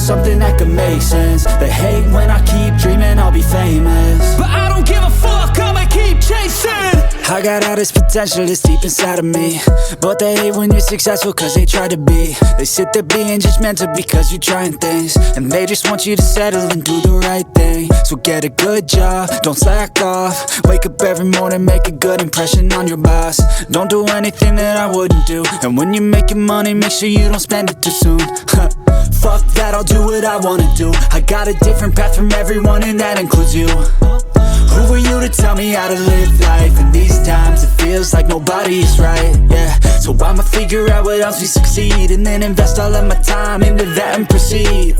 something that could make sense. They hate when I keep dreaming I'll be famous, but I don't give a fuck, I'ma keep chasing. I got all this potential that's deep inside of me, but they hate when you're successful cause they try to be. They sit there being judgmental because you're trying things, and they just want you to settle and do the right thing. So get a good job, don't slack off. Wake up every morning, make a good impression on your boss. Don't do anything that I wouldn't do, and when you're making money, make sure you don't spend it too soon. Fuck that, I'll do what I wanna do. I got a different path from everyone, and that includes you. Who are you to tell me how to live life? In these times it feels like nobody is right, yeah. So I'ma figure out what else we succeed, and then invest all of my time into that and proceed.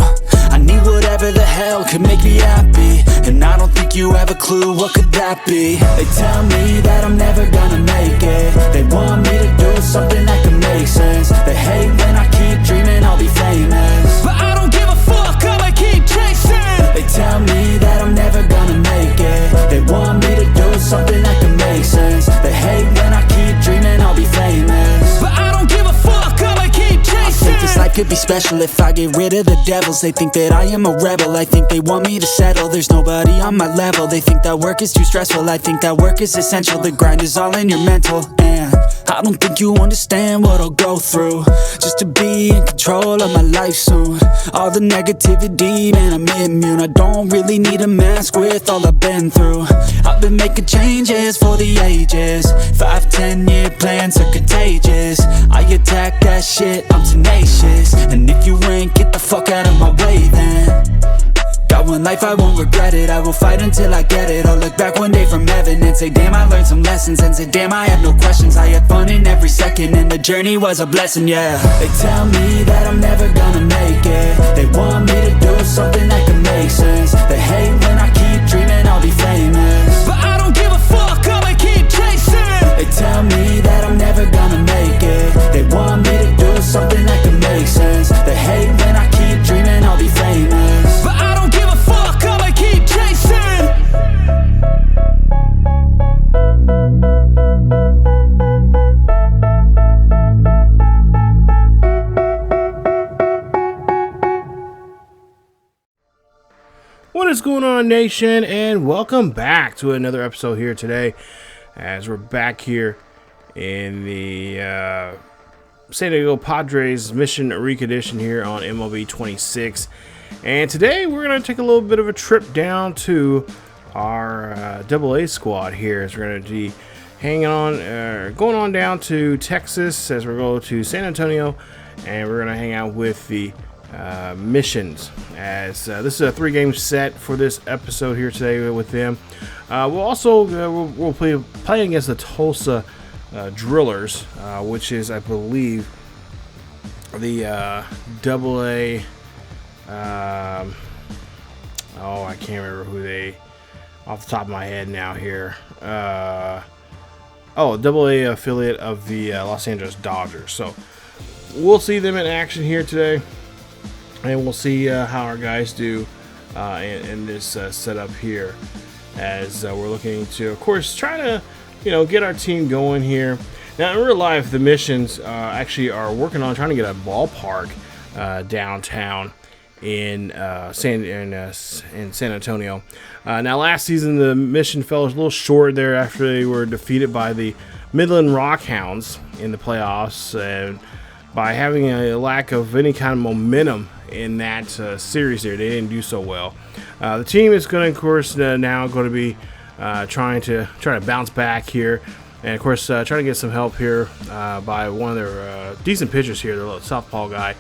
I need whatever the hell could make me happy, and I don't think you have a clue what could that be. They tell me that I'm never gonna make it. They want me to do something that could make sense. They hate when I keep dreaming I'll be famous, but I don't give a fuck, I'ma keep chasing. They tell me that I'm never gonna make it. They want me to do something that can make sense. They hate when I keep dreaming I'll be famous, but I don't give a fuck, I'ma keep chasing. I think this life could be special if I get rid of the devils. They think that I am a rebel, I think they want me to settle. There's nobody on my level, they think that work is too stressful. I think that work is essential, the grind is all in your mental. And I don't think you understand what I'll go through just to be in control of my life soon. All the negativity, man, I'm immune. I don't really need a mask with all I've been through. I've been making changes for the ages. 5-10 year plans are contagious. I attack that shit, I'm tenacious. And if you ain't, get the fuck out of my way then. Got one life, I won't regret it. I will fight until I get it. I'll look back one day from heaven and say damn, I learned some lessons. And say damn, I have no questions. I had fun in every second, and the journey was a blessing, yeah. They tell me that I'm never gonna make it. They want me to do something that can make sense. They hate when I keep dreaming I'll be famous, but I don't give a fuck, I'ma keep chasing. They tell me that I'm never gonna make it. They want me to do something that can make sense. They hate when I keep dreaming I'll be famous, but I don't give a fuck, I'ma keep chasing. What is going on, nation, and welcome back to another episode here today, as we're back here in the San Diego Padres Mission Recondition here on MLB 26. And today we're going to take a little bit of a trip down to our AA squad here, as we're going to be hanging on, going on down to Texas, as we're going to San Antonio, and we're going to hang out with the missions, as this is a 3-game set for this episode here today with them. We'll also we'll play against the Tulsa Drillers, which is, I believe, the AA. Oh, I can't remember who they, off the top of my head now here. AA affiliate of the Los Angeles Dodgers. So we'll see them in action here today, and we'll see how our guys do in this setup here, as we're looking to, of course, try to, get our team going here. Now, in real life, the missions actually are working on trying to get a ballpark downtown in San Antonio. Now, last season, the mission fell a little short there after they were defeated by the Midland RockHounds in the playoffs, and by having a lack of any kind of momentum in that series there, they didn't do so well. The team is going to, of course, now going to be trying to bounce back here, and of course try to get some help here by one of their decent pitchers here, the little southpaw guy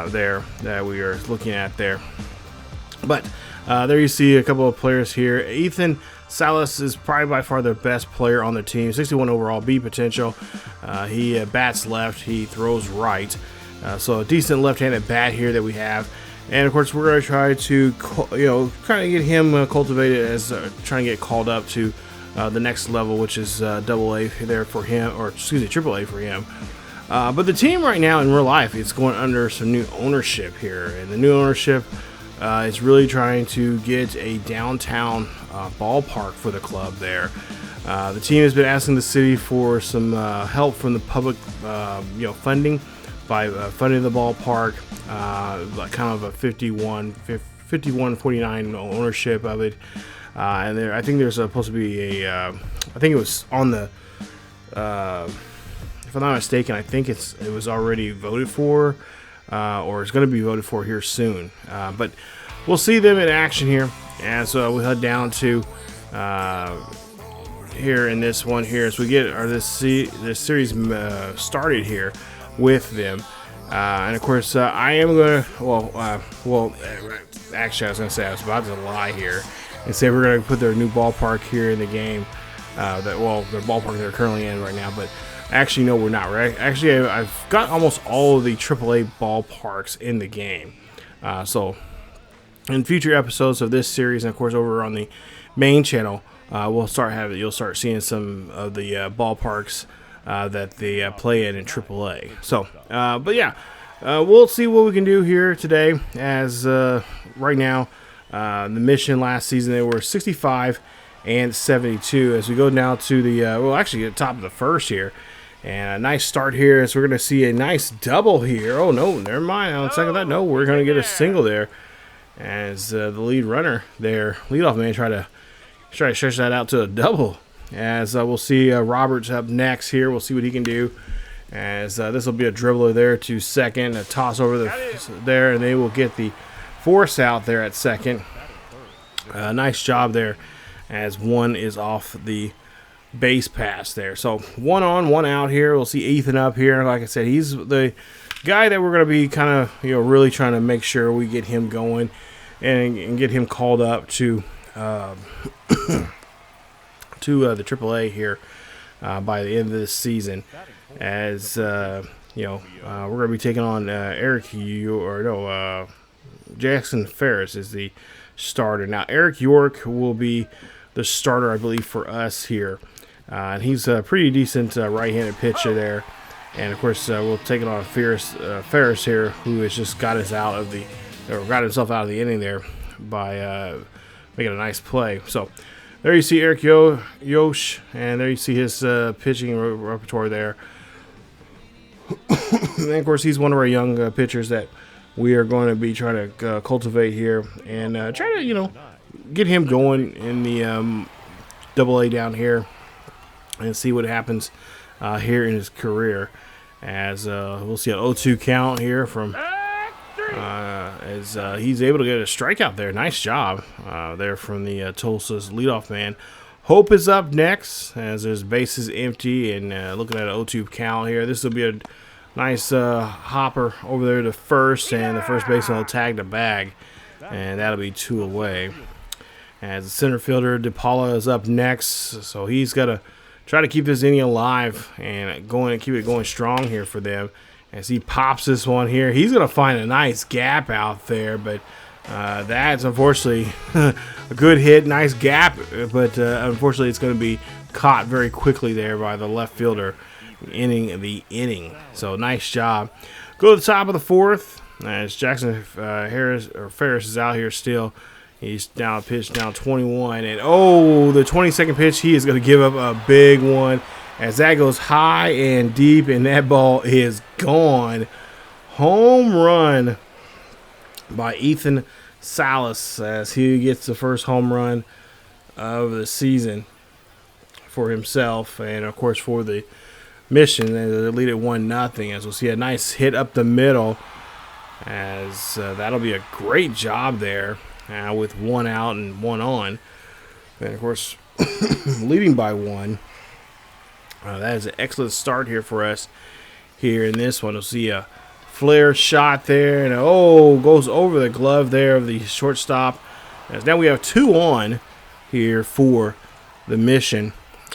there that we are looking at there. But there you see a couple of players here. Ethan Salas is probably by far the best player on the team. 61 overall B potential. He bats left, he throws right. So a decent left-handed bat here that we have. And of course, we're going to try to, kind of get him cultivated as trying to get called up to the next level, which is AA there for him, or excuse me, AAA for him. But the team right now in real life, it's going under some new ownership here, and the new ownership is really trying to get a downtown ballpark for the club there. The team has been asking the city for some help from the public, funding by funding the ballpark, kind of a 51-49 ownership of it. And I think there's supposed to be I think it was on the, if I'm not mistaken, I think it was already voted for, or it's going to be voted for here soon. But we'll see them in action here as we head down to here in this one here as we get this series started here with them. And of course, I am going to, actually, I was about to lie here and say we're going to put their new ballpark here in the game. Their ballpark they're currently in right now, but actually, no, we're not. Right? Actually, I've got almost all of the AAA ballparks in the game. So, in future episodes of this series, and of course, over on the main channel, you'll start seeing some of the ballparks that they play in AAA. So, but yeah, we'll see what we can do here today. As right now, the Mission last season they were 65 and 72. As we go now to the actually at the top of the first here, and a nice start here. As we're going to see a nice double here. Oh no, never mind. On second thought, no, we're going to get a single there. As the lead runner there, leadoff man, try to stretch that out to a double. As we'll see Roberts up next here. We'll see what he can do. As this will be a dribbler there to second, a toss over there, and they will get the force out there at second. Nice job there, as one is off the base pass there. So 1 on, 1 out here. We'll see Ethan up here. Like I said, he's the guy that we're going to be kind of really trying to make sure we get him going and get him called up to to the AAA here by the end of this season. As we're going to be taking on Jackson Ferris is the starter. Now Eric York will be the starter, I believe, for us here, and he's a pretty decent right-handed pitcher there. And of course, we'll take it on Ferris here, who has just got himself out of the inning there by making a nice play. So there you see Eric Yosh, and there you see his pitching repertoire there. And of course, he's one of our young pitchers that we are going to be trying to cultivate here and try to, get him going in the AA down here and see what happens here in his career. As we'll see an 0-2 count here from as he's able to get a strikeout there. Nice job there from the Tulsa's leadoff man. Hope is up next as his base is empty and looking at an 0-2 count here. This will be a nice hopper over there to first, and the first baseman will tag the bag, and that'll be 2 away. As the center fielder, DePaula is up next, so he's got to try to keep this inning alive and keep it going strong here for them. As he pops this one here, he's going to find a nice gap out there, but that's unfortunately a good hit, nice gap, but unfortunately it's going to be caught very quickly there by the left fielder, ending the inning. So nice job. Go to the top of the fourth as Jackson Ferris is out here still. He's down 21, and the 22nd pitch, he is going to give up a big one as that goes high and deep, and that ball is gone. Home run by Ethan Salas as he gets the first home run of the season for himself, and of course for the Mission. They lead at 1-0 as we'll see a nice hit up the middle, as that'll be a great job there with 1 out and 1 on, and of course leading by 1. That is an excellent start here for us here in this one. We'll see a flare shot there, and goes over the glove there of the shortstop. As now we have 2 on here for the Mission.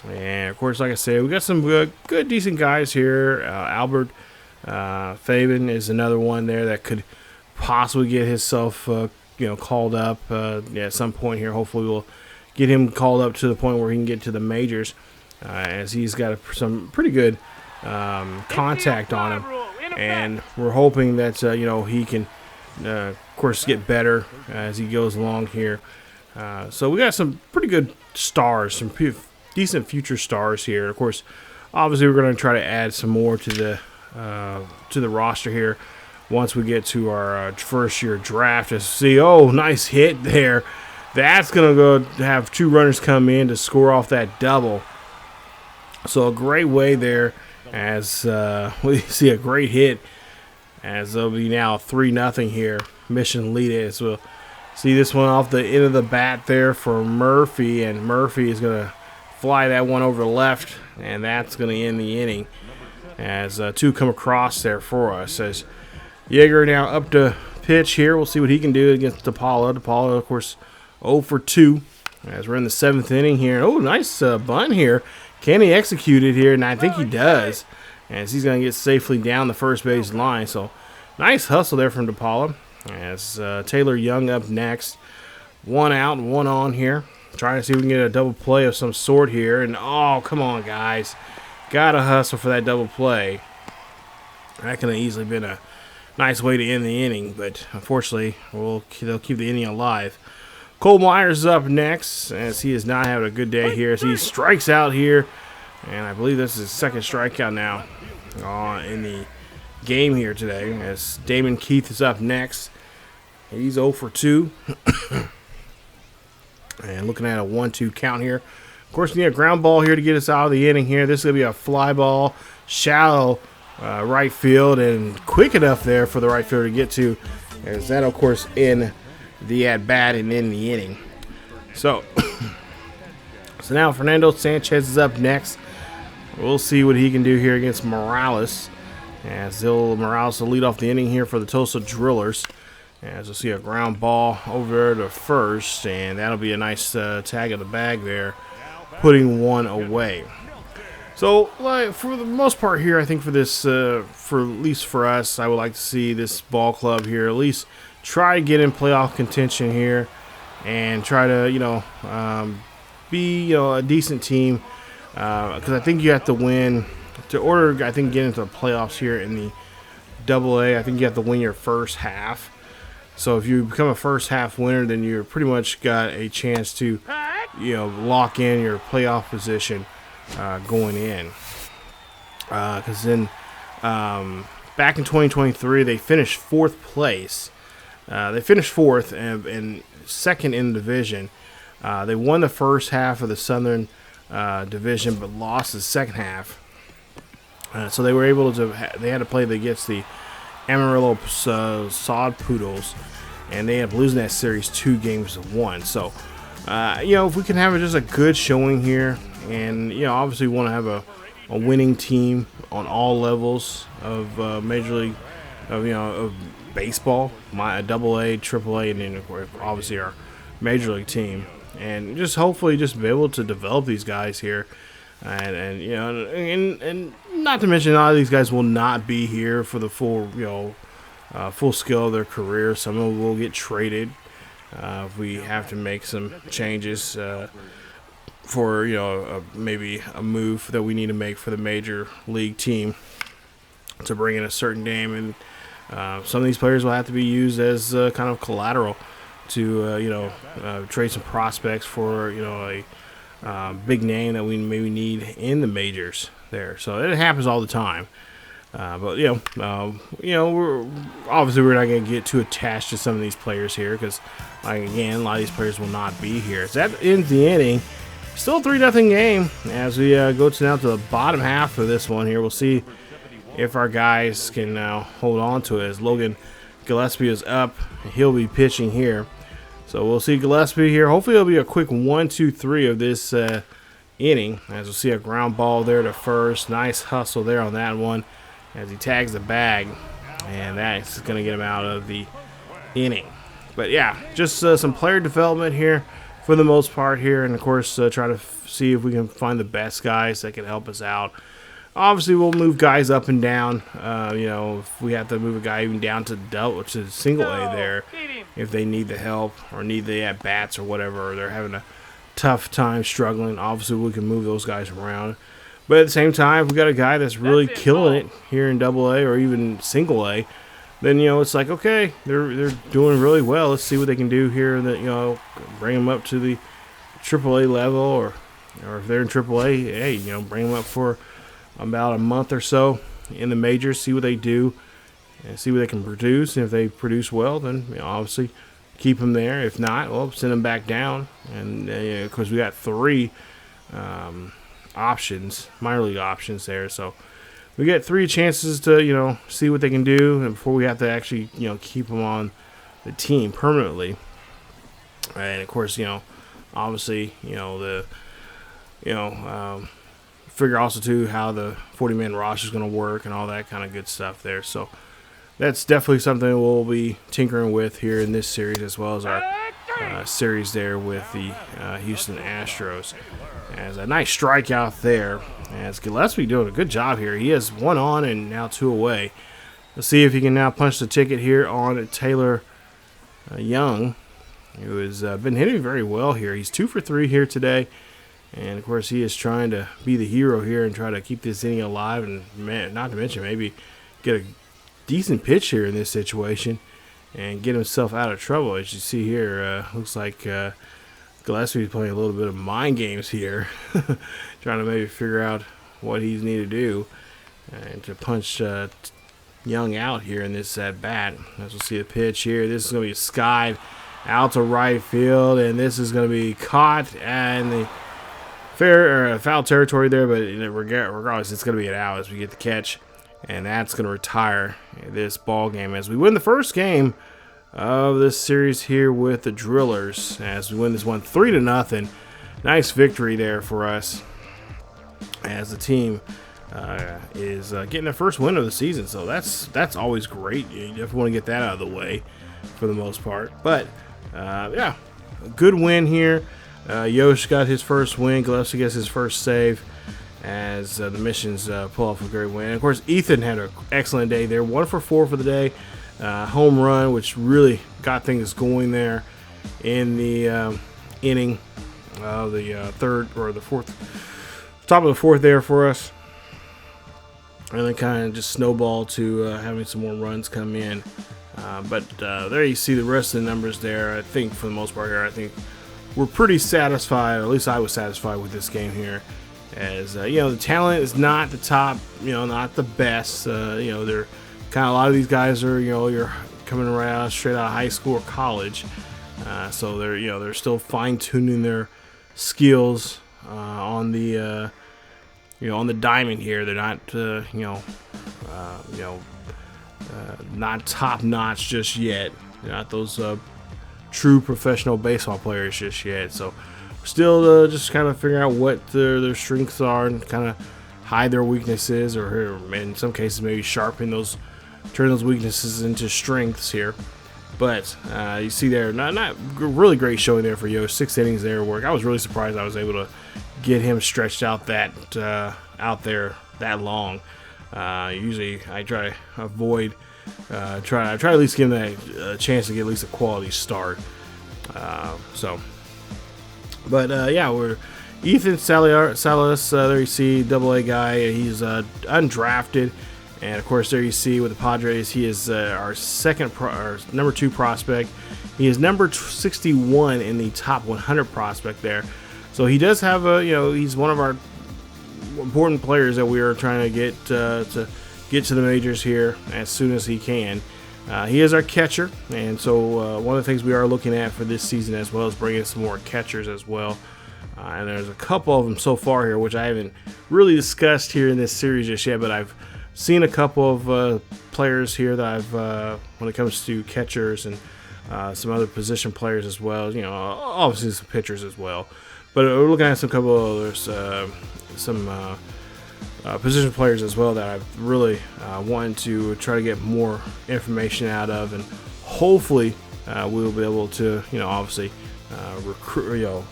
And of course, like I said, we got some good decent guys here. Albert Fabian is another one there that could possibly get himself called up at some point here. Hopefully we'll get him called up to the point where he can get to the majors, as he's got some pretty good contact on him, and we're hoping that he can of course get better as he goes along here. So we got some pretty good stars, some decent future stars here. Of course, obviously we're going to try to add some more to to the roster here once we get to our first year draft. As see, oh, nice hit there. That's going to go have 2 runners come in to score off that double. So a great way there as we see a great hit as it'll be now 3-0 here. Mission lead it. So we'll see this one off the end of the bat there for Murphy, and Murphy is going to fly that one over the left, and that's going to end the inning as 2 come across there for us. As Yeager now up to pitch here. We'll see what he can do against DePaula. DePaula, of course, 0 for 2 as we're in the 7th inning here. Oh, nice bunt here. Can he execute it here? And I think he does, as he's going to get safely down the first base line. So nice hustle there from DePaula. As Taylor Young up next. 1 out and 1 on here. Trying to see if we can get a double play of some sort here. And oh, come on, guys. Got to hustle for that double play. That could have easily been a nice way to end the inning, but unfortunately, they'll keep the inning alive. Cole Myers is up next, as he is not having a good day here, as he strikes out here, and I believe this is his 2nd strikeout now in the game here today, as Damon Keith is up next. He's 0 for 2, and looking at a 1-2 count here. Of course, we need a ground ball here to get us out of the inning here. This is going to be a fly ball, shallow right field, and quick enough there for the right fielder to get to, as that, of course, in the at-bat and in the inning. So now Fernando Sanchez is up next. We'll see what he can do here against Morales, as Morales will lead off the inning here for the Tulsa Drillers. As we'll see a ground ball over to first, and that'll be a nice tag of the bag there, putting 1 away. So, for the most part here, I think for this, for at least for us, I would like to see this ball club here at least try to get in playoff contention here, and try to, be, a decent team. Because I think you have to win I think get into the playoffs here in the AA. I think you have to win your first half. So if you become a first half winner, then you're pretty much got a chance to, lock in your playoff position. Going in, because then back in 2023 they finished 4th place. They finished 4th and 2nd in the division. They won the first half of the Southern Division, but lost the second half. So they were able to. They had to play against the Amarillo Sod Poodles, and they ended up losing that series 2-1. So, if we can have just a good showing here. And, obviously we want to have a winning team on all levels of Major League, of baseball, AA, AAA, and then obviously our Major League team. And just hopefully just be able to develop these guys here. And not to mention, a lot of these guys will not be here for the full scale of their career. Some of them will get traded if we have to make some changes for maybe a move that we need to make for the Major League team to bring in a certain name, and some of these players will have to be used as kind of collateral to trade some prospects for a big name that we maybe need in the majors there. So it happens all the time. But we're obviously we're not going to get too attached to some of these players here, because again, a lot of these players will not be here. So that ends the inning. Still a 3-0 game as we go to the bottom half of this one here. We'll see if our guys can hold on to it, as Logan Gillespie is up. He'll be pitching here. So we'll see Gillespie here. Hopefully it'll be a quick 1-2-3 of this inning, as we'll see a ground ball there to first. Nice hustle there on that one as he tags the bag, and that's going to get him out of the inning. But yeah, just some player development here for the most part here, and of course try to see if we can find the best guys that can help us out. Obviously we'll move guys up and down, if we have to move a guy even down to single A there, if they need the help or need the at bats or whatever, or they're having a tough time struggling. Obviously we can move those guys around, but at the same time, if we got a guy that's really killing it here in AA or even single A, then it's like, okay, they're doing really well. Let's see what they can do here. That bring them up to the AAA level, or if they're in AAA, hey, bring them up for about a month or so, in the majors, see what they do, and see what they can produce. And if they produce well, then obviously keep them there. If not, well, send them back down. And of course, we got 3 options, minor league options there. So we get 3 chances to see what they can do, and before we have to actually keep them on the team permanently. And of course, obviously, figure also too how the 40-man roster is going to work and all that kind of good stuff there. So that's definitely something we'll be tinkering with here in this series, as well as our series there with the Houston Astros. As a nice strikeout there, as Gillespie doing a good job here. He has 1 on and now 2 away. Let's see if he can now punch the ticket here on Taylor Young, who has been hitting very well here. He's 2 for 3 here today. And, of course, he is trying to be the hero here and try to keep this inning alive, and not to mention maybe get a decent pitch here in this situation and get himself out of trouble. As you see here, looks like Gillespie is playing a little bit of mind games here, trying to maybe figure out what he's need to do and to punch Young out here in this at-bat. As we'll see the pitch here. This is going to be skied out to right field, and this is going to be caught and the foul territory there, but regardless, it's going to be an out as we get the catch, and that's going to retire this ball game as we win the first game of this series here with the Drillers, as we win this one 3-0. Nice victory there for us as the team is getting their first win of the season, so that's always great. You definitely want to get that out of the way for the most part, but yeah, a good win here. Yosh got his first win. Gillespie gets his first save as the Missions pull off a great win. And of course, Ethan had an excellent day there. 1 for 4 for the day. Home run, which really got things going there in the inning of the third or the fourth, top of the fourth there for us. And then kind of just snowballed to having some more runs come in. But there you see the rest of the numbers there. I think for the most part here, I think we're pretty satisfied, or at least I was satisfied with this game here. As the talent is not the top, not the best. They're kind of, a lot of these guys are, you're coming straight out of high school or college, so they're still fine tuning their skills on the on the diamond here. They're not not top notch just yet. They're not those true professional baseball players just yet. So still just kind of figuring out what their strengths are and kind of hide their weaknesses, or in some cases maybe turn those weaknesses into strengths here. But you see there, not really great showing there for Yosh. 6 innings there work. I was really surprised I was able to get him stretched out out there that long. Usually I try to avoid, try to at least give him a chance to get at least a quality start. We're Ethan Salas. There you see, AA guy. He's undrafted, and of course there you see with the Padres, he is our number 2 prospect. He is number 61 in the top 100 prospect there. So he does have he's one of our important players that we are trying to get to the majors here as soon as he can. He is our catcher, and so one of the things we are looking at for this season as well is bringing some more catchers as well. And there's a couple of them so far here, which I haven't really discussed here in this series just yet, but I've seen a couple of players here that I've, when it comes to catchers and some other position players as well, obviously some pitchers as well. But we're looking at some couple of others, some position players as well that I've really wanted to try to get more information out of, and hopefully we'll be able to, obviously recruit,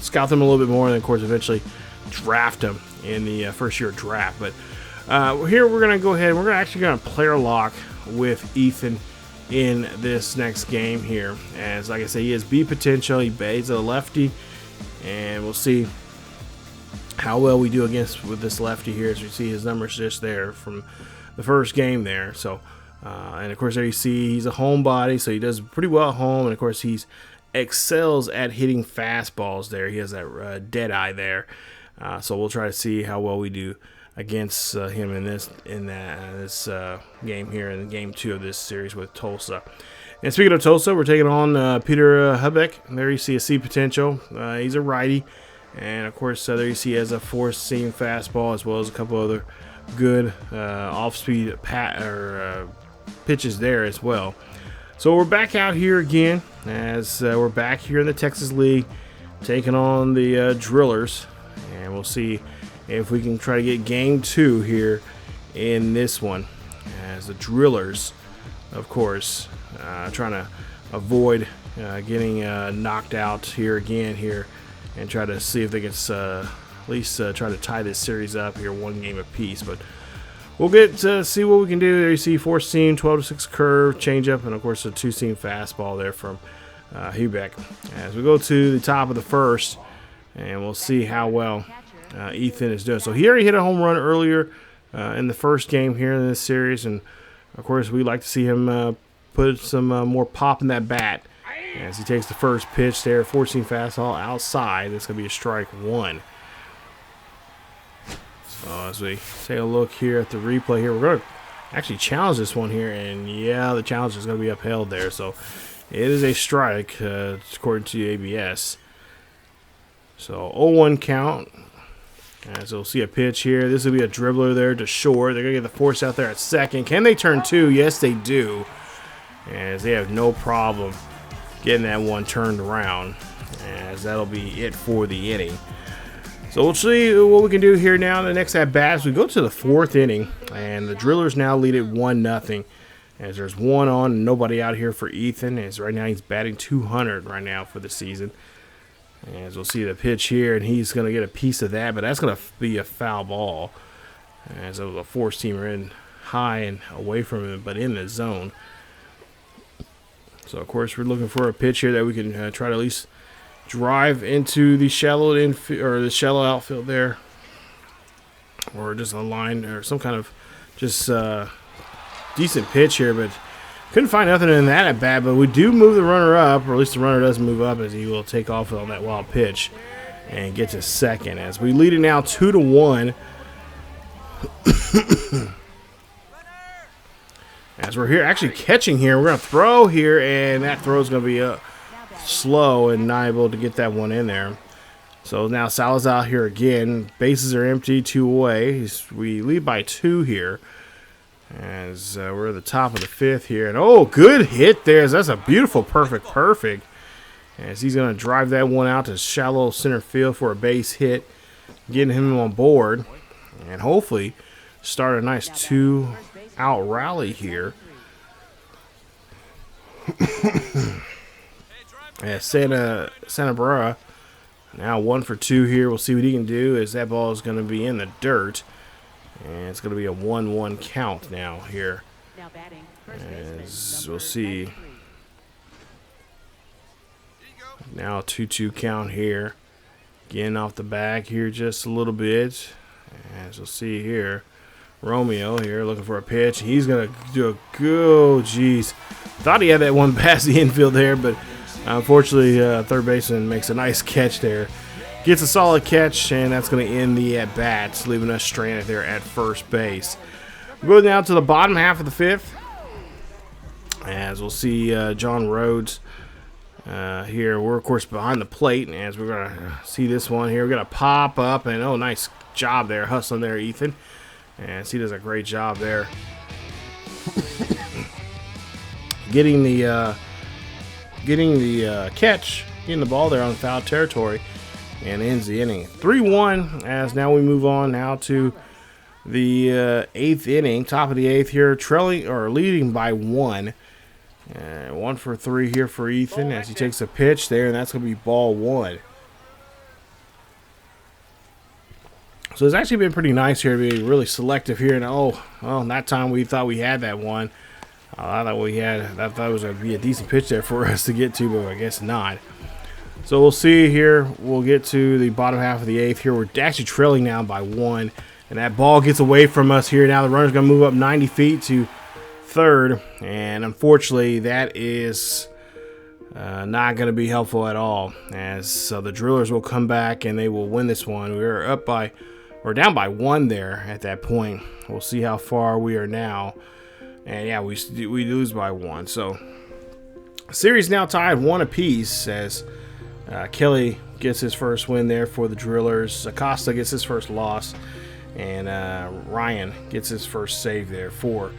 scout them a little bit more, and of course eventually draft them in the first year draft. But here we're going to go ahead and we're actually going to player lock with Ethan in this next game here. As like I say, he has B potential. He's a lefty, and we'll see how well we do with this lefty here. As you see, his numbers just there from the first game there. So and of course there you see he's a homebody, so he does pretty well at home, and of course he's excels at hitting fastballs there. He has that dead eye there, so we'll try to see how well we do against him in this game here in game 2 of this series with Tulsa. And speaking of Tulsa, we're taking on Peter Hubeck. There you see a C potential. He's a righty, and of course there you see he has a 4-seam fastball as well as a couple other good off-speed pitches there as well. So we're back out here again as we're back here in the Texas League taking on the Drillers, and we'll see if we can try to get game 2 here in this one as the Drillers, of course, trying to avoid getting knocked out here again here and try to see if they can at least try to tie this series up here 1 game apiece. But we'll get to see what we can do. There you see 4-seam, 12-6 curve, changeup, and of course a 2-seam fastball there from Hubeck. As we go to the top of the first, and we'll see how well Ethan is doing. So he already hit a home run earlier in the first game here in this series, and of course we'd like to see him put some more pop in that bat as he takes the first pitch there. 4-seam fastball outside. That's going to be a strike 1. So as we take a look here at the replay here, we're going to actually challenge this one here, and yeah, the challenge is going to be upheld there. So it is a strike according to ABS. So 0-1 count. As we'll see a pitch here. This will be a dribbler there to short. They're going to get the force out there at second. Can they turn 2? Yes, they do. As they have no problem getting that one turned around. As that'll be it for the inning. So we'll see what we can do here now in the next at bat as we go to the 4th inning. And the Drillers now lead it 1-0. As there's 1 on and nobody out here for Ethan. As right now he's batting .200 right now for the season. As we'll see the pitch here, and he's going to get a piece of that, but that's going to be a foul ball. As it was a 4-seamer in high and away from him, but in the zone. So, of course, we're looking for a pitch here that we can try to at least drive into the shallow infield or the shallow outfield there, or just a line or some kind of just decent pitch here, but couldn't find nothing in that at bat. But we do move the runner up, or at least the runner does move up as he will take off on that wild pitch and get to second as we lead it now 2-1. As we're here actually catching here, we're going to throw here, and that throw is going to be slow and not able to get that one in there. So now Sal's out here again. Bases are empty, 2 away. We lead by 2 here. As we're at the top of the 5th here. And oh, good hit there. That's a beautiful perfect. As he's going to drive that one out to shallow center field for a base hit. Getting him on board. And hopefully start a nice 2-out rally here. As Santa Barbara now 1 for 2 here. We'll see what he can do as that ball is going to be in the dirt. And it's going to be a 1-1 count now here. As we'll see. Now a 2-2 count here. Getting off the back here just a little bit. As we'll see here. Romeo here looking for a pitch. He's going to do a good, geez. Thought he had that one past the infield there, but unfortunately third baseman makes a nice catch there. Gets a solid catch, and that's going to end the at-bats, leaving us stranded there at first base. We'll go now to the bottom half of the 5th. As we'll see John Rhodes here. We're, of course, behind the plate. And as we're going to see this one here, we're going to pop up. And, oh, nice job there. Hustling there, Ethan. And he does a great job there. Getting the catch, getting the ball there on foul territory. And ends the inning 3-1 as now we move on now to the 8th inning, top of the 8th here, trailing or leading by 1. 1 for 3 here for Ethan as he takes a pitch there, and that's going to be ball 1. So it's actually been pretty nice here to be really selective here. And oh, well, that time we thought we had that one. I thought it was going to be a decent pitch there for us to get to, but I guess not. So we'll see here. We'll get to the bottom half of the 8th here. We're actually trailing now by 1. And that ball gets away from us here. Now the runner's going to move up 90 feet to third. And unfortunately, that is not going to be helpful at all. As the Drillers will come back and they will win this one. We're up by We're down by 1 there at that point. We'll see how far we are now. And yeah, we lose by 1. So series now tied 1 apiece as Kelly gets his first win there for the Drillers. Acosta gets his first loss, and Ryan gets his first save there for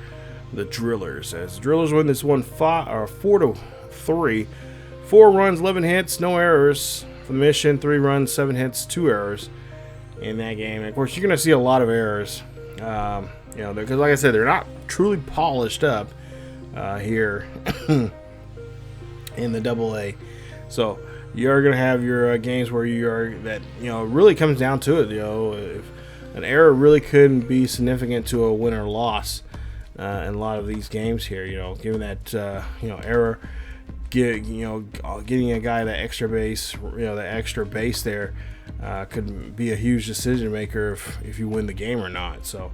the Drillers. As the Drillers win this one 4-3, 4 runs, 11 hits, no errors for the Mission. 3 runs, 7 hits, 2 errors in that game. And of course, you're going to see a lot of errors. Because like I said, they're not truly polished up here in the AA. So you're going to have your games where you are that, really comes down to it. If an error really couldn't be significant to a win or loss in a lot of these games here, given that, error, getting a guy that extra base, that extra base there could be a huge decision maker if you win the game or not. So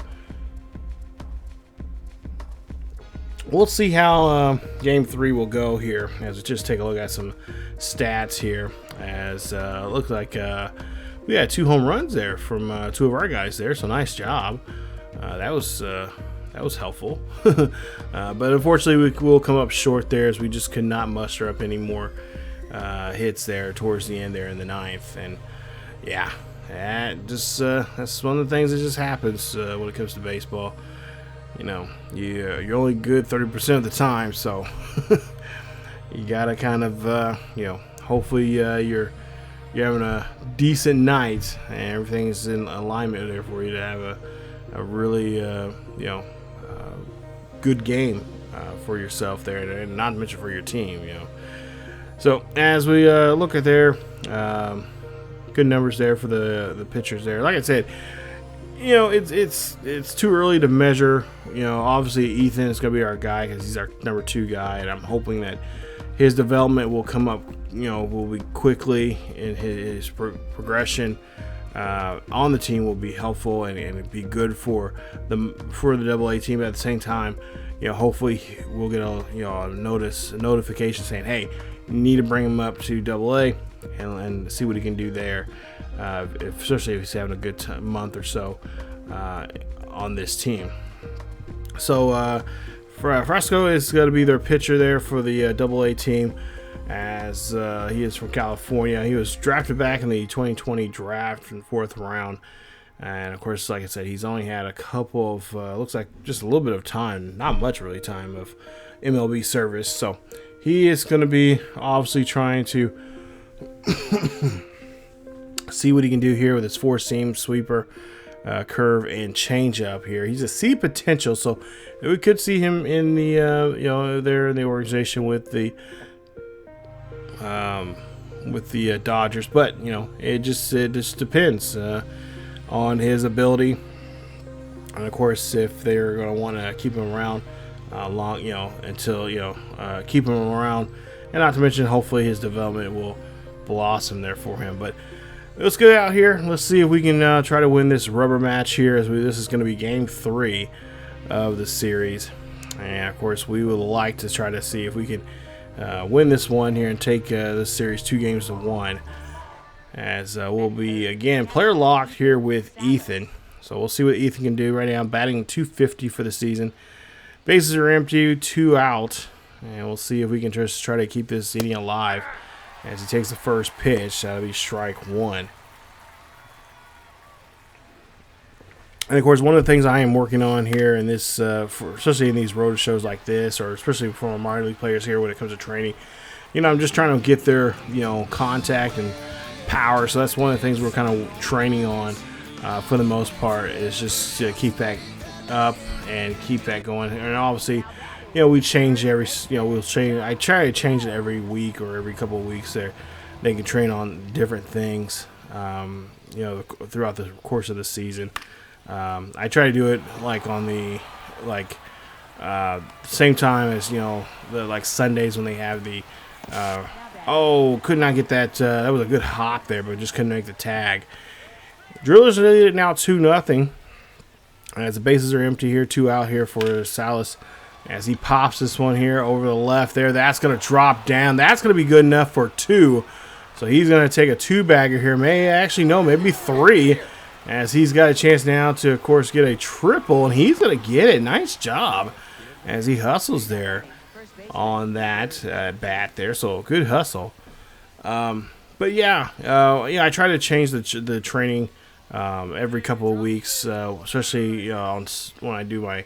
we'll see how Game 3 will go here as we just take a look at some stats here. As it looks like we had 2 home runs there from 2 of our guys there, so nice job. That was helpful. But unfortunately, we will come up short there as we just could not muster up any more hits there towards the end there in the 9th. And yeah, that's one of the things that just happens when it comes to baseball. You're only good 30% of the time, so you gotta kind of, hopefully you're having a decent night and everything's in alignment there for you to have a really, good game for yourself there, and not to mention for your team. So as we look at there, good numbers there for the pitchers there. Like I said, it's too early to measure. Obviously Ethan is going to be our guy because he's our number 2 guy, and I'm hoping that his development will come up, will be quickly, and his progression on the team will be helpful and be good for the AA team. But at the same time, hopefully we'll get a notification saying, hey, you need to bring him up to AA and see what he can do there. Especially if he's having a good month or so on this team. So Frasco is going to be their pitcher there for the AA team, as he is from California. He was drafted back in the 2020 draft in the 4th round. And, of course, like I said, he's only had a couple of, looks like just a little bit of time, not much really time of MLB service. So he is going to be obviously trying to see what he can do here with his 4-seam, sweeper, curve, and changeup here. He's a C potential, so we could see him in the, there in the organization with the Dodgers. But, it just depends on his ability. And, of course, if they're going to want to keep him around until, keep him around. And not to mention, hopefully his development will blossom there for him. But let's get out here. Let's see if we can try to win this rubber match here. This is going to be Game 3 of the series. And, of course, we would like to try to see if we can win this one here and take this series 2-1. As we'll be, again, player locked here with Ethan. So we'll see what Ethan can do right now. Batting .250 for the season. Bases are empty, 2 out. And we'll see if we can just try to keep this inning alive as he takes the first pitch. That'll be strike 1. And, of course, one of the things I am working on here in this, especially in these road shows like this, or especially for minor league players here when it comes to training, I'm just trying to get their, contact and power. So that's one of the things we're kind of training on for the most part, is just to keep that up and keep that going. And obviously, we change every, we'll change. I try to change it every week or every couple of weeks there. They can train on different things, throughout the course of the season. I try to do it like on the same time as the Sundays when they have the could not get that. That was a good hop there, but just couldn't make the tag. Drillers are leading now 2-0 as the bases are empty here. 2 out here for Salas as he pops this one here over the left there. That's going to drop down. That's going to be good enough for 2. So he's going to take a 2-bagger here. Maybe 3. as he's got a chance now to, of course, get a triple, and he's going to get it. Nice job as he hustles there on that bat there. So good hustle. But yeah, I try to change the training every couple of weeks, especially when I do my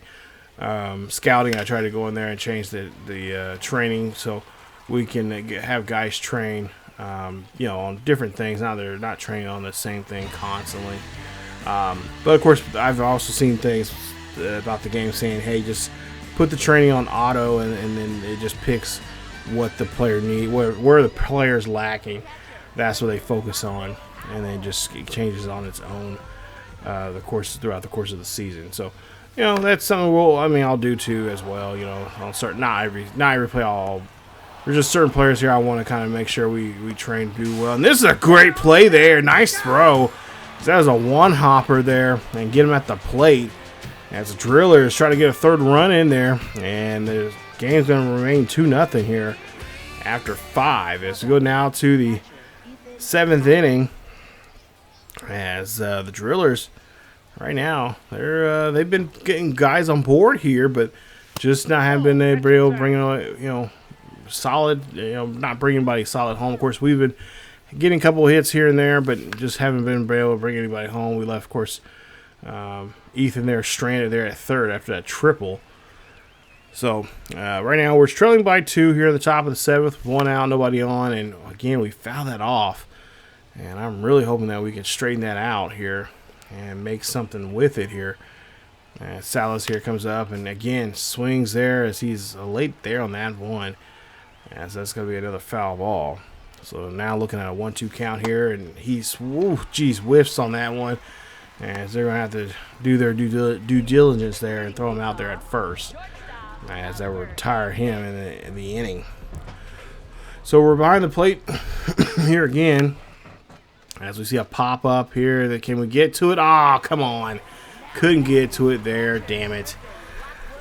scouting. I try to go in there and change the training so we can have guys train, on different things. Now they're not training on the same thing constantly. But of course, I've also seen things about the game saying, hey, just put the training on auto, and then it just picks what the player needs, where the player's lacking. That's what they focus on, and then just it changes on its own throughout the course of the season. So, that's something I'll do too as well. I'll start not every play. There's just certain players here I want to kind of make sure we train to do well. And this is a great play there. Nice throw. That was a one-hopper there, and get him at the plate as the Drillers try to get a third run in there, and the game's going to remain 2-0 here after 5. As we go now to the 7th inning, as the Drillers right now they've been getting guys on board here, but just haven't been able to bring solid, not bringing anybody solid home. Of course, we've been getting a couple of hits here and there, but just haven't been able to bring anybody home. We left, of course, Ethan there stranded there at third after that triple. So right now we're trailing by 2 here at the top of the 7th, 1 out, nobody on, and again we fouled that off, and I'm really hoping that we can straighten that out here and make something with it here. Salas here comes up and again swings there as he's late there on that one, as that's going to be another foul ball. So now looking at a 1-2 count here, and he's whiffs on that one, as they're going to have to do their due diligence there and throw him out there at first, as that would retire him in the inning. So we're behind the plate here again, as we see a pop up here. Can we get to it? Oh, come on. Couldn't get to it there. Damn it.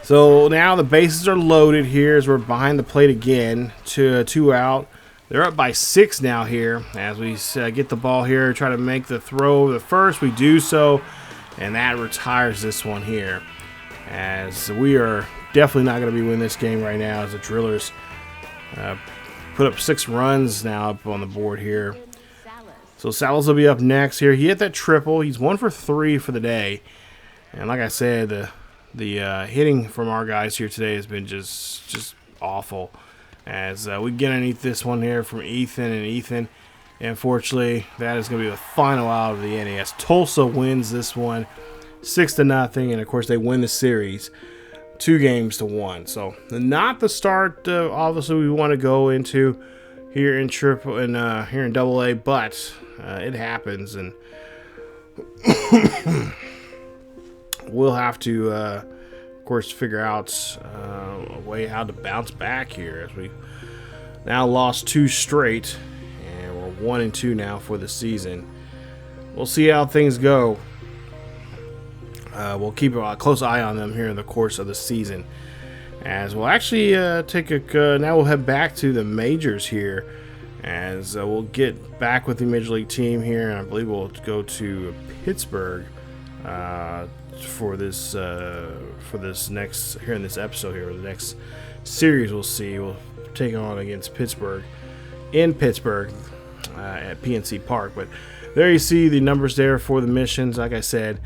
So now the bases are loaded here as we're behind the plate again to 2 out. They're up by 6 now here as we get the ball here, try to make the throw over the first. We do so, and that retires this one here, as we are definitely not going to be winning this game right now, as the Drillers put up 6 runs now up on the board here. So Salas will be up next here. He hit that triple. He's 1 for 3 for the day, and like I said, the hitting from our guys here today has been just awful. As we get underneath this one here from Ethan, and Ethan, unfortunately, that is going to be the final out of the inning, as Tulsa wins this one 6-0, and of course they win the series 2-1. So not the start obviously we want to go into here in triple and here in Double-A, but it happens, and we'll have to of course figure out a way how to bounce back here, as we now lost 2 straight, and we're 1-2 now for the season. We'll see how things go. We'll keep a close eye on them here in the course of the season, as we'll actually now we'll head back to the majors here, as we'll get back with the Major League team here, and I believe we'll go to Pittsburgh for this next here in this episode here, or the next series we'll take on against Pittsburgh in Pittsburgh at PNC Park. But there you see the numbers there for the missions. Like I said,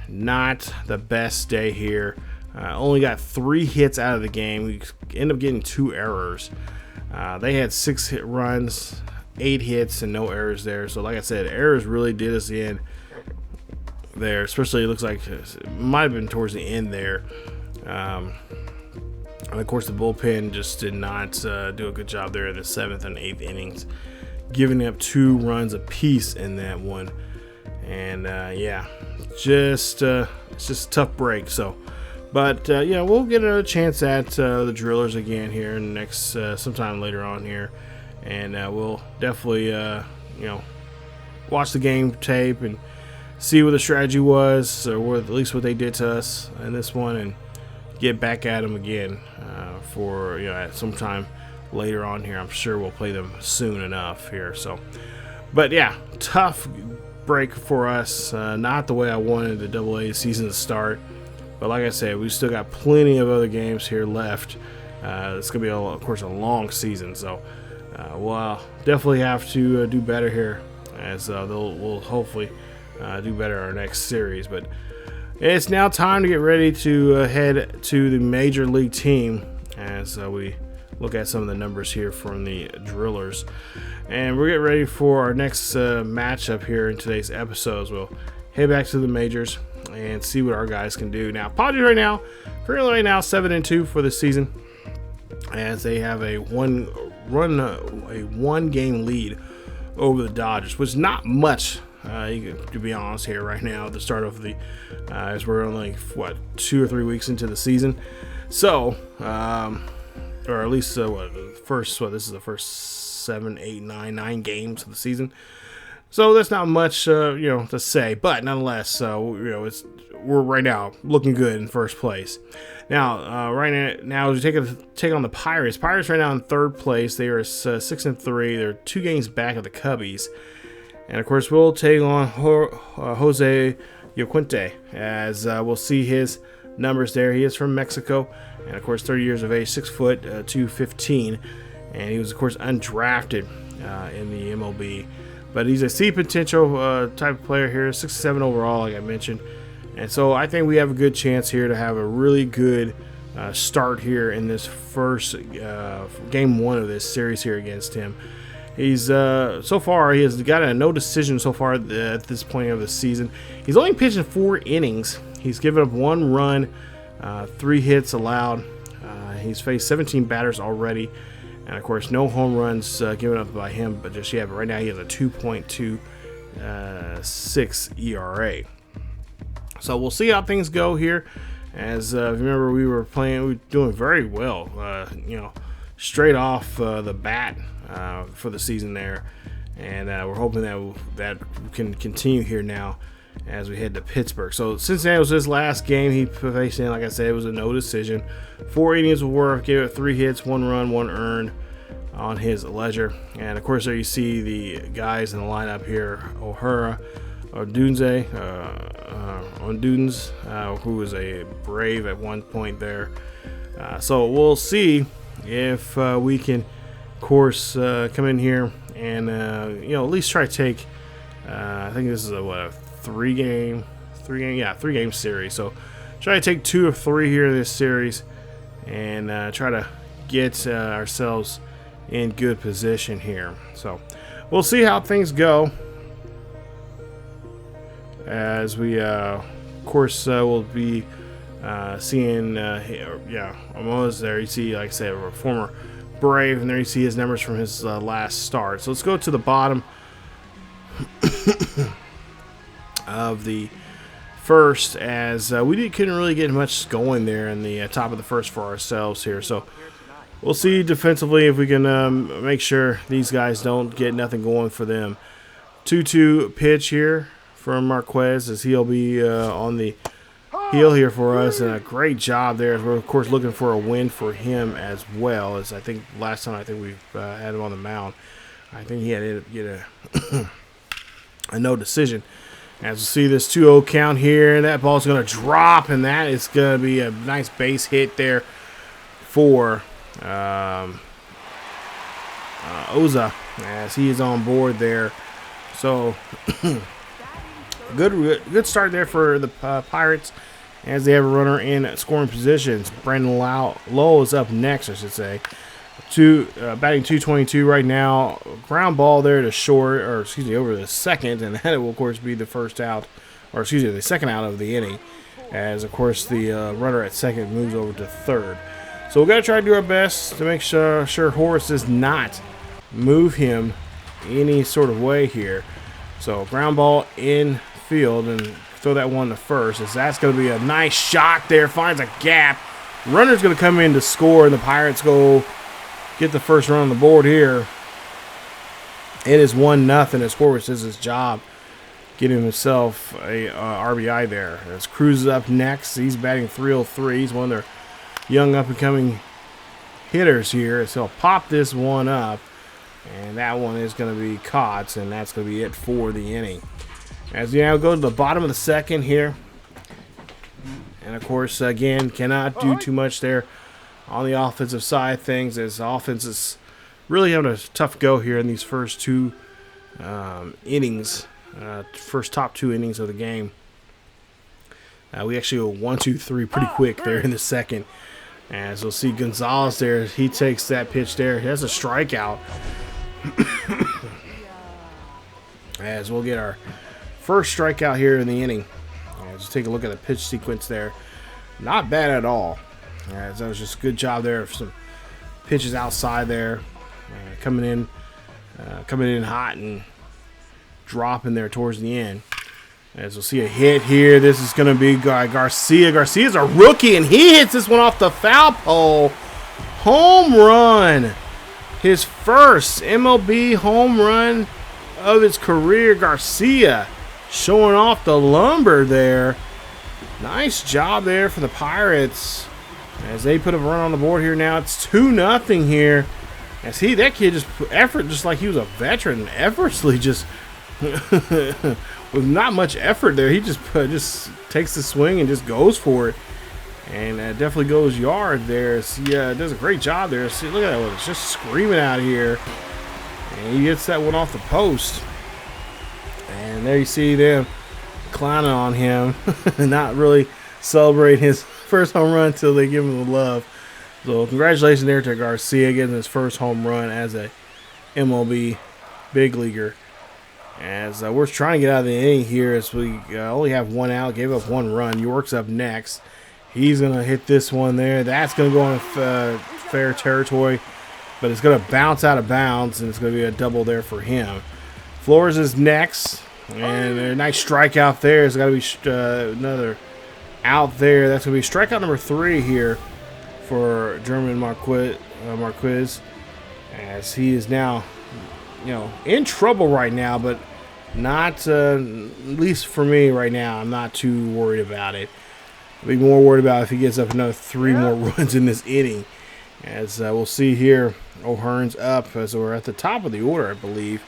not the best day here. Only got 3 hits out of the game. We end up getting 2 errors. They had 6 hit runs, 8 hits, and no errors there. So like I said, errors really did us in there, especially it looks like it might have been towards the end there. And of course the bullpen just did not do a good job there in the 7th and 8th innings, giving up 2 runs apiece in that one. And it's just a tough break. So, but we'll get another chance at the Drillers again here in the next sometime later on here, and we'll definitely watch the game tape and see what the strategy was, or at least what they did to us in this one, and get back at them again for at some time later on here. I'm sure we'll play them soon enough here. So, but yeah, tough break for us. Not the way I wanted the AA season to start. But like I said, we still got plenty of other games here left. It's going to be, of course, a long season. So we'll definitely have to do better here, as we'll hopefully do better in our next series. But it's now time to get ready to head to the major league team as we look at some of the numbers here from the Drillers. And we're getting ready for our next matchup here in today's episodes. We'll head back to the majors and see what our guys can do. Now, Padres currently right now 7-2 for the season, as they have a one game lead over the Dodgers, which is not much. To be honest here right now at the start of the as we're only 2 or 3 weeks into the season, so or at least this is the first 7, 8, 9 games of the season, so that's not much to say, but nonetheless, we're right now looking good in first place. Now right now as we take on the Pirates right now in third place. They are 6-3. They're 2 games back of the Cubbies. And, of course, we'll take on Jose Yoquinte, as we'll see his numbers there. He is from Mexico, and, of course, 30 years of age, 6 foot, 215. And he was, of course, undrafted in the MLB. But he's a C potential type of player here, 6-7 overall, like I mentioned. And so I think we have a good chance here to have a really good start here in this first game 1 of this series here against him. He's so far he has got a no decision so far at this point of the season. He's only pitched in 4 innings. He's given up 1 run, 3 hits allowed. He's faced 17 batters already, and of course no home runs given up by him. But just yet, but right now he has a 2.26 ERA. So we'll see how things go here. As if you remember, we were doing very well. Straight off the bat for the season there, and we're hoping that can continue here now as we head to Pittsburgh. So Cincinnati was his last game he faced in. Like I said, it was a no decision. 4 innings of work, gave it 3 hits, 1 run, 1 earned on his ledger. And of course, there you see the guys in the lineup here: O'Hara, Odunze, who was a Brave at one point there. So we'll see if we can, of course, come in here and at least try to take. I think this is a 3-game series. So try to take 2 of 3 here in this series, and try to get ourselves in good position here. So we'll see how things go. As we, of course, will be seeing, almost there. You see, like I said, a former Brave, and there you see his numbers from his last start. So let's go to the bottom of the first, as we couldn't really get much going there in the top of the first for ourselves here. So we'll see defensively if we can make sure these guys don't get nothing going for them. 2-2 pitch here from Marquez, as he'll be on the heel here for us, and a great job there. We're of course looking for a win for him as well, as I think last time we had him on the mound, I think he had to get a no decision. As we see this 2-0 count here, and that ball's going to drop, and that is going to be a nice base hit there for Oza, as he is on board there. So good start there for the Pirates, as they have a runner in scoring positions. Brandon Lowell is up next, I should say. Batting 222 right now. Ground ball there to short, over the second, and that will of course be the the second out of the inning, as of course the runner at second moves over to third. So we've got to try to do our best to make sure Horace does not move him any sort of way here. So ground ball in field, and throw that one to first, as that's going to be a nice shot there. Finds a gap. Runner's going to come in to score, and the Pirates go get the first run on the board here. It is 1-0 as Horwitz does his job, getting himself a RBI there. As Cruz is up next. He's batting 303. He's one of their young up-and-coming hitters here. So he'll pop this one up, and that one is going to be caught, and that's going to be it for the inning. As we now go to the bottom of the second here. And of course, again, cannot do too much there on the offensive side of things, as offense is really having a tough go here in these first two innings, first top 2 innings of the game. We actually go 1, 2, 3 pretty quick there in the second. As we'll see Gonzalez there, he takes that pitch there. He has a strikeout. As we'll get our first strikeout here in the inning. Let's take a look at the pitch sequence there. Not bad at all. As that was just a good job there. Some pitches outside there, coming in hot and dropping there towards the end. As we'll see a hit here. This is going to be Garcia. Garcia's a rookie, and he hits this one off the foul pole. Home run. His first MLB home run of his career. Garcia showing off the lumber there. Nice job there for the Pirates. As they put a run on the board here now. It's 2-0 here. As that kid just put effort, just like he was a veteran, effortlessly just with not much effort there. He just takes the swing and just goes for it. And definitely goes yard there. So, yeah, does a great job there. See, look at that one. It's just screaming out here. And he gets that one off the post. And there you see them clowning on him. Not really celebrating his first home run until they give him the love. So congratulations there to Garcia getting his first home run as a MLB big leaguer. As we're trying to get out of the inning here, as we only have 1 out, gave up 1 run. York's up next. He's going to hit this one there. That's going to go on fair territory, but it's going to bounce out of bounds, and it's going to be a double there for him. Flores is next, and a nice strikeout there. It's got to be another out there. That's going to be strikeout number 3 here for German Marquez, as he is now, in trouble right now, but not, at least for me right now, I'm not too worried about it. I'll be more worried about if he gets up another 3 more runs in this inning. As we'll see here, O'Hearn's up as we're at the top of the order, I believe,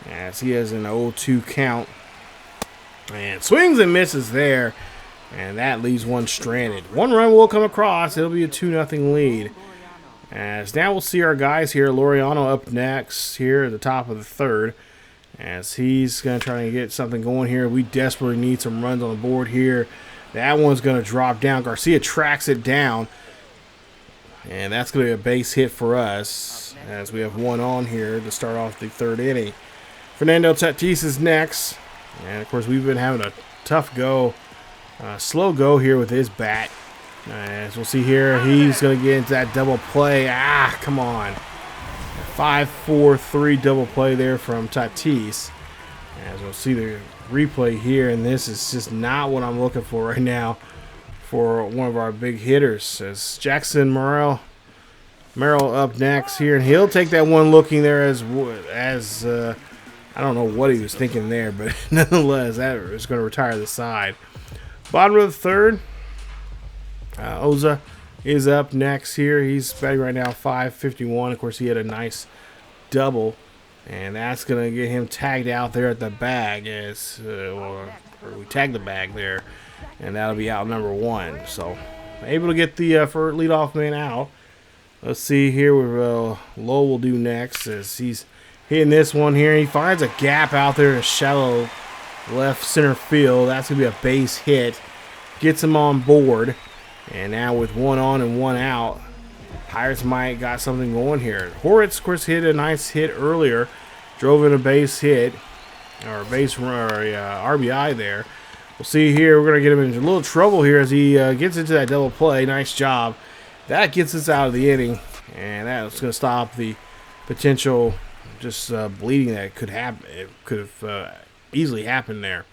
as he has an 0-2 count. And swings and misses there, and that leaves 1 stranded. 1 run will come across. It'll be a 2-0 lead. As now we'll see our guys here. Laureano up next here at the top of the 3rd. As he's going to try to get something going here. We desperately need some runs on the board here. That one's going to drop down. Garcia tracks it down. And that's going to be a base hit for us, as we have 1 on here to start off the 3rd inning. Fernando Tatis is next. And, of course, we've been having a tough go, slow go here with his bat. As we'll see here, he's going to get into that double play. Come on. 5-4-3 double play there from Tatis. As we'll see the replay here, and this is just not what I'm looking for right now for one of our big hitters. As Jackson Merrill up next here, and he'll take that one looking there as I don't know what he was thinking there, but nonetheless, that is going to retire the side. Bottom of the 3rd, Oza is up next here. He's batting right now .551. Of course, he had a nice double, and that's going to get him tagged out there at the bag, as or we tag the bag there, and that'll be out number 1. So able to get the for leadoff man out. Let's see here where Lowe will do next, as he's hitting this one here. He finds a gap out there in shallow left center field. That's going to be a base hit. Gets him on board. And now with 1 on and 1 out, Pirates might got something going here. Horitz, of course, hit a nice hit earlier. Drove in a base hit, or a base run, or RBI there. We'll see here. We're going to get him into a little trouble here as he gets into that double play. Nice job. That gets us out of the inning. And that's going to stop the potential just bleeding that could happen. It could have easily happened there.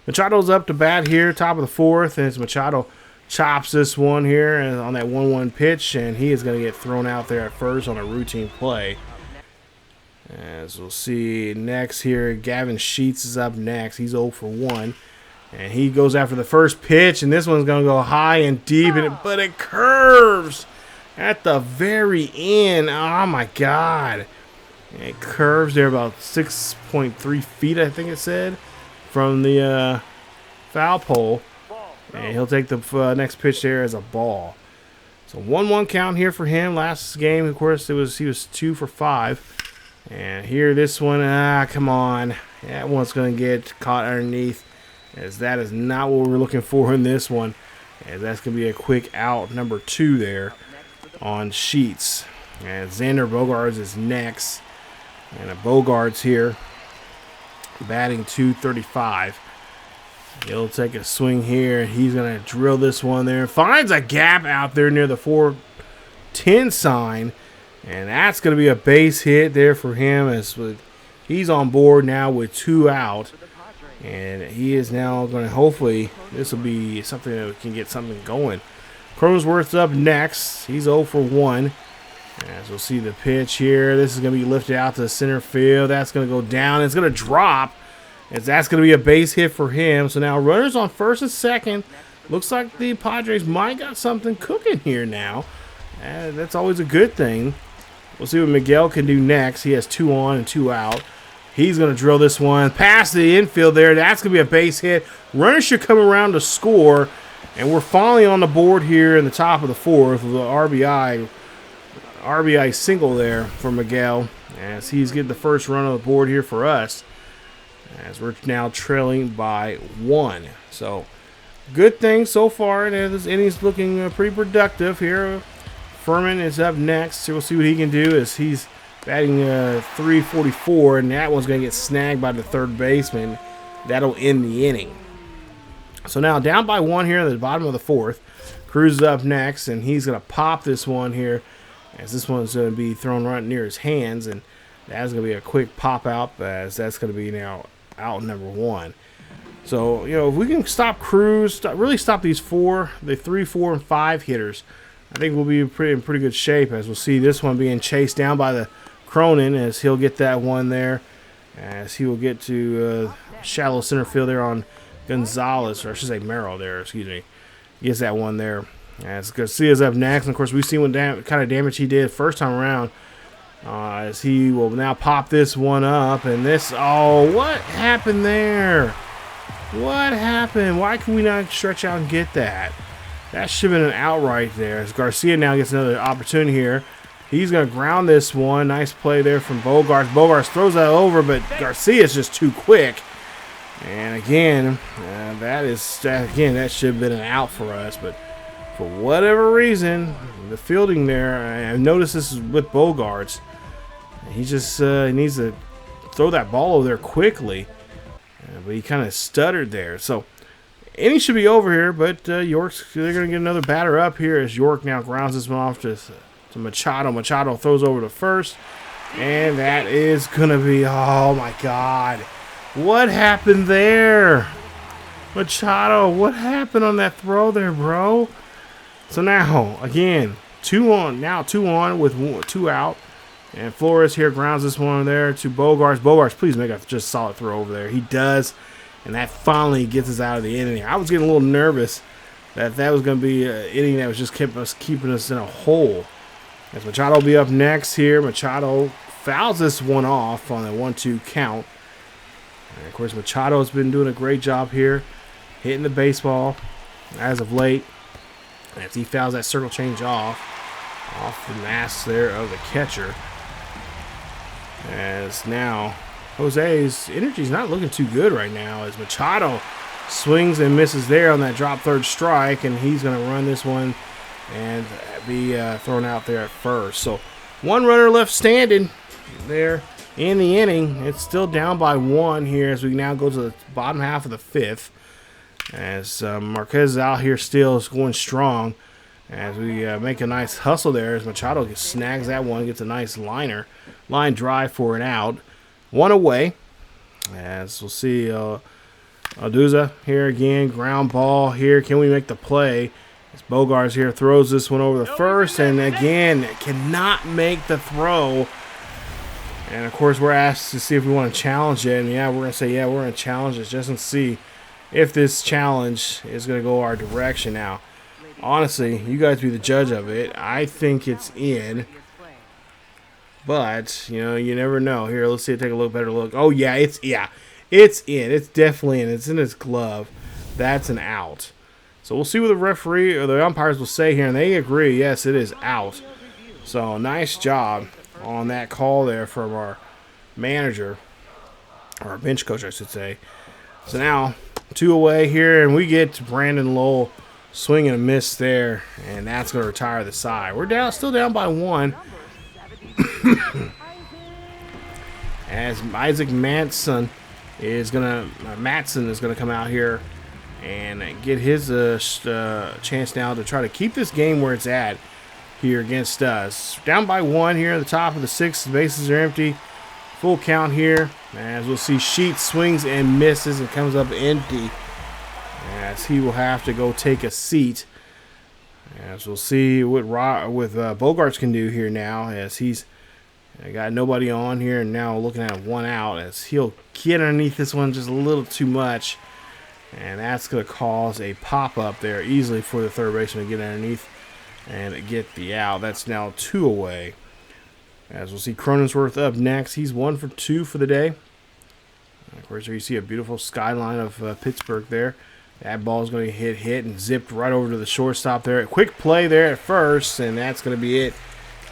Machado's up to bat here, top of the 4th, and it's Machado chops this one here on that 1-1 pitch, and he is going to get thrown out there at first on a routine play. As we'll see next here, Gavin Sheets is up next. He's 0 for 1, and he goes after the first pitch, and this one's going to go high and deep, but it curves at the very end. Oh my God. It curves there about 6.3 feet, I think it said. from the foul pole. And he'll take the next pitch there as a ball. So 1-1 count here for him. Last game, of course, he was 2 for 5. And here, this one, come on. That one's going to get caught underneath, as that is not what we're looking for in this one. As that's going to be a quick out, number 2 there on Sheets. And Xander Bogaerts is next. And a Bogaerts here, batting .235. He'll take a swing here. He's going to drill this one there. Finds a gap out there near the 410 sign. And that's going to be a base hit there for him, as he's on board now with 2 out. And he is now going to, hopefully, this will be something that can get something going. Cronenworth's up next. He's 0 for 1. As we'll see the pitch here. This is going to be lifted out to center field. That's going to go down. It's going to drop, as that's going to be a base hit for him. So now runners on first and second. Looks like the Padres might got something cooking here now. That's always a good thing. We'll see what Miguel can do next. He has 2 on and 2 out. He's going to drill this one past the infield there. That's going to be a base hit. Runners should come around to score. And we're finally on the board here in the top of the 4th with the RBI single there for Miguel, as he's getting the first run on the board here for us, as we're now trailing by 1. So good thing so far. And this inning's looking pretty productive here. Furman is up next. So we'll see what he can do, as he's batting .344, and that one's going to get snagged by the third baseman. That'll end the inning. So now down by 1 here at the bottom of the 4th. Cruz is up next, and he's going to pop this one here, as this one's going to be thrown right near his hands, and that's going to be a quick pop out, as that's going to be now out number 1. So, if we can stop Cruz, really stop these 3, 4, and 5 hitters, I think we'll be in pretty good shape, as we'll see this one being chased down by the Cronin, as he'll get that one there, as he will get to shallow center field there on Gonzalez, or I should say Merrill there, excuse me. He gets that one there. As Garcia's up next, and of course we've seen what kind of damage he did first time around, as he will now pop this one up. And this, what happened there? What happened? Why can we not stretch out and get that? That should have been an out right there, as Garcia now gets another opportunity here. He's going to ground this one. Nice play there from Bogaerts. Bogaerts throws that over, but Garcia's just too quick. And again, that should have been an out for us, but for whatever reason, the fielding there, I've noticed this is with Bogaerts. He just needs to throw that ball over there quickly, but he kind of stuttered there. So inning should be over here, but they're going to get another batter up here, as York now grounds this one off to Machado. Machado throws over to first, and that is going to be, oh my God. What happened there? Machado, what happened on that throw there, bro? So now, again, 2 on. Now 2 on with 2 out. And Flores here grounds this one there to Bogaerts. Bogaerts, please make a just solid throw over there. He does. And that finally gets us out of the inning. I was getting a little nervous that was going to be an inning that was just keeping us in a hole. As Machado will be up next here. Machado fouls this one off on the 1-2 count. And of course, Machado's been doing a great job here, hitting the baseball as of late. As he fouls that circle change off the mask there of the catcher. As now, Jose's energy's not looking too good right now, as Machado swings and misses there on that drop third strike, and he's going to run this one and be thrown out there at first. So 1 runner left standing there in the inning. It's still down by 1 here, as we now go to the bottom half of the 5th. As Marquez is out here still is going strong, as we make a nice hustle there, as Machado snags that one, gets a nice line drive for an out. 1 away, as we'll see Alduza here again, ground ball here. Can we make the play? As Bogaerts here throws this one over the first, and again cannot make the throw. And of course we're asked to see if we want to challenge it, and we're going to say we're going to challenge it just and see if this challenge is going to go our direction. Now, honestly, you guys be the judge of it. I think it's in, but you never know. Here, let's see. Take a better look. Oh yeah, it's It's in. It's definitely in. It's in his glove. That's an out. So we'll see what the referee or the umpires will say here, and they agree. Yes, it is out. So nice job on that call there from our manager, or our bench coach, I should say. So now 2 away here, and we get to Brandon Lowell. Swing and a miss there, and that's going to retire the side. We're still down by 1. As Isaac Matson is going to come out here and get his chance now to try to keep this game where it's at here against us. Down by 1 here at the top of the 6th. The bases are empty. Full count here. As we'll see, Sheets swings and misses and comes up empty, as he will have to go take a seat. As we'll see what Bogarts can do here now, as he's got nobody on here and now looking at 1 out, as he'll get underneath this one just a little too much, and that's going to cause a pop-up there easily for the third baseman to get underneath and get the out. That's now 2 away. As we'll see Cronensworth up next. He's 1 for 2 for the day. Of course, here you see a beautiful skyline of Pittsburgh there. That ball is going to hit and zipped right over to the shortstop there. A quick play there at first, and that's going to be it,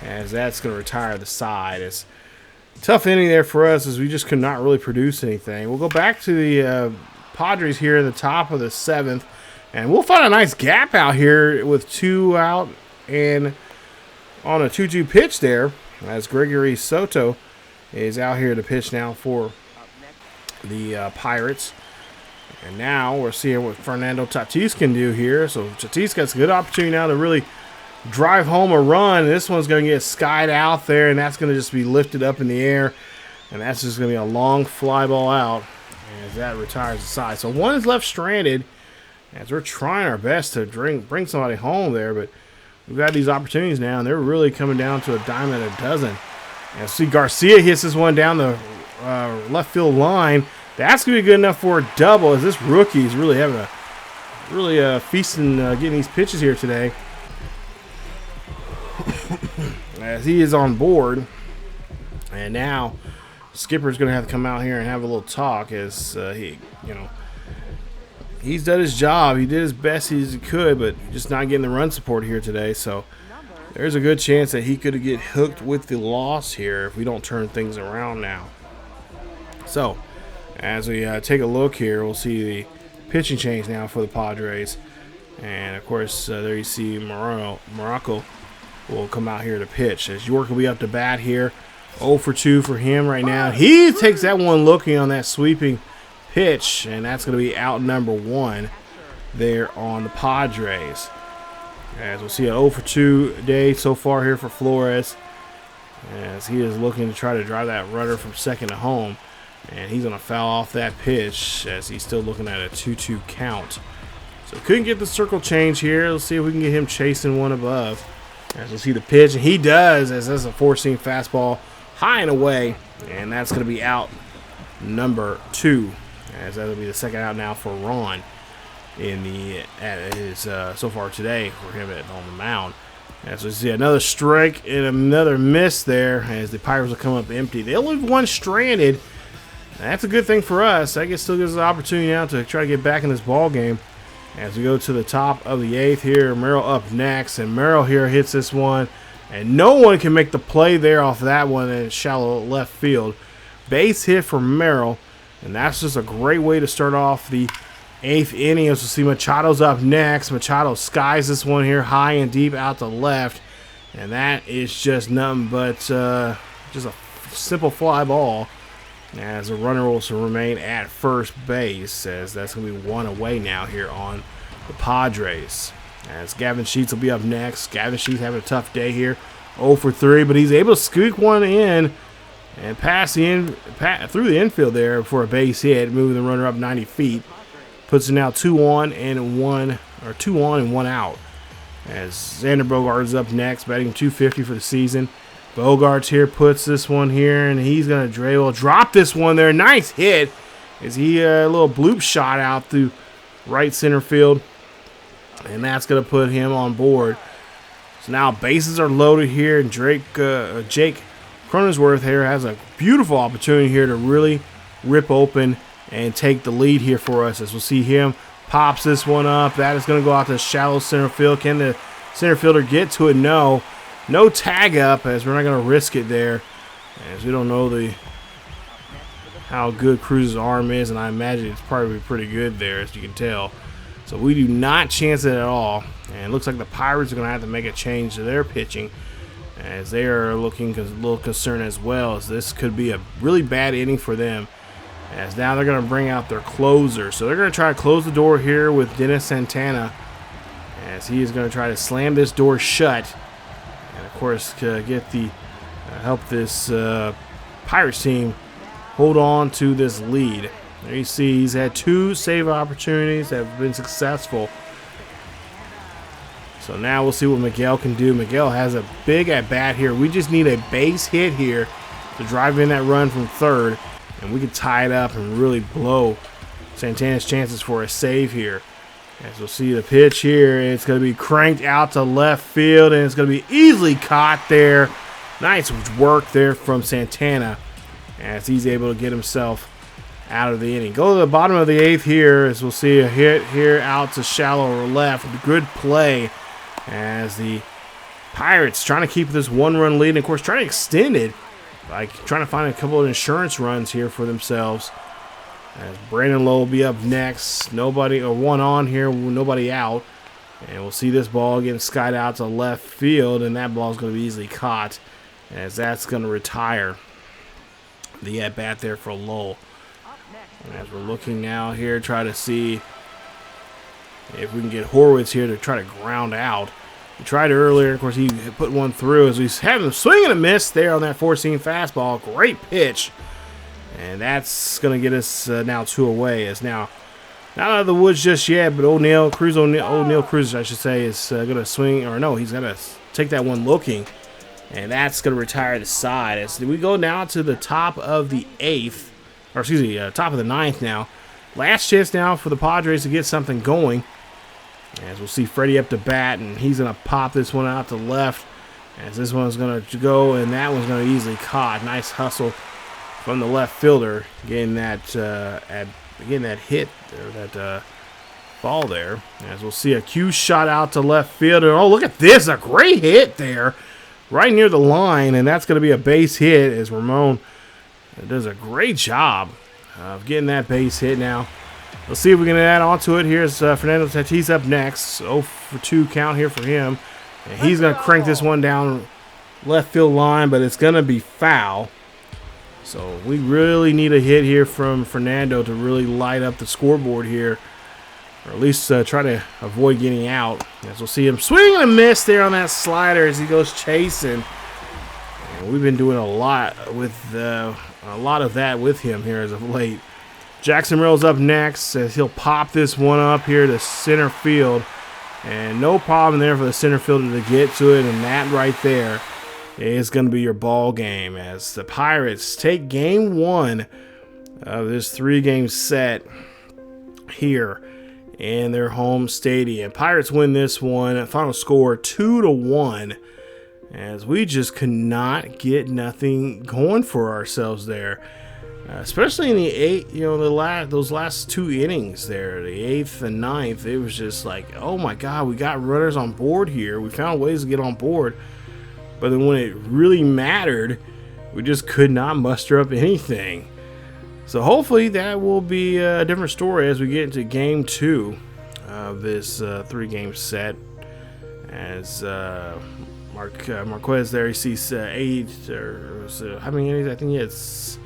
as that's going to retire the side. It's a tough inning there for us, as we just could not really produce anything. We'll go back to the Padres here in the top of the 7th, and we'll find a nice gap out here with 2 out and on a 2-2 pitch there, as Gregory Soto is out here to pitch now for the Pirates. And now we're seeing what Fernando Tatis can do here. So Tatis got a good opportunity now to really drive home a run. This one's going to get skied out there, and that's going to just be lifted up in the air. And that's just going to be a long fly ball out as that retires the side. So 1 is left stranded, as we're trying our best to bring somebody home there. But we've got these opportunities now, and they're really coming down to a dime and a dozen. And see Garcia hits this one down the left field line. That's going to be good enough for a double, as this rookie is really having feasting getting these pitches here today. As he is on board. And now Skipper's going to have to come out here and have a little talk, as he's done his job. He did his best as he could, but just not getting the run support here today. So there's a good chance that he could get hooked with the loss here if we don't turn things around now. So as we take a look here, we'll see the pitching change now for the Padres. And, of course, there you see Morocco will come out here to pitch, as York will be up to bat here. 0 for 2 for him right now. He takes that one looking on that sweeping pitch, and that's going to be out number 1 there on the Padres. As we'll see, a 0 for 2 day so far here for Flores, as he is looking to try to drive that runner from second to home. And he's going to foul off that pitch, as he's still looking at a 2-2 count. So couldn't get the circle change here. Let's see if we can get him chasing one above. As we'll see the pitch, and he does, as that's a 4-seam fastball high and away. And that's going to be out number 2, as that'll be the second out now for Ron in his so far today for him on the mound. As we see another strike and another miss there, as the Pirates will come up empty. They'll leave 1 stranded. That's a good thing for us. That still gives us an opportunity now to try to get back in this ball game. As we go to the top of the 8th here, Merrill up next, and Merrill here hits this one, and no one can make the play there off that one in shallow left field. Base hit for Merrill, and that's just a great way to start off the 8th inning. As we'll see Machado's up next. Machado skies this one here high and deep out to left, and that is just nothing but just a simple fly ball, as the runner will remain at first base, as that's going to be 1 away now here on the Padres. As Gavin Sheets will be up next. Gavin Sheets having a tough day here, 0 for 3, but he's able to scoop one in and pass through the infield there for a base hit, moving the runner up 90 feet. Puts it now 2 on and 1 out. As Xander Bogaerts is up next, batting .250 for the season. Bogaerts here puts this one here, and he's going to drop this one there. Nice hit, as he a little bloop shot out through right center field, and that's going to put him on board. So now bases are loaded here, and Jake Cronensworth here has a beautiful opportunity here to really rip open and take the lead here for us. As we'll see him pops this one up. That is going to go out to shallow center field. Can the center fielder get to it? No. No tag up, as we're not going to risk it there, as we don't know how good Cruz's arm is, and I imagine it's probably pretty good there, as you can tell. So we do not chance it at all, and it looks like the Pirates are going to have to make a change to their pitching, as they are looking a little concerned as well, as this could be a really bad inning for them, as now they're going to bring out their closer. So they're going to try to close the door here with Dennis Santana, as he is going to try to slam this door shut, and of course get the help this Pirates team hold on to this lead. There you see he's had 2 save opportunities that have been successful. So now we'll see what Miguel can do. Miguel has a big at bat here. We just need a base hit here to drive in that run from third, and we can tie it up and really blow Santana's chances for a save here. As we'll see the pitch here, it's going to be cranked out to left field, and it's going to be easily caught there. Nice work there from Santana, as he's able to get himself out of the inning. Go to the bottom of the 8th here, as we'll see a hit here out to shallow left. Good play, as the Pirates trying to keep this 1-run lead, and of course trying to extend it by trying to find a couple of insurance runs here for themselves. As Brandon Lowe will be up next. Nobody, or one on here, nobody out. And we'll see this ball getting skied out to left field, and that ball is going to be easily caught, as that's going to retire the at-bat there for Lowell. And as we're looking now here, try to see if we can get Horwitz here to try to ground out. He tried earlier. Of course, he put one through as we have him swing and a miss there on that 4-seam fastball. Great pitch. And that's going to get us now 2 away. As now, not out of the woods just yet, but O'Neal Cruz, I should say, is going to swing. Or no, he's going to take that one looking. And that's going to retire the side. As we go now to the top of the 8th. Or excuse me, top of the 9th now. Last chance now for the Padres to get something going. As we'll see Freddie up to bat, and he's going to pop this one out to left. As this one's going to go, and that one's going to easily caught. Nice hustle from the left fielder, getting that hit or that ball there. As we'll see a cue shot out to left field, and oh, look at this, a great hit there, right near the line, and that's going to be a base hit. As Ramon does a great job of getting that base hit. Now let's see if we can add on to it. Here's Fernando Tatis up next. 0-for-2 count here for him, and he's going to crank this one down left field line, but it's going to be foul. So we really need a hit here from Fernando to really light up the scoreboard here, or at least try to avoid getting out. As we'll see him swing and a miss there on that slider as he goes chasing. And we've been doing a lot of that with him here as of late. Jackson Merrill's up next, as he'll pop this one up here to center field, and no problem there for the center fielder to get to it, and that right there is going to be your ball game, as the Pirates take game 1 of this 3-game set here in their home stadium. Pirates win this one. Final score 2-1, as we just could not get nothing going for ourselves there, especially in the those last 2 innings there, the 8th and 9th. It was just like, oh my God, we got runners on board here. We found ways to get on board. But then when it really mattered, we just could not muster up anything. So hopefully that will be a different story as we get into game 2 of this 3-game set. As Marquez there, he sees 8 or so, how many innings? I think he had 6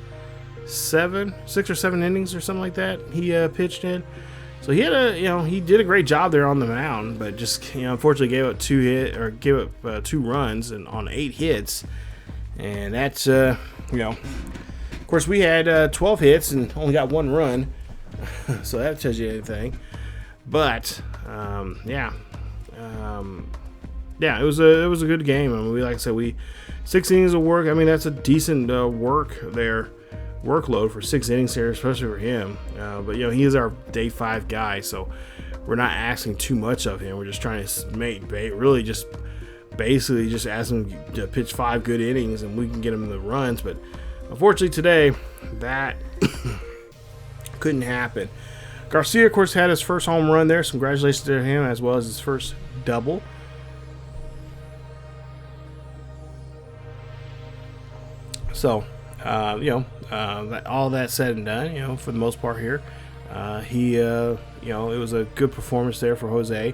or 7 innings or something like that he pitched in. So he had he did a great job there on the mound, but just unfortunately gave up 2 runs and on 8 hits, and that's of course we had 12 hits and only got 1 run, so that tells you anything. But it was a good game. I mean, like I said, 6 innings of work. I mean, that's a decent workload for 6 innings here, especially for him. But he is our day 5 guy, so we're not asking too much of him. We're just trying to basically just ask him to pitch 5 good innings, and we can get him the runs. But unfortunately today, that Couldn't happen. Garcia, of course, had his first home run there. Congratulations to him, as well as his first double. So, all that said and done, for the most part here, it was a good performance there for Jose.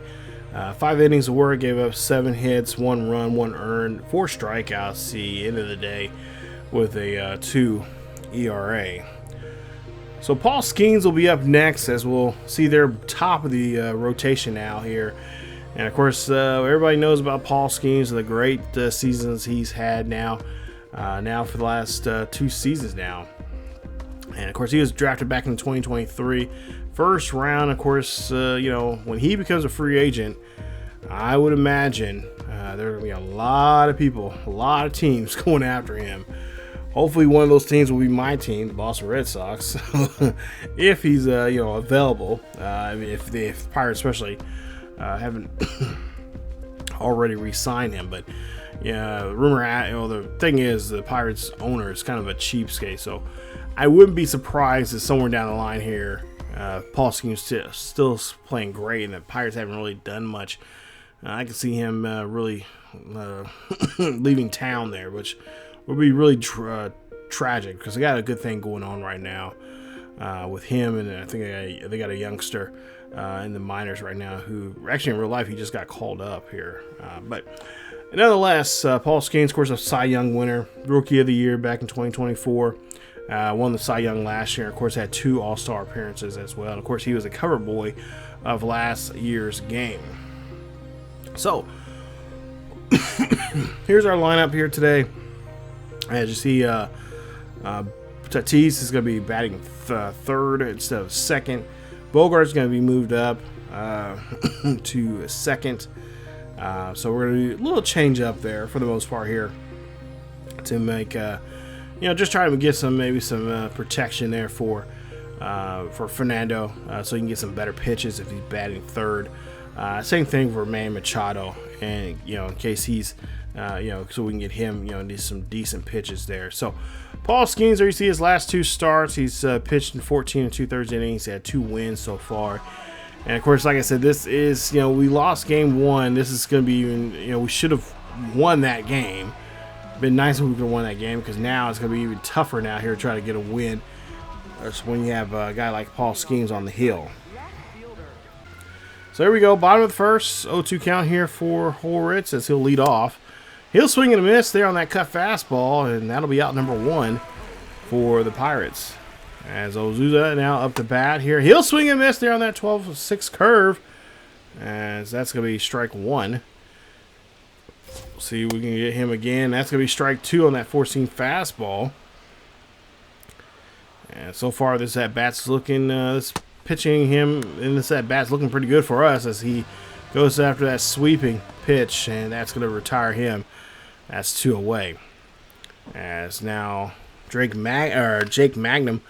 5 innings of work, gave up 7 hits, 1 run, 1 earned, 4 strikeouts. The end of the day with a 2 ERA. So Paul Skeens will be up next, as we'll see their top of the rotation now here. And of course, everybody knows about Paul Skeens and the great seasons he's had now for the last 2 seasons now. And of course, he was drafted back in 2023, first round. Of course, when he becomes a free agent, I would imagine there are going to be a lot of people, a lot of teams going after him. Hopefully one of those teams will be my team, the Boston Red Sox, if he's available. If the Pirates especially haven't already re-signed him. But yeah, the thing is, the Pirates owner is kind of a cheapskate, so I wouldn't be surprised if somewhere down the line here, Paul Skeens still playing great, and the Pirates haven't really done much. I can see him really leaving town there, which would be really tragic, because they got a good thing going on right now with him, and I think they got a youngster in the minors right now who actually in real life he just got called up here. But nonetheless, Paul Skeens, of course, a Cy Young winner, Rookie of the Year back in 2024. Won the Cy Young last year, and of course had 2 All-Star appearances as well. And of course, he was a cover boy of last year's game. So here's our lineup here today. As you see, Tatis is going to be batting third instead of second. Bogart's going to be moved up to second. So we're going to do a little change up there for the most part here to make, just try to get some protection there for Fernando, so he can get some better pitches if he's batting third. Same thing for Manny Machado, and in case he's so we can get him some decent pitches there. So Paul Skeens, there you see his last 2 starts. He's pitched in 14 2/3 innings. He had 2 wins so far. And of course, like I said, this is we lost game 1. This is going to be even we should have won that game. Been nice if we could have won that game, because now it's going to be even tougher now here to try to get a win. That's when you have a guy like Paul Skeens on the hill. So there we go, bottom of the first, 0-2 count here for Horwitz as he'll lead off. He'll swing and a miss there on that cut fastball, and that'll be out number 1 for the Pirates. As Ozusa now up to bat here. He'll swing and miss there on that 12-6 curve, as that's going to be strike 1. We'll see if we can get him again. That's going to be strike 2 on that 4-seam fastball. And so far, this at-bat's looking, this pitching him in this at-bat's looking pretty good for us, as he goes after that sweeping pitch, and that's going to retire him. That's 2 away. As now Jake Magnum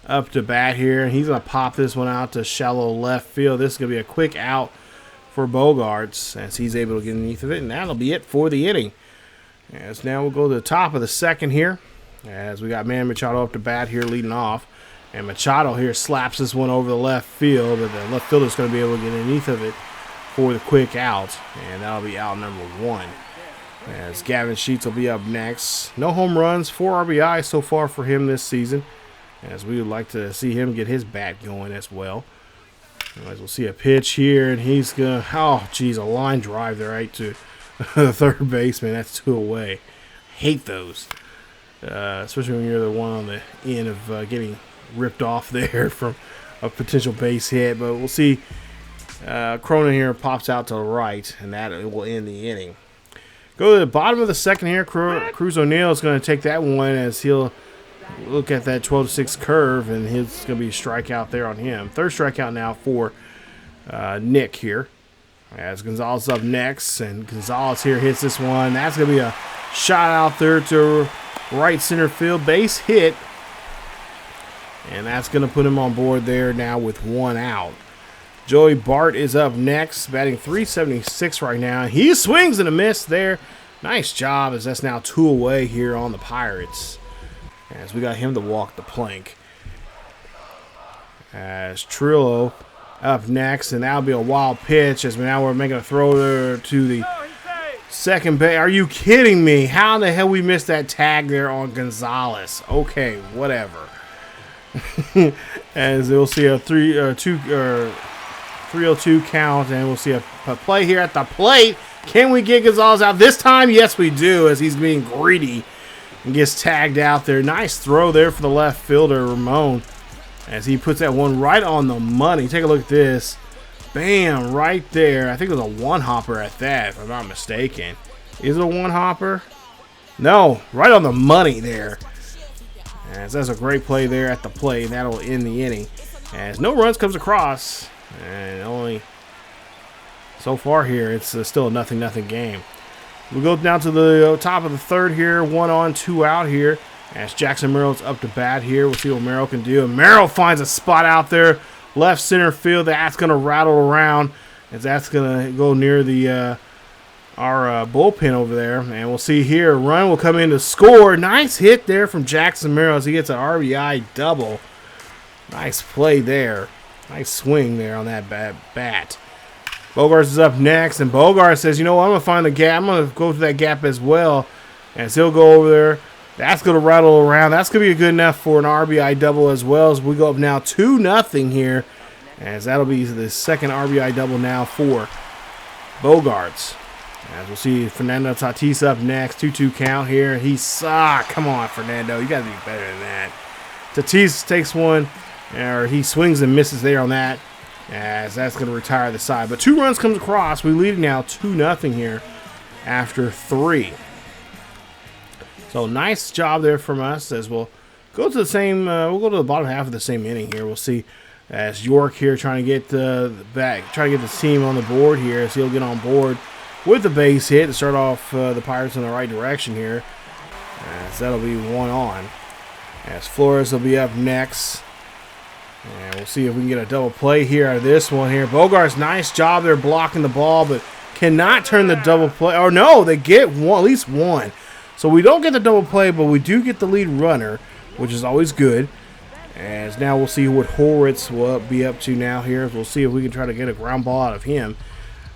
up to bat here, and he's going to pop this one out to shallow left field. This is going to be a quick out for Bogarts, as he's able to get underneath of it, and that'll be it for the inning. As now we'll go to the top of the second here, as we got Manny Machado up to bat here leading off. And Machado here slaps this one over the left field, but the left fielder is going to be able to get underneath of it for the quick out, and that'll be out number 1. As Gavin Sheets will be up next. No home runs, 4 RBI so far for him this season, as we would like to see him get his bat going as well. As we'll see a pitch here, and he's going to, a line drive there right to the third baseman. That's 2 away. Hate those, especially when you're the one on the end of getting ripped off there from a potential base hit. But we'll see. Cronin here pops out to the right, and that will end the inning. Go to the bottom of the second here. Cruz O'Neill is going to take that one, as he'll look at that 12-6 curve, and it's going to be a strikeout there on him. Third strikeout now for Nick here. As Gonzalez up next, and Gonzalez here hits this one. That's going to be a shot out there to right center field, base hit. And that's going to put him on board there now with 1 out. Joey Bart is up next, batting .376 right now. He swings and a miss there. Nice job, as that's now 2 away here on the Pirates, as we got him to walk the plank. as Trillo up next, and that'll be a wild pitch as now we're making a throw there to the second base. Are you kidding me? How in the hell we missed that tag there on Gonzalez? Okay, whatever. As we'll see a 3-0-2 count, and we'll see a play here at the plate. Can we get Gonzalez out this time? Yes, we do, as he's being greedy and gets tagged out there. Nice throw there for the left fielder, Ramon, as he puts that one right on the money. Take a look at this. Bam, right there. I think it was a one-hopper at that, if I'm not mistaken. Is it a one-hopper? No, right on the money there. As that's a great play there at the plate, and that'll end the inning. As no runs comes across, and only so far here, it's still a 0-0 game. We go down to the top of the third here, 1 on, 2 out here. As Jackson Merrill's up to bat here, we'll see what Merrill can do. And Merrill finds a spot out there, left center field. That's going to rattle around, as that's going to go near the our bullpen over there. And we'll see here, a run will come in to score. Nice hit there from Jackson Merrill as he gets an RBI double. Nice play there. Nice swing there on that bat. Bogaerts is up next, and Bogaerts says, you know what, I'm going to find the gap. I'm going to go to that gap as well. As he'll go over there. That's going to rattle around. That's going to be good enough for an RBI double as well, as we go up now 2-0 here. As that'll be the second RBI double now for Bogaerts. As we'll see Fernando Tatis up next. 2-2 count here. He sucks. Come on, Fernando. You got to be better than that. Tatis takes one, or he swings and misses there on that, as that's going to retire the side. But 2 runs comes across. We lead now 2-0 here after 3. So nice job there from us, as we'll go to the same. We'll go to the bottom half of the same inning here. We'll see as York here trying to get the team on the board here, as he'll get on board with the base hit to start off the Pirates in the right direction here. As that'll be 1 on. As Flores will be up next. And we'll see if we can get a double play here out of this one here. Bogaerts, nice job there blocking the ball, but cannot turn the double play. Or no, they get one, at least one. So we don't get the double play, but we do get the lead runner, which is always good. As now we'll see what Horwitz will be up to now here. We'll see if we can try to get a ground ball out of him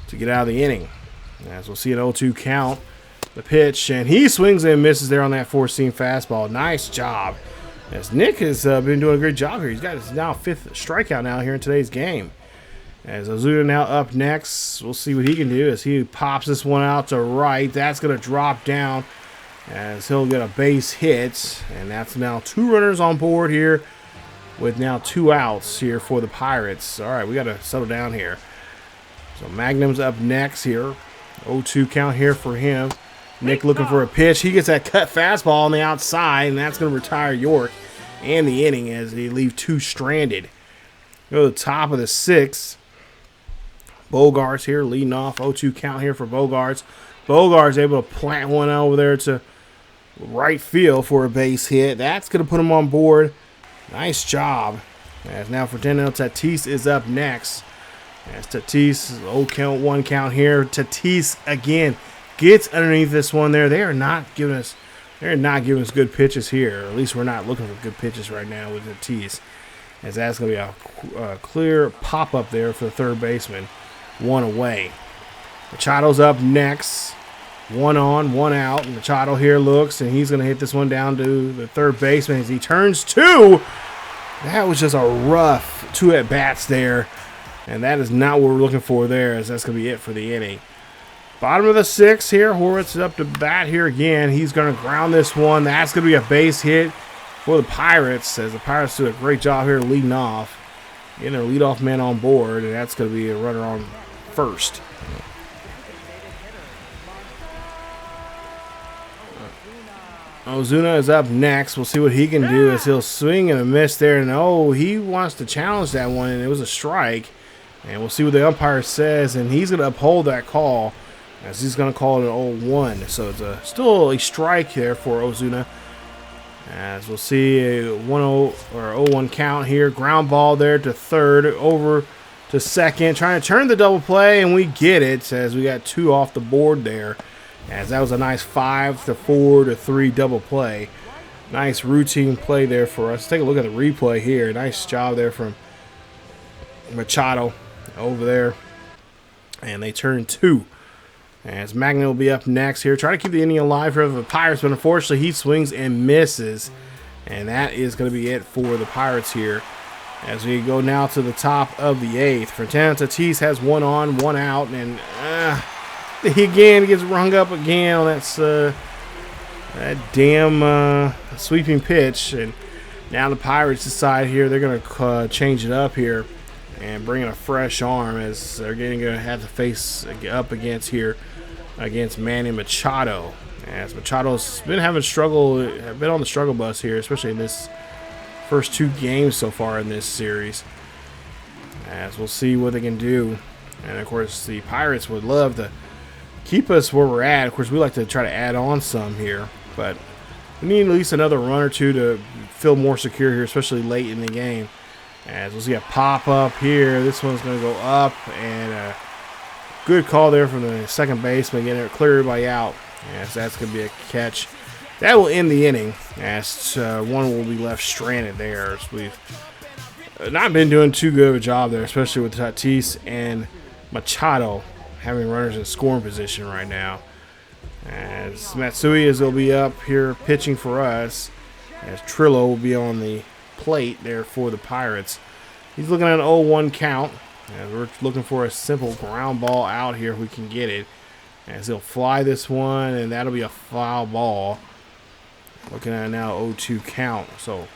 to get out of the inning. As we'll see an 0-2 count. The pitch, and he swings and misses there on that four-seam fastball. Nice job. As Nick has been doing a great job here. He's got his now 5th strikeout now here in today's game. As Ozuna now up next. We'll see what he can do as he pops this one out to right. That's going to drop down as he'll get a base hit. And that's now 2 runners on board here with now 2 outs here for the Pirates. All right, we got to settle down here. So Magnum's up next here. 0-2 count here for him. Nick looking for a pitch. He gets that cut fastball on the outside, and that's going to retire York and the inning as they leave 2 stranded. Go to the top of the 6th. Bogaerts here leading off. 0-2 count here for Bogaerts. Bogaerts able to plant one over there to right field for a base hit. That's going to put him on board. Nice job. As now Fernando Tatis is up next. As Tatis, 0-1 count here. Tatis again gets underneath this one there. They're not giving us good pitches here. Or at least we're not looking for good pitches right now with Tatis. As that's going to be a clear pop-up there for the third baseman. 1 away. Machado's up next. 1 on, 1 out. And Machado here looks, and he's going to hit this one down to the third baseman as he turns 2. That was just a rough 2 at-bats there. And that is not what we're looking for there, as that's going to be it for the inning. Bottom of the 6th here. Horwitz is up to bat here again. He's going to ground this one. That's going to be a base hit for the Pirates, as the Pirates do a great job here leading off. Getting their leadoff man on board, and that's going to be a runner on first. Ozuna is up next. We'll see what he can do as he'll swing and a miss there. And, he wants to challenge that one, and it was a strike. And we'll see what the umpire says, and he's going to uphold that call as he's going to call it an 0-1. So it's still a strike there for Ozuna. As we'll see a 1-0 or 0-1 count here. Ground ball there to third, over to second. Trying to turn the double play, and we get it as we got 2 off the board there. As that was a nice 5-4-3 double play. Nice routine play there for us. Take a look at the replay here. Nice job there from Machado over there. And they turn 2. As Magnet will be up next here. Try to keep the inning alive for the Pirates, but unfortunately he swings and misses. And that is going to be it for the Pirates here. As we go now to the top of the 8th. Fernando Tatis has 1 on, 1 out. And he again gets rung up again on that damn sweeping pitch. And now the Pirates decide here they're going to change it up here and bring in a fresh arm, as they're going to have to face up against Manny Machado. As Machado's been having been on the struggle bus here, especially in this first 2 games so far in this series. As we'll see what they can do. And of course the Pirates would love to keep us where we're at. Of course we like to try to add on some here, but we need at least another run or two to feel more secure here, especially late in the game. As we'll see a pop up here. This one's going to go up, and a good call there from the second baseman, getting it clear everybody out. As that's going to be a catch. That will end the inning, as one will be left stranded there. As we've not been doing too good of a job there, especially with Tatis and Machado having runners in scoring position right now. As Matsui is going to be up here pitching for us, as Trillo will be on the plate there for the Pirates. He's looking at an 0-1 count, as we're looking for a simple ground ball out here if we can get it. As he'll fly this one, and that'll be a foul ball. Looking at now 0-2 count. So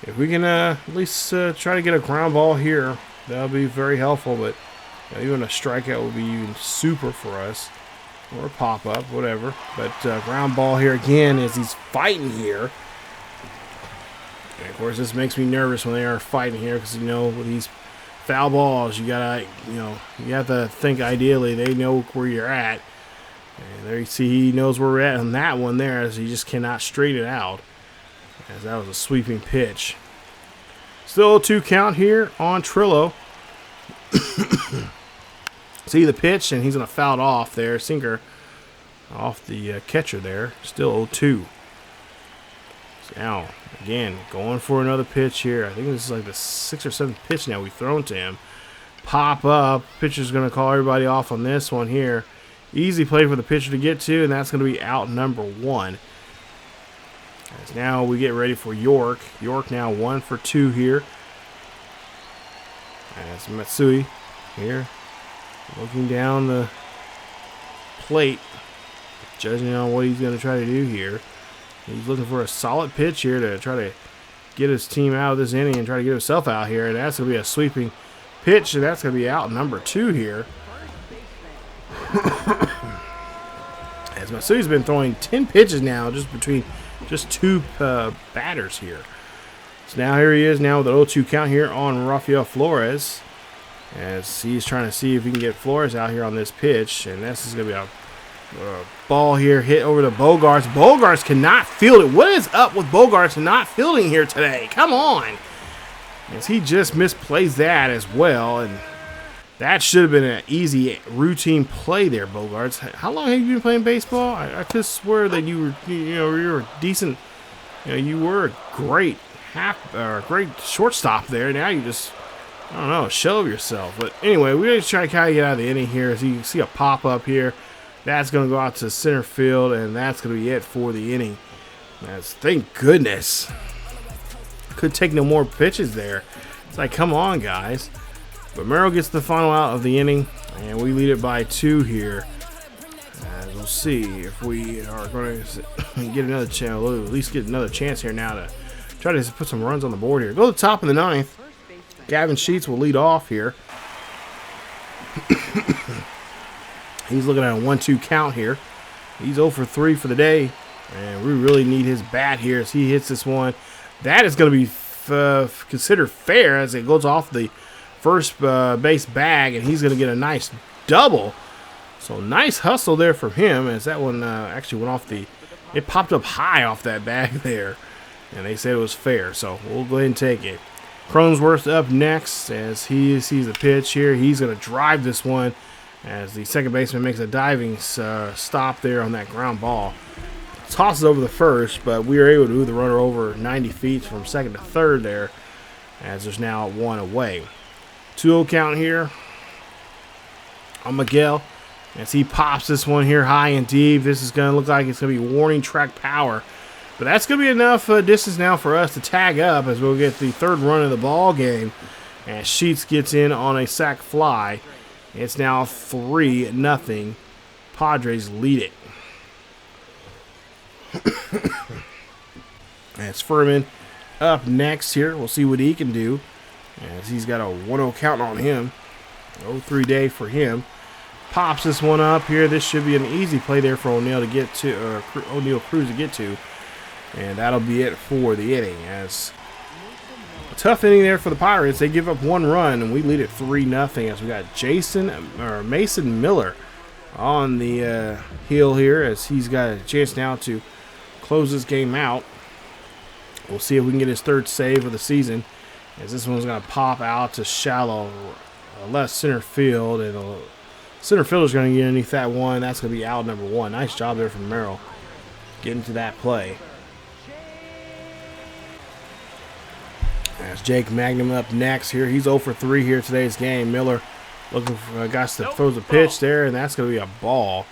if we can at least try to get a ground ball here, that'll be very helpful. But even a strikeout would be even super for us, or a pop up, whatever. But ground ball here again, as he's fighting here. And of course, this makes me nervous when they are fighting here, because with these foul balls, you gotta, you have to think ideally they know where you're at. And there you see he knows where we're at on that one there, as he just cannot straighten it out, as that was a sweeping pitch. Still a 2 count here on Trillo. See the pitch, and he's gonna foul it off there, sinker off the catcher there. Still 0-2. So now again, going for another pitch here. I think this is like the 6th or 7th pitch now we've thrown to him. Pop up. Pitcher's going to call everybody off on this one here. Easy play for the pitcher to get to, and that's going to be out number 1. As now we get ready for York. York now 1 for 2 here. As Matsui here looking down the plate, judging on what he's going to try to do here. He's looking for a solid pitch here to try to get his team out of this inning and try to get himself out here. And that's going to be a sweeping pitch, and that's going to be out number 2 here. As Masui's been throwing 10 pitches now, just between 2 batters here. So now here he is now with an 0-2 count here on Rafael Flores, as he's trying to see if he can get Flores out here on this pitch. And this is going to be a ball here hit over to Bogarts. Bogarts cannot field it. What is up with Bogarts not fielding here today? Come on. As he just misplays that as well. And that should have been an easy routine play there, Bogarts. How long have you been playing baseball? I could swear that you were decent. You were a great great shortstop there. Now you just, I don't know, shell of yourself. But anyway, we're going to try to kind of get out of the inning here. As you can see a pop up here. That's going to go out to center field, and that's going to be it for the inning. Thank goodness. Could take no more pitches there. It's like, come on, guys. But Merrill gets the final out of the inning, and we lead it by 2 here. As we'll see if we are going to get another chance, at least get another chance here now to try to put some runs on the board here. Go to the top of the 9th. Gavin Sheets will lead off here. He's looking at a 1-2 count here. He's 0 for 3 for the day, and we really need his bat here as he hits this one. That is going to be considered fair, as it goes off the first base bag, and he's going to get a nice double. So nice hustle there from him, as that one actually went off it popped up high off that bag there, and they said it was fair. So we'll go ahead and take it. Cronenworth up next, as he sees the pitch here. He's going to drive this one, as the second baseman makes a diving stop there on that ground ball. Tosses over the first, but we are able to move the runner over 90 feet from second to third there, as there's now 1 away. 2-0 count here on Miguel as he pops this one here high and deep. This is going to look like it's going to be warning track power. But that's going to be enough distance now for us to tag up as we'll get the third run of the ball game. And Sheets gets in on a sac fly. It's now 3-0. Padres lead it. As Furman up next here. We'll see what he can do as he's got a 1-0 count on him. 0-3 day for him. Pops this one up here. This should be an easy play there for O'Neill to get to, or O'Neill Cruz to get to. And that'll be it for the inning. As a tough inning there for the Pirates. They give up 1 run, and we lead it 3-0 as we got Mason Miller on the heel here as he's got a chance now to close this game out. We'll see if we can get his 3rd save of the season as this one's going to pop out to shallow left center field, and the center fielder's going to get underneath that one. That's going to be out number 1. Nice job there from Merrill getting to that play. As Jake Magnum up next here. He's 0 for 3 here today's game. Miller looking for guys to throw the pitch there, and that's going to be a ball.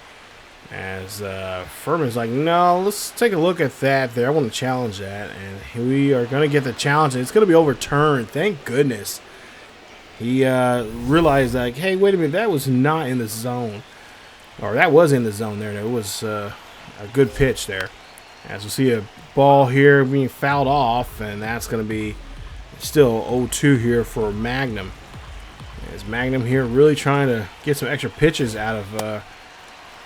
As Furman's like, no, let's take a look at that there. I want to challenge that. And we are going to get the challenge. And it's going to be overturned. Thank goodness. He realized, like, hey, wait a minute. That was not in the zone. Or that was in the zone there. It was a good pitch there. As we see a ball here being fouled off. And that's going to be still 0-2 here for Magnum. As Magnum here really trying to get some extra pitches out of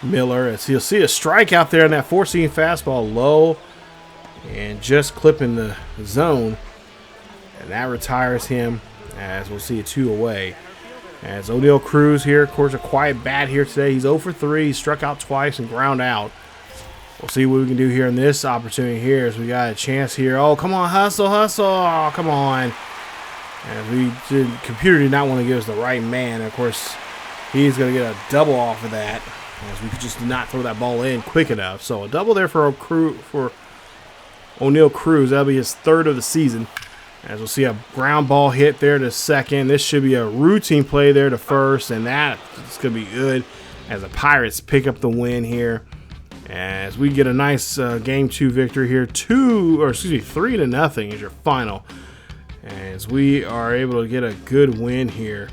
Miller, as he'll see a strike out there on that 4-seam fastball low and just clipping the zone, and that retires him as we'll see a 2 away. As O'Neill Cruz here, of course, a quiet bat here today. He's 0 for 3. He struck out twice and ground out. We'll see what we can do here in this opportunity here as we got a chance here. Oh, come on, hustle, hustle. Oh, come on. And the computer did not want to give us the right man. Of course, he's going to get a double off of that as we could just not throw that ball in quick enough. So a double there for O'Neill Cruz. That'll be his 3rd of the season. As we'll see a ground ball hit there to second. This should be a routine play there to first, and that's going to be good as the Pirates pick up the win here. As we get a nice Game 2 victory here. 3-0 is your final. As we are able to get a good win here.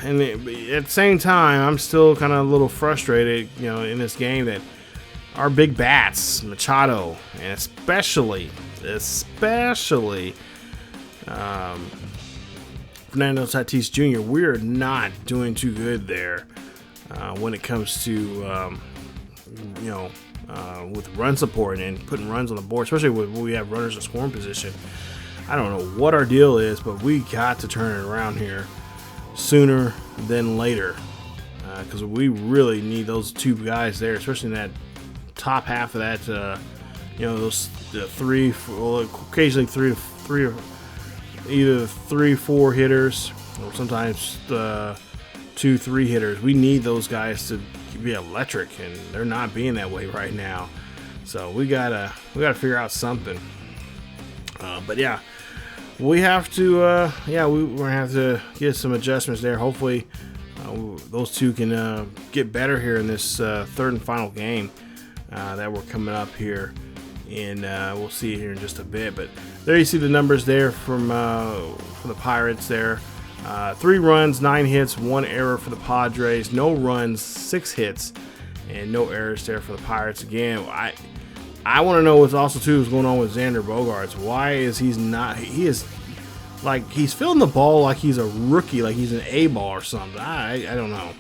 And at the same time, I'm still kind of a little frustrated, in this game that our big bats, Machado, and especially Fernando Tatis Jr., we're not doing too good there when it comes to, with run support and putting runs on the board, especially when we have runners in scoring position. I don't know what our deal is, but we got to turn it around here sooner than later because we really need those 2 guys there, especially in that top half of that, those 3, occasionally 3 either 3-4 hitters or sometimes 2-3 hitters. We need those guys to be electric, and they're not being that way right now. So we gotta figure out something. But yeah, we have to we're gonna have to get some adjustments there. Hopefully those 2 can get better here in this 3rd and final game that we're coming up here in. We'll see here in just a bit. But there you see the numbers there from the Pirates there. 3 runs, 9 hits, 1 error for the Padres. No runs, 6 hits, and no errors there for the Pirates. Again, I want to know what's also too is going on with Xander Bogaerts. Why is he's not? He is like he's filling the ball like he's a rookie, like he's an A-ball or something. I don't know.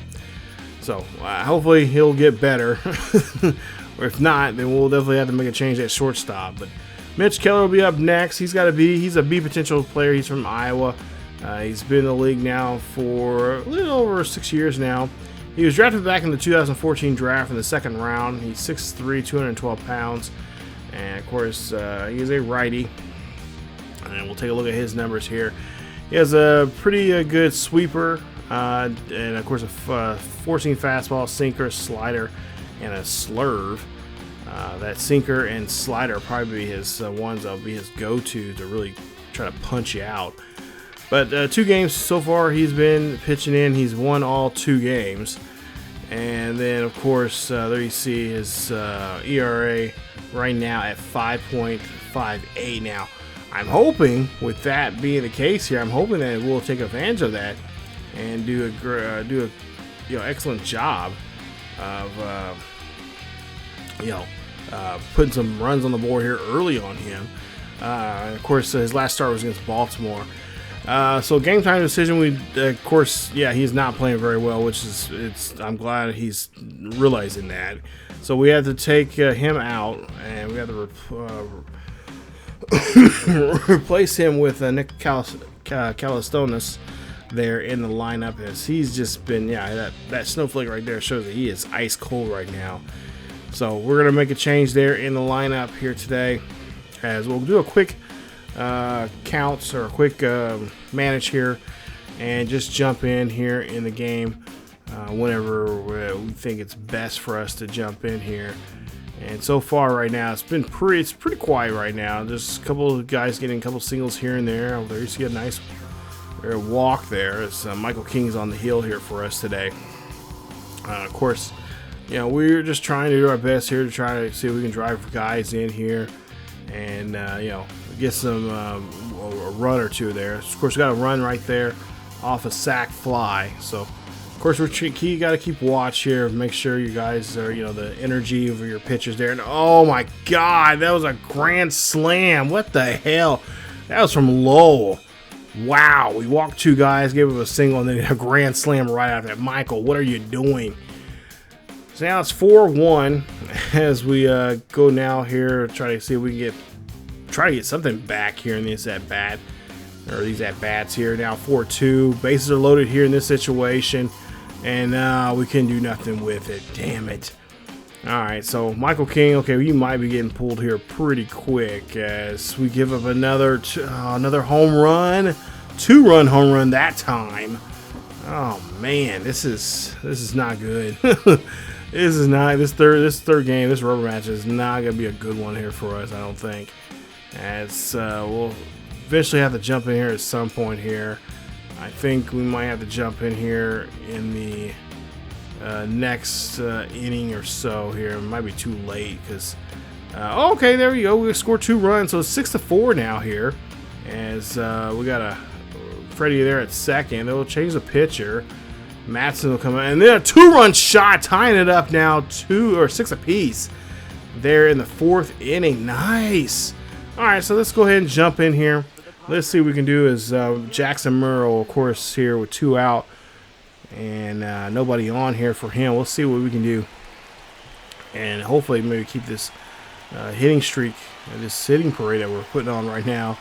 So hopefully he'll get better. Or if not, then we'll definitely have to make a change at shortstop. But Mitch Keller will be up next. He's a B potential player. He's from Iowa. He's been in the league now for a little over 6 years now. He was drafted back in the 2014 draft in the 2nd round. He's 6'3", 212 pounds. And, of course, he is a righty. And we'll take a look at his numbers here. He has a pretty good sweeper. And, of course, a 4-seam fastball, sinker, slider, and a slurve. That sinker and slider will probably be his ones that will be his go-to to really try to punch you out. But 2 games so far he's been pitching in. He's won all 2 games. And then, of course, there you see his ERA right now at 5.58 now. I'm hoping, with that being the case here, I'm hoping that we'll take advantage of that and do a excellent job of putting some runs on the board here early on him. Of course, his last start was against Baltimore. So game time decision, of course, he's not playing very well, which is, I'm glad he's realizing that. So we had to take him out, and we had to replace him with Nick Calistonis there in the lineup, as he's just been, that snowflake right there shows that he is ice cold right now. So we're going to make a change there in the lineup here today, as we'll do a quick counts or a quick manage here and just jump in here in the game whenever we think it's best for us to jump in here. And so far right now it's pretty quiet right now. Just a couple of guys getting a couple singles here and there. Oh, there you see a nice walk there. It's Michael King's on the hill here for us today. Of course, we're just trying to do our best here to try to see if we can drive guys in here and get some a run or two there. Of course, we got a run right there off a sac fly. So, of course, you got to keep watch here. Make sure you guys are, the energy of your pitchers there. And oh my God, that was a grand slam! What the hell? That was from Lowell. Wow, we walked 2 guys, gave him a single, and then a grand slam right after that. Michael, what are you doing? So now it's 4-1 as we go now here, try to see if we can try to get something back here in this at bat, or these at bats here. Now 4-2, bases are loaded here in this situation, and we can do nothing with it. Damn it! All right, so Michael King, okay, you might be getting pulled here pretty quick as we give up another home run, 2-run home run that time. Oh man, this is not good. This is not this third game. This rubber match is not gonna be a good one here for us, I don't think. As we'll eventually have to jump in here at some point here. I think we might have to jump in here in the next inning or so here. It might be too late because okay, there we go. We scored 2 runs, so it's 6-4 now here. As we got a Freddie there at second. They'll change the pitcher. Matson will come in, and then a 2-run shot, tying it up now 6 apiece there in the 4th inning. Nice. All right, so let's go ahead and jump in here. Let's see what we can do. Is Jackson Murrow, of course, here with 2 out and nobody on here for him. We'll see what we can do, and hopefully maybe keep this hitting streak, this hitting parade that we're putting on right now.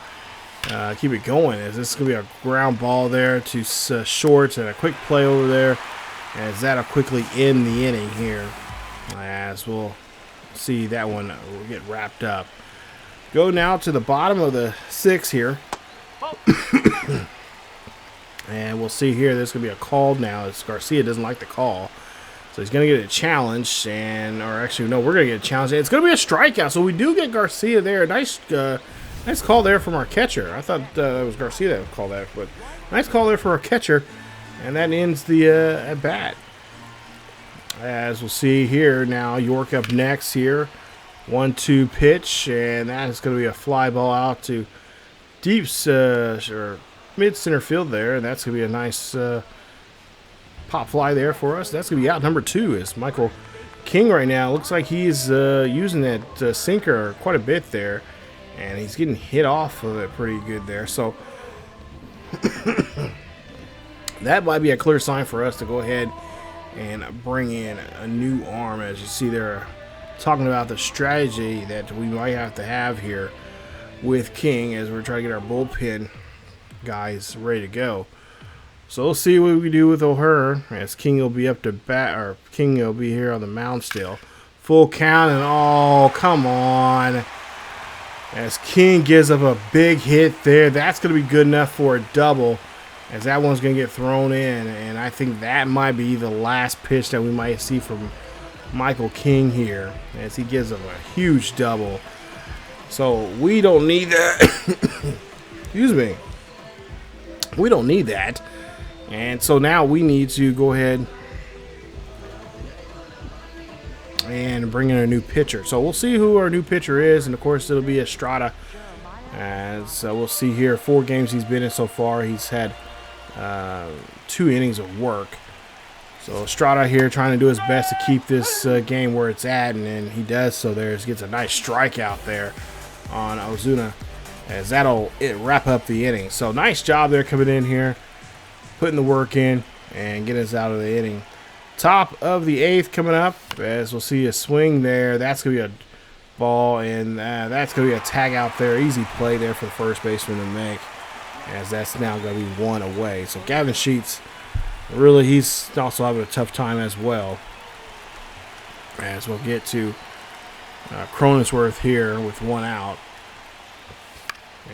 Keep it going, as this is going to be a ground ball there to short and a quick play over there, as that'll quickly end the inning here, as we'll see that one will get wrapped up. Go now to the bottom of the 6th here. And we'll see here, there's going to be a call now, as Garcia doesn't like the call. So he's going to get a challenge, we're going to get a challenge. It's going to be a strikeout, so we do get Garcia there. Nice call there from our catcher. I thought it was Garcia that would call that, but nice call there for our catcher, and that ends the at bat. As we'll see here now, York up next here. 1-2 pitch, and that is going to be a fly ball out to deep or mid center field there, and that's going to be a nice pop fly there for us. That's going to be out number 2. Is Michael King right now. Looks like he's using that sinker quite a bit there. And he's getting hit off of it pretty good there. So that might be a clear sign for us to go ahead and bring in a new arm. As you see, they're talking about the strategy that we might have to have here with King as we're trying to get our bullpen guys ready to go. So we'll see what we do with O'Hare, as King will be up to bat, or King will be here on the mound still. Full count, and oh, come on. As King gives up a big hit there. That's going to be good enough for a double, as that one's going to get thrown in. And I think that might be the last pitch that we might see from Michael King here, as he gives up a huge double. So we don't need that. Excuse me. We don't need that. And so now we need to go ahead and bring in a new pitcher. So we'll see who our new pitcher is, and of course it'll be Estrada. As we'll see here, 4 games he's been in so far. He's had 2 innings of work. So Estrada here trying to do his best to keep this game where it's at, and then he does so there. He gets a nice strikeout there on Ozuna, as that'll wrap up the inning. So nice job there coming in here, putting the work in, and getting us out of the inning. Top of the 8th coming up, as we'll see a swing there. That's going to be a ball, and that's going to be a tag out there. Easy play there for the first baseman to make, as that's now going to be 1 away. So Gavin Sheets, really, he's also having a tough time as well. As we'll get to Cronenworth here with 1 out.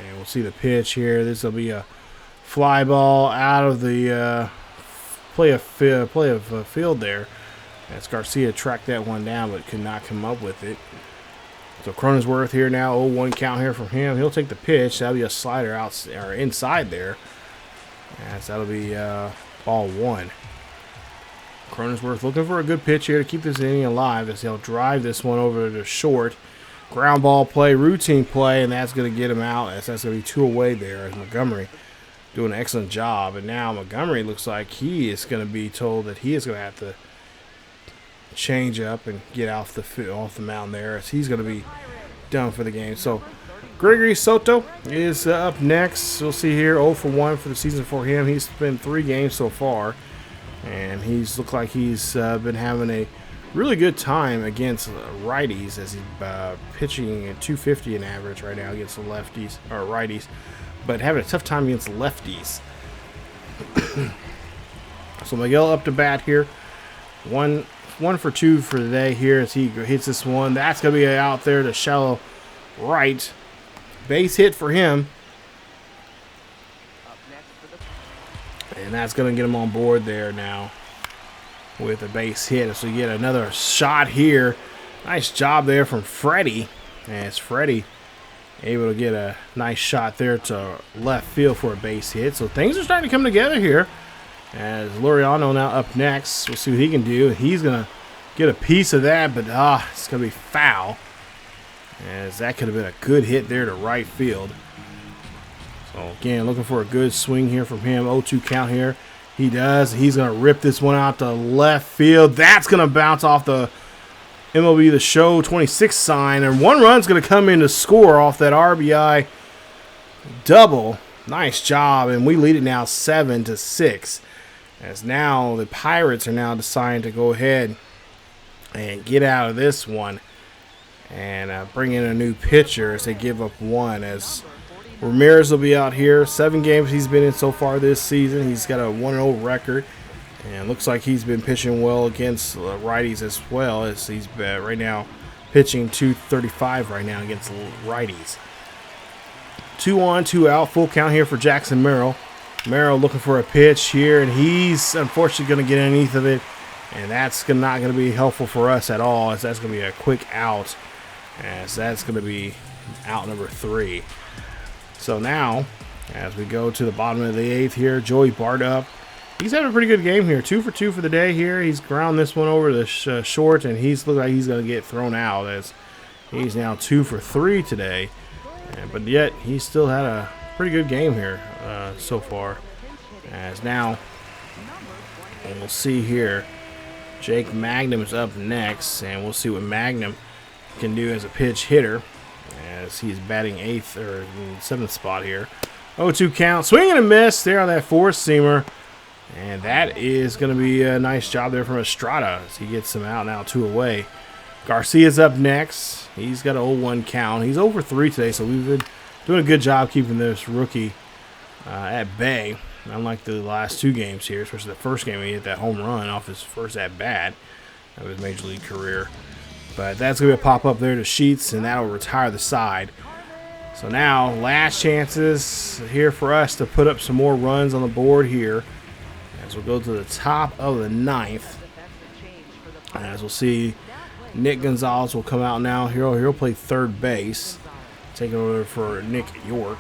And we'll see the pitch here. This will be a fly ball out of the play of field there. As Garcia tracked that one down, but could not come up with it. So Cronenworth here now, 0-1 count here from him. He'll take the pitch. That'll be a slider out or inside there. As that'll be ball 1. Cronenworth looking for a good pitch here to keep this inning alive, as he'll drive this one over to short. Ground ball play, routine play, and that's going to get him out, as that's going to be 2 away there, as Montgomery doing an excellent job. And now Montgomery looks like he is going to be told that he is going to have to change up and get off the mound there, as he's going to be done for the game. So Gregory Soto is up next. We'll see here, 0-for-1 for the season for him. He's been 3 games so far, and he's looked like he's been having a really good time against righties, as he's pitching at 250 in average right now against the lefties or righties, but having a tough time against lefties. So Miguel up to bat here, 1 for 2 for the day here, as he hits this one. That's going to be out there to shallow right. Base hit for him. And that's going to get him on board there now with a base hit. So you get another shot here. Nice job there from Freddie. As Freddie able to get a nice shot there to left field for a base hit. So things are starting to come together here. As Laureano now up next. We'll see what he can do. He's going to get a piece of that, but it's going to be foul, as that could have been a good hit there to right field. So again, looking for a good swing here from him. 0-2 count here. He does. He's going to rip this one out to left field. That's going to bounce off the MLB The Show 26 sign, and 1 run's going to come in to score off that RBI double. Nice job, and we lead it now 7-6. As now the Pirates are now deciding to go ahead and get out of this one and bring in a new pitcher, as they give up 1. As Ramirez will be out here. 7 games he's been in so far this season. He's got a 1-0 record, and looks like he's been pitching well against righties as well, as he's right now pitching 235 right now against righties. 2 on, 2 out, full count here for Jackson Merrill. Merrill looking for a pitch here, and he's unfortunately going to get underneath of it, and that's not going to be helpful for us at all, as that's going to be a quick out, as that's going to be out number 3. So now, as we go to the bottom of the 8th here, Joey Bart up. He's having a pretty good game here. 2 for 2 for the day here. He's ground this one over the short, and he's looked like he's going to get thrown out, as he's now 2 for 3 today. But yet, he still had a pretty good game here so far. As now, we'll see here, Jake Magnum is up next, and we'll see what Magnum can do as a pitch hitter, as he's batting 8th or 7th spot here. 0-2 count, swing and a miss there on that 4-seamer, and that is going to be a nice job there from Estrada, as he gets him out now 2 away. Garcia's up next. He's got an 0-1 count. He's over 3 today, so we've been doing a good job keeping this rookie at bay. Unlike the last 2 games here, especially the first game, he hit that home run off his first at-bat of his Major League career. But that's going to be a pop-up there to Sheets, and that'll retire the side. So now, last chances here for us to put up some more runs on the board here, as we'll go to the top of the 9th. As we'll see, Nick Gonzalez will come out now. He'll play third base, taking over for Nick York.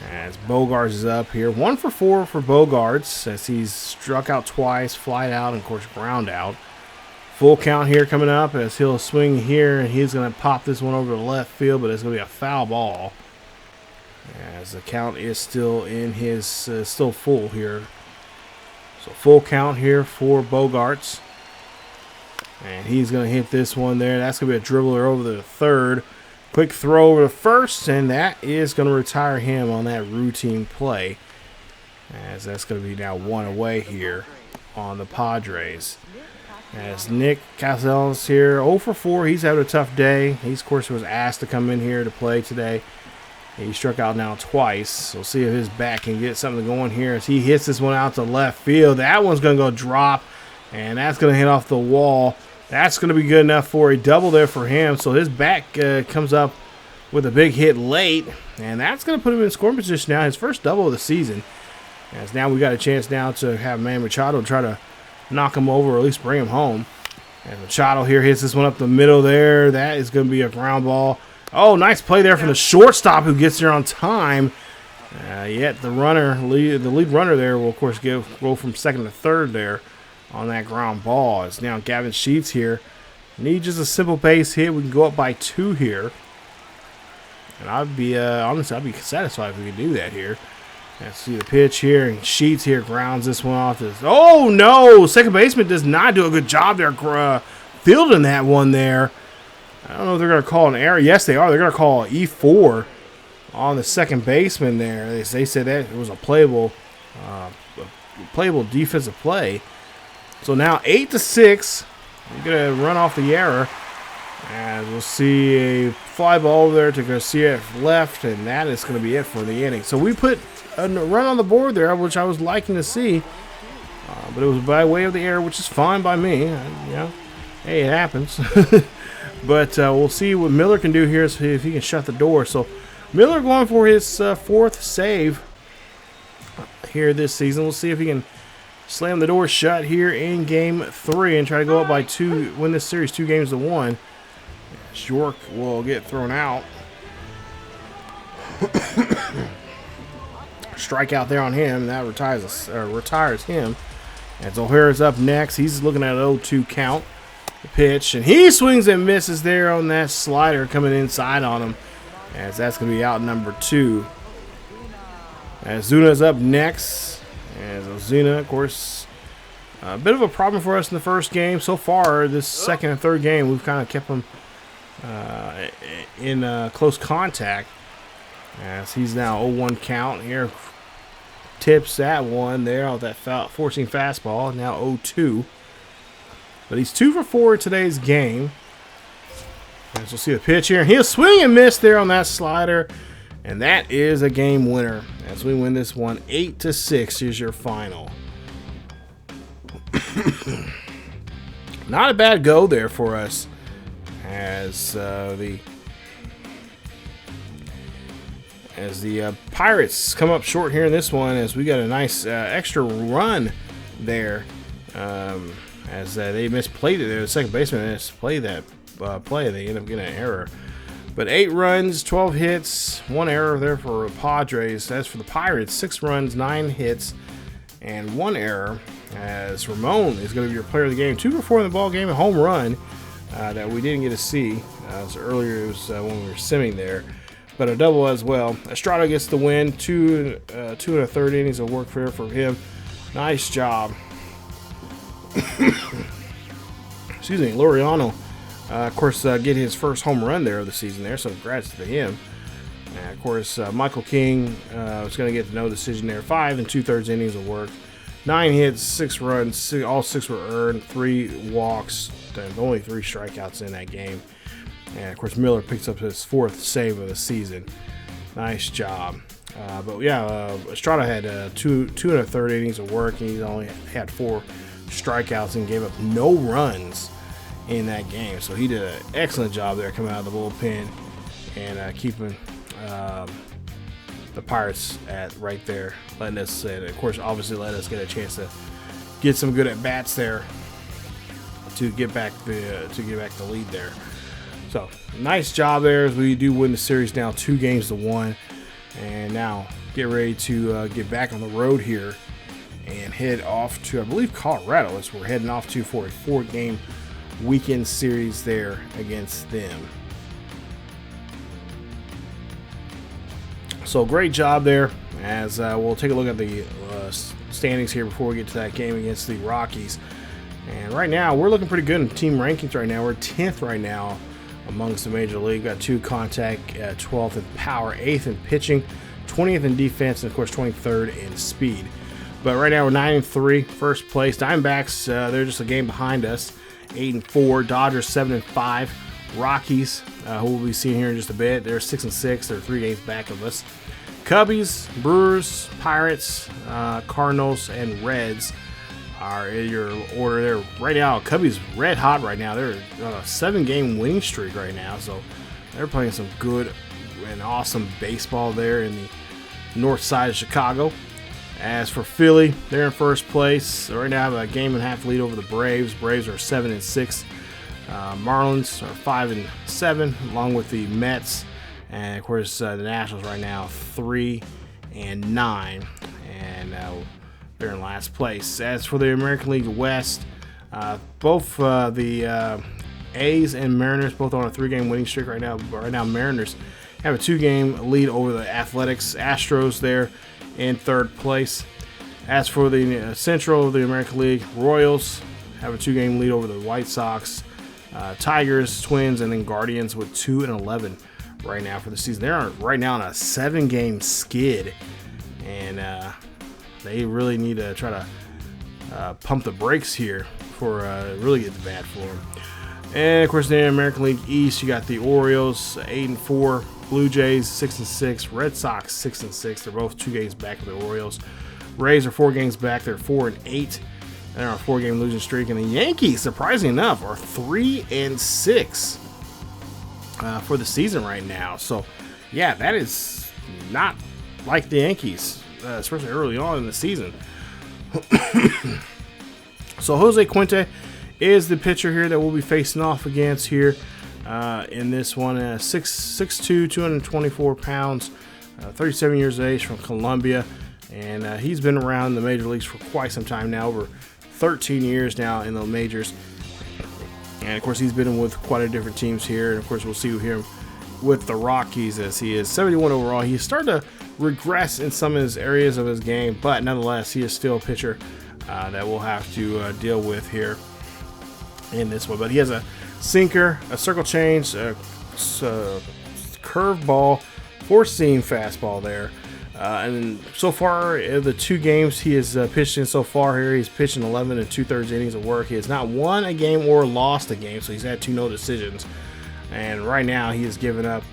As Bogarts is up here. 1 for 4 for Bogarts as he's struck out twice, flied out, and of course ground out. Full count here coming up as he'll swing here, and he's going to pop this one over to left field, but it's going to be a foul ball. As the count is still in his, still full here. So full count here for Bogarts. And he's going to hit this one there. That's going to be a dribbler over to the third. Quick throw over to first, and that is going to retire him on that routine play. As that's going to be now 1 away here on the Padres. As Nick Castellanos here, 0 for 4. He's having a tough day. He, of course, was asked to come in here to play today. He struck out now twice. So we'll see if his bat can get something going here as he hits this one out to left field. That one's going to go drop, and that's going to hit off the wall. That's going to be good enough for a double there for him. So his bat comes up with a big hit late, and that's going to put him in scoring position now. His first double of the season. As now we got a chance now to have Manny Machado try to knock him over or at least bring him home. And Machado here hits this one up the middle there. That is going to be a ground ball. Oh, nice play there from the shortstop who gets there on time. Yet the lead runner there will, of course, go from second to third there on that ground ball. It's now Gavin Sheets here. Need just a simple base hit. We can go up by 2 here. And I'd be, honestly, I'd be satisfied if we could do that here. Let's see the pitch here. And Sheets here grounds this one off. Oh, no! Second baseman does not do a good job there fielding that one there. I don't know if they're going to call an error. Yes, they are. They're going to call E4 on the second baseman there. They said that it was a playable defensive play. So now 8-6. We're going to run off the error. And we'll see a fly ball over there to Garcia left, and that is going to be it for the inning. So we put a run on the board there, which I was liking to see. But it was by way of the error, which is fine by me. Hey, it happens. But we'll see what Miller can do here, see if he can shut the door. So Miller going for his 4th save here this season. We'll see if he can slam the door shut here in Game 3 and try to go up by 2, win this series 2-1. York will get thrown out. Strikeout there on him, and that retires him. As O'Hara's up next, he's looking at an 0-2 count. The pitch, and he swings and misses there on that slider coming inside on him. As that's going to be out number 2. As Zuna's up next. As Ozuna, of course, a bit of a problem for us in the first game. So far, this second and third game, we've kind of kept him in close contact. As he's now 0-1 count here. Tips that one there on that forcing fastball. Now 0-2. But he's 2 for 4 in today's game. As we'll see the pitch here. He'll swing and miss there on that slider. And that is a game winner. As we win this one 8-6 is your final. Not a bad go there for us. As the Pirates come up short here in this one, as we got a nice extra run there. As they misplayed it there. The second baseman misplayed that play. They end up getting an error. But 8 runs, 12 hits, 1 error there for Padres. As for the Pirates, 6 runs, 9 hits, and 1 error. As Ramon is going to be your player of the game. 2 for 4 in the ball game, a home run that we didn't get to see. As earlier, it was when we were simming there. But a double as well. Estrada gets the win. 2 1/3 innings of work for him. Nice job. Excuse me, Laureano. Of course, get his first home run there of the season there, so congrats to him. And of course, Michael King was going to get the no decision there. 5 2/3 innings of work. 9 hits, 6 runs, all 6 were earned, 3 walks, and only 3 strikeouts in that game. And of course, Miller picks up his 4th save of the season. Nice job. But yeah, Estrada had 2 1/3 innings of work, and he only had 4 strikeouts and gave up no runs in that game. So he did an excellent job there coming out of the bullpen and keeping the Pirates at right there, letting us, and of course, obviously let us get a chance to get some good at bats there to get back the lead there. So nice job there as we do win the series now 2-1, and now get ready to get back on the road here and head off to, I believe, Colorado as we're heading off to for a 4-game weekend series there against them. So great job there, as we'll take a look at the standings here before we get to that game against the Rockies. And right now we're looking pretty good in team rankings right now. We're 10th right now amongst the major league. Got 2 contact, 12th in power, 8th in pitching, 20th in defense, and of course 23rd in speed. But right now we're 9-3, first place. Diamondbacks, they're just a game behind us, 8-4. Dodgers 7-5. Rockies, who we'll be seeing here in just a bit, they're 6-6. They're 3 games back of us. Cubbies, Brewers, Pirates, Cardinals, and Reds are in your order there. Right now, Cubbies red hot right now. They're on a 7-game winning streak right now, so they're playing some good and awesome baseball there in the north side of Chicago. As for Philly, they're in first place. Right now, have a 1.5 lead over the Braves. Braves are 7-6. Marlins are 5-7, along with the Mets. And of course, the Nationals right now 3-9, and they're in last place. As for the American League West, both the A's and Mariners both on a 3-game winning streak right now. Right now, Mariners have a 2-game lead over the Athletics. Astros there in third place. As for the Central of the American League, Royals have a 2-game lead over the White Sox. Tigers, Twins, and then Guardians with 2-11 right now for the season. They're right now on a 7-game skid, and they really need to try to pump the brakes here for really get bad for them. And of course, in the American League East, you got the Orioles 8-4, Blue Jays 6-6, Red Sox 6-6. They're both 2 games back of the Orioles. Rays are 4 games back. They're 4-8. They're on a 4-game losing streak, and the Yankees, surprisingly enough, are 3-6 for the season right now. So, yeah, that is not like the Yankees, especially early on in the season. So Jose Quinte is the pitcher here that we'll be facing off against here in this one. 6'2", 224 pounds, 37 years of age, from Colombia, and he's been around the major leagues for quite some time now, over 13 years now in the majors. And of course, he's been with quite a different teams here. And of course, we'll see him with the Rockies, as he is 71 overall. He's started to regress in some of his areas of his game, but nonetheless, he is still a pitcher that we'll have to deal with here in this one. But he has a sinker, a circle change, a curve ball, 4-seam fastball there. And so far, the 2 games he has pitched in so far here, he's pitched in 11 2/3 innings of work. He has not won a game or lost a game, so he's had 2 no decisions. And right now, he has given up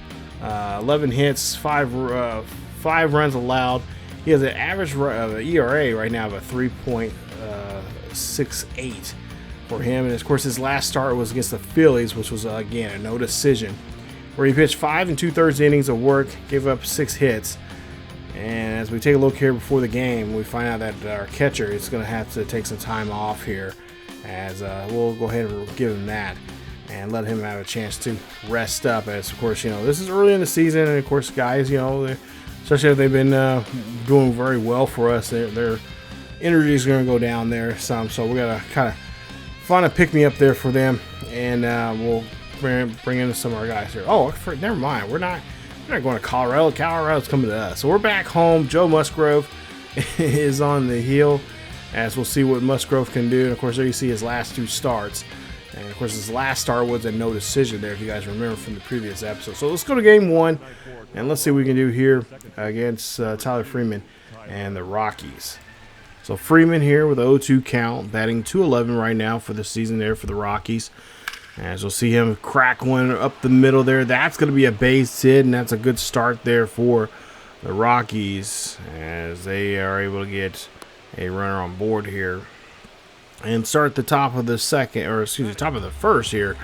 11 hits, 5 runs allowed. He has an average ERA right now of a 3.68 for him. And of course, his last start was against the Phillies, which was again a no decision, where he pitched 5 2/3 innings of work, gave up 6 hits. And as we take a look here before the game, we find out that our catcher is going to have to take some time off here, as we'll go ahead and give him that and let him have a chance to rest up. As of course, this is early in the season, and of course, guys, especially if they've been doing very well for us, their energy is going to go down there some. So we got to kind of find a pick me up there for them, and we'll bring in some of our guys here. Oh, never mind, we're not going to Colorado. Colorado's coming to us. So we're back home. Joe Musgrove is on the heel, as we'll see what Musgrove can do. And of course, there you see his last 2 starts. And of course, his last start was a no decision there, if you guys remember from the previous episode. So let's go to game 1, and let's see what we can do here against Tyler Freeman and the Rockies. So Freeman here with a 0-2 count, batting .211 right now for the season there for the Rockies. As you'll see him crack one up the middle there. That's going to be a base hit, and that's a good start there for the Rockies, as they are able to get a runner on board here and start the top of the top of the first here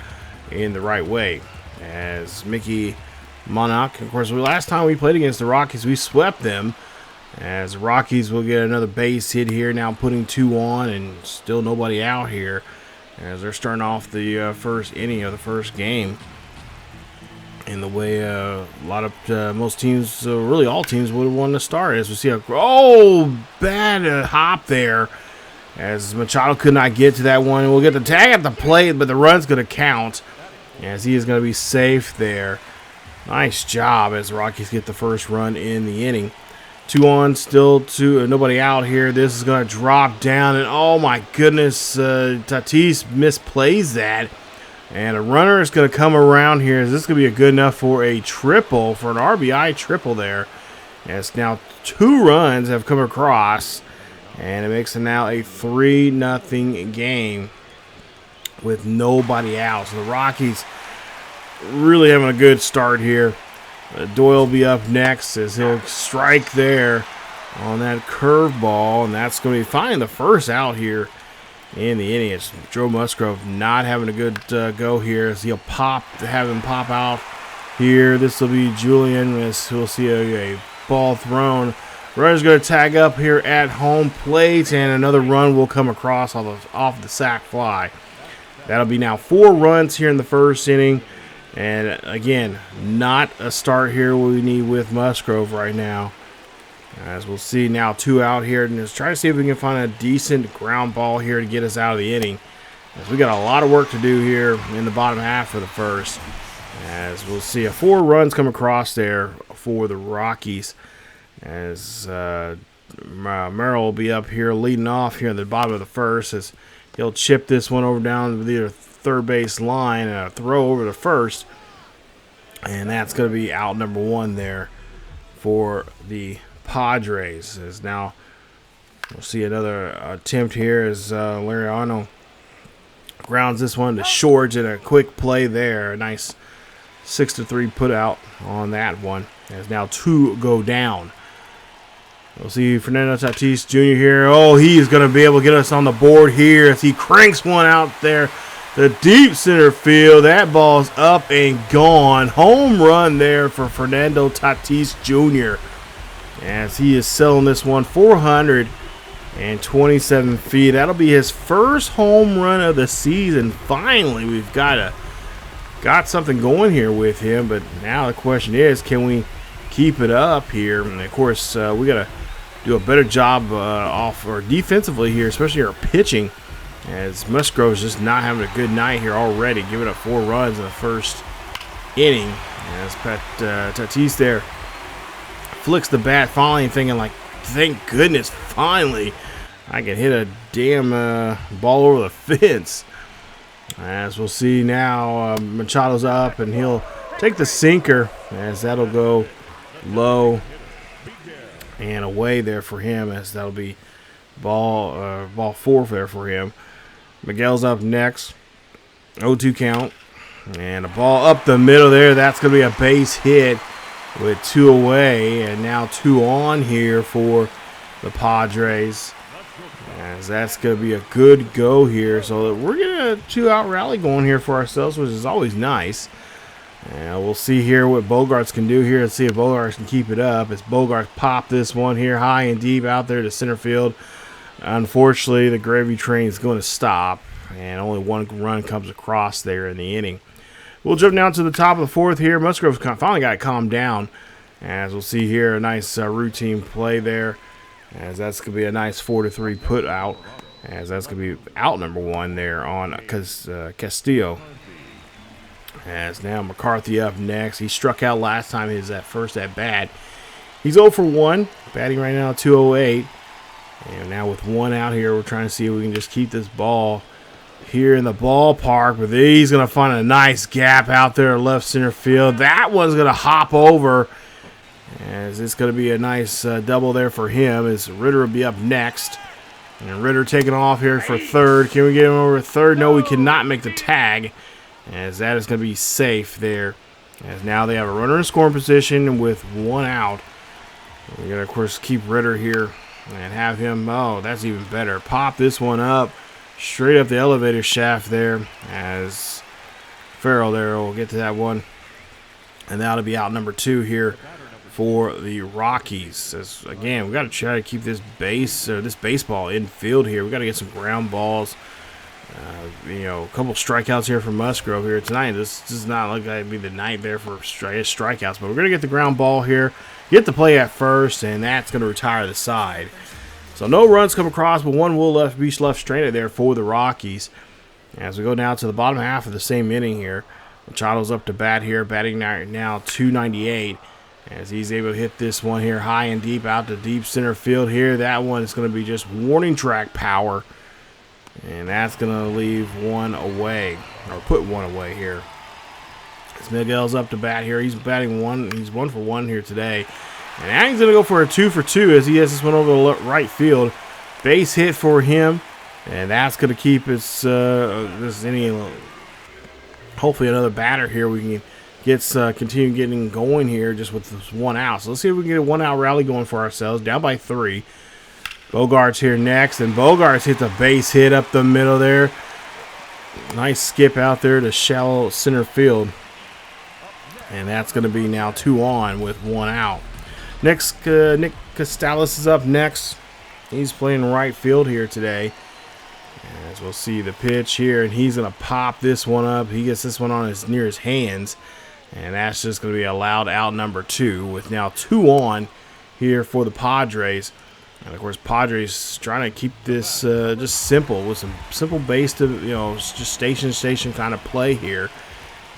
in the right way. As Mickey Monarch, of course, last time we played against the Rockies, we swept them. As the Rockies will get another base hit here, now putting 2 on, and still nobody out here, as they're starting off the first inning of the first game. in the way most teams, really all teams, would want to start. As we see bad hop there, as Machado could not get to that one. We'll get the tag at the plate, but the run's going to count, as he is going to be safe there. Nice job as the Rockies get the first run in the inning. 2 on, still nobody out here. This is going to drop down, and oh my goodness, Tatis misplays that. And a runner is going to come around here. Is this going to be good enough for a triple, for an RBI triple there? As now 2 runs have come across, and it makes it now a 3-0 game with nobody out. So the Rockies really having a good start here. Doyle will be up next as he'll strike there on that curveball, and that's going to be finding the first out here in the inning. It's Joe Musgrove not having a good go here as he'll have him pop out here. This will be Julian as we'll see a ball thrown. Runner's going to tag up here at home plate, and another run will come across off the sac fly. That'll be now 4 runs here in the first inning. And again, not a start here we need with Musgrove right now. As we'll see now 2 out here, and just try to see if we can find a decent ground ball here to get us out of the inning. As we got a lot of work to do here in the bottom half of the first. As we'll see 4 runs come across there for the Rockies. As Merrill will be up here leading off here at the bottom of the first, as he'll chip this one over down to the third base line and a throw over to first, and that's going to be out number 1 there for the Padres. As now we'll see another attempt here as Lariano grounds this one to short, and a quick play there. A nice 6-3 put out on that one, as now 2 go down. We'll see Fernando Tatis Jr. here. He is going to be able to get us on the board here as he cranks one out there. The deep center field. That ball's up and gone. Home run there for Fernando Tatis Jr. as he is selling this one 427 feet. That'll be his first home run of the season. Finally, we've got something going here with him. But now the question is, can we keep it up here? And of course, we got to do a better job defensively here, especially our pitching. As Musgrove's just not having a good night here already, giving up 4 runs in the first inning. As Tatis there flicks the bat, finally thinking like, thank goodness, finally I can hit a damn ball over the fence. As we'll see now, Machado's up, and he'll take the sinker, as that'll go low and away there for him, as that'll be ball 4 there for him. Miguel's up next. 0-2 count. And a ball up the middle there. That's going to be a base hit with 2 away. And now 2 on here for the Padres. As that's going to be a good go here. So we're getting a 2-out rally going here for ourselves, which is always nice. And we'll see here what Bogarts can do here. Let's see if Bogarts can keep it up. As Bogarts pop this one here high and deep out there to center field. Unfortunately, the gravy train is going to stop, and only 1 run comes across there in the inning. We'll jump down to the top of the 4th here. Musgrove's finally got it calmed down, as we'll see here a nice routine play there, as that's going to be a nice 4-3 put out, as that's going to be out number 1 there on Castillo. As now McCarthy up next. He struck out last time he was at first at bat. He's 0 for 1, batting right now 208. And now with 1 out here, we're trying to see if we can just keep this ball here in the ballpark. But he's going to find a nice gap out there in left center field. That one's going to hop over, as it's going to be a nice double there for him, as Ritter will be up next. And Ritter taking off here for third. Can we get him over third? No, we cannot make the tag, as that is going to be safe there. As now they have a runner in scoring position with 1 out. We're going to, of course, keep Ritter here and have him, that's even better. Pop this one up, straight up the elevator shaft there, as Farrell there will get to that one. And that'll be out number 2 here for the Rockies. As, again, we got to try to keep this baseball in field here. We got to get some ground balls A couple strikeouts here from Musgrove here tonight. This does not look like to be the night there for strikeouts, but we're going to get the ground ball here, get the play at first, and that's going to retire the side. So no runs come across, but one will be left stranded there for the Rockies. As we go down to the bottom half of the same inning here, Machado's up to bat here, batting now 298. As he's able to hit this one here high and deep out to deep center field here. That one is going to be just warning track power. And that's going to leave one away, or put one away here. As Miguel's up to bat here. He's batting one. He's 1 for 1 here today. And now he's going to go for a 2 for 2 as he has this one over the right field. Base hit for him. And that's going to keep this inning. Hopefully another batter here we can continue getting going here just with this one out. So let's see if we can get a 1-out rally going for ourselves. Down by 3. Bogart's here next, and Bogart's hit the base hit up the middle there. Nice skip out there to shallow center field. And that's going to be now 2 on with 1 out. Next, Nick Costales is up next. He's playing right field here today. As we'll see the pitch here, and he's going to pop this one up. He gets this one on near his hands. And that's just going to be allowed out number 2 with now 2 on here for the Padres. And, of course, Padres trying to keep this just simple with some simple base to, just station kind of play here.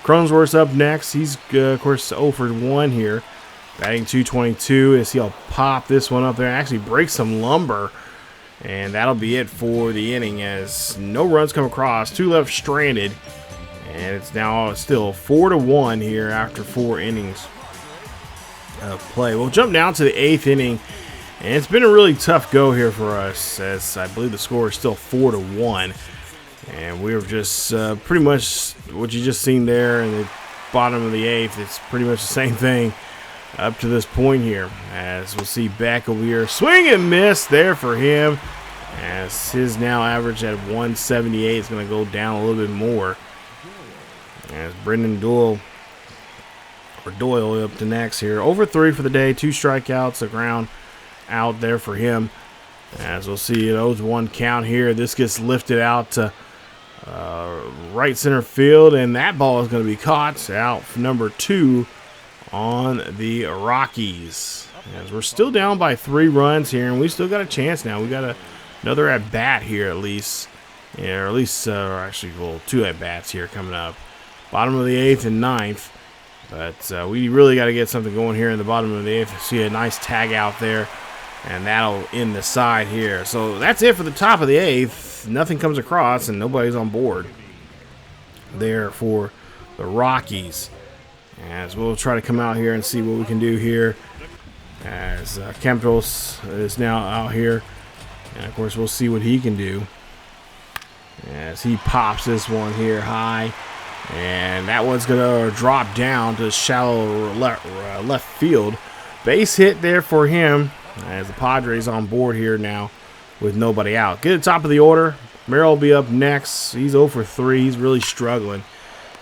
Cronenworth's up next. He's, of course, 0 for 1 here. Batting 222 as he'll pop this one up there and actually break some lumber. And that'll be it for the inning as no runs come across. 2 left stranded. And it's now still 4-1 here after 4 innings of play. We'll jump down to the 8th inning. And it's been a really tough go here for us as I believe the score is still 4-1. And we're just pretty much what you just seen there in the bottom of the 8th. It's pretty much the same thing up to this point here. As we'll see back over here. Swing and miss there for him. As his now average at 178 is going to go down a little bit more. As Brendan Doyle up to next here. Over 3 for the day. 2 strikeouts. The ground out there for him. As we'll see, it owes 1 count here. This gets lifted out to right center field, and that ball is going to be caught out for number 2 on the Rockies. As we're still down by 3 runs here, and we still got a chance now. We got another at bat here at least, or at least 2 at bats here coming up. Bottom of the 8th and 9th, but we really got to get something going here in the bottom of the 8th. See a nice tag out there. And that'll end the side here. So that's it for the top of the 8th. Nothing comes across, and nobody's on board there for the Rockies. As we'll try to come out here and see what we can do here. As Campos is now out here. And, of course, we'll see what he can do. As he pops this one here high. And that one's going to drop down to shallow left field. Base hit there for him. As the Padres on board here now with nobody out. Get to the top of the order. Merrill will be up next. He's 0 for 3. He's really struggling.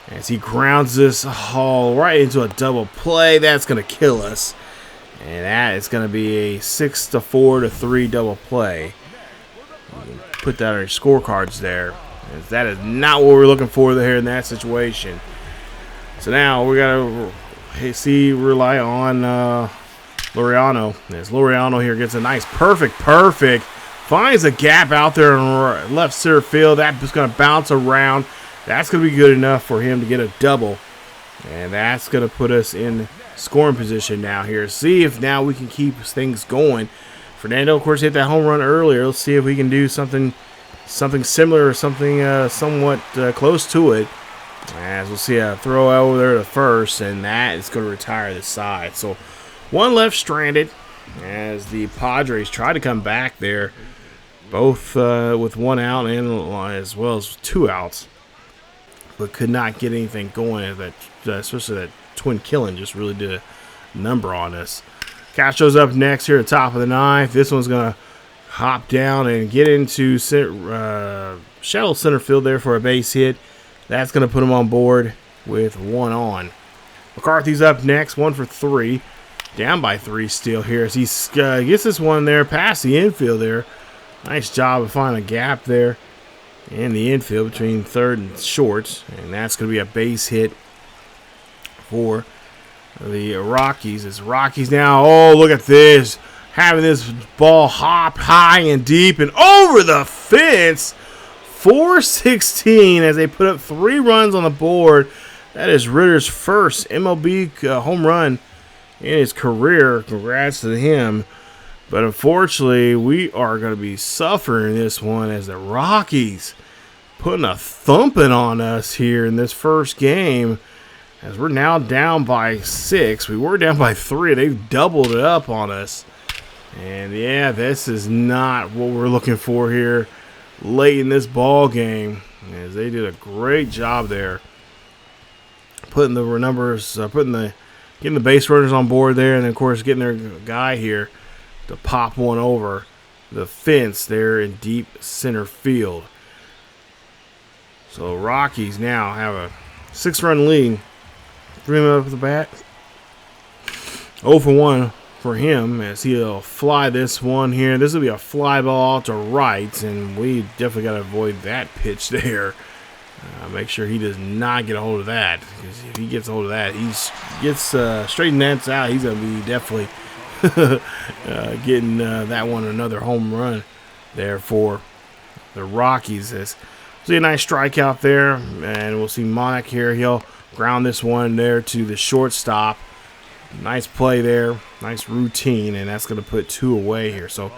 As he grounds this right into a double play. That's going to kill us. And that is going to be a 6-4-3 double play. Put that on your scorecards there. As that is not what we're looking for here in that situation. So now we got to rely on Laureano. As Laureano here gets a nice perfect. Finds a gap out there in left center field. That's going to bounce around. That's going to be good enough for him to get a double. And that's going to put us in scoring position now here. See if now we can keep things going. Fernando, of course, hit that home run earlier. Let's see if we can do something similar or something somewhat close to it. As we'll see a throw over there to first. And that is going to retire the side. So 1 left stranded as the Padres try to come back there, both with 1 out and as well as 2 outs, but could not get anything going. Especially that twin killing just really did a number on us. Castro's up next here at the top of the 9th. This one's going to hop down and get into shallow center field there for a base hit. That's going to put him on board with 1 on. McCarthy's up next, 1 for 3. Down by 3 still here as he gets this one there past the infield there. Nice job of finding a gap there. in the infield between third and short, and that's going to be a base hit for the Rockies. As Rockies now, oh, look at this, having this ball hop high and deep and over the fence. 416 as they put up 3 runs on the board. That is Ritter's first MLB home run in his career. Congrats to him. But unfortunately, we are going to be suffering this one as the Rockies putting a thumping on us here in this first game, as we're now down by 6. We were down by 3. They've doubled it up on us. And yeah, this is not what we're looking for here late in this ball game, as they did a great job there putting the numbers, getting the base runners on board there, and then of course getting their guy here to pop one over the fence there in deep center field. So Rockies now have a 6-run lead. 3 men up at the bat. 0 for 1 for him, as he'll fly this one here. This will be a fly ball to right, and we definitely got to avoid that pitch there. Make sure he does not get a hold of that, because if he gets a hold of that, he gets straight nets out. He's going to be definitely getting that one another home run there for the Rockies. See a nice strikeout there, and we'll see Monarch here. He'll ground this one there to the shortstop. Nice play there, nice routine, and that's going to put 2 away here. So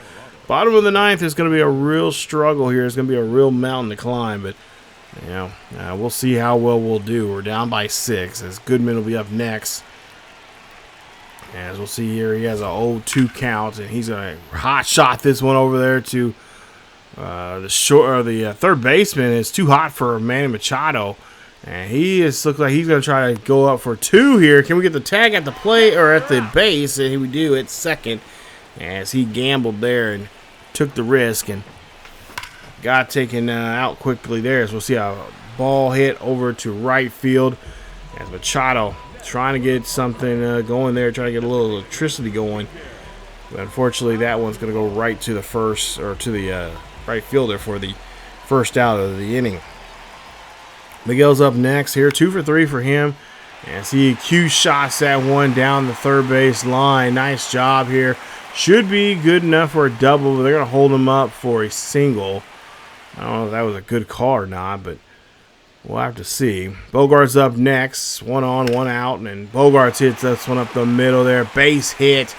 bottom of the 9th is going to be a real struggle here. It's going to be a real mountain to climb, but you know, we'll see how well we'll do. We're down by 6, as Goodman will be up next. As we'll see here, he has a 0-2 count, and he's going to hot shot this one over there to the third baseman. It's too hot for Manny Machado. And looks like he's going to try to go up for 2 here. Can we get the tag at the plate or at the base? And we do at second, as he gambled there and took the risk and got taken out quickly there. So we'll see a ball hit over to right field, as Machado trying to get something going there, trying to get a little electricity going. But unfortunately, that one's going to go right to the first, or to the right fielder for the first out of the inning. Miguel's up next here, 2 for 3 for him. As he Q shots that one down the third base line. Nice job here. Should be good enough for a double, but they're going to hold him up for a single. I don't know if that was a good call or not, but we'll have to see. Bogart's up next. 1 on, 1 out, and Bogarts hits this one up the middle there. Base hit.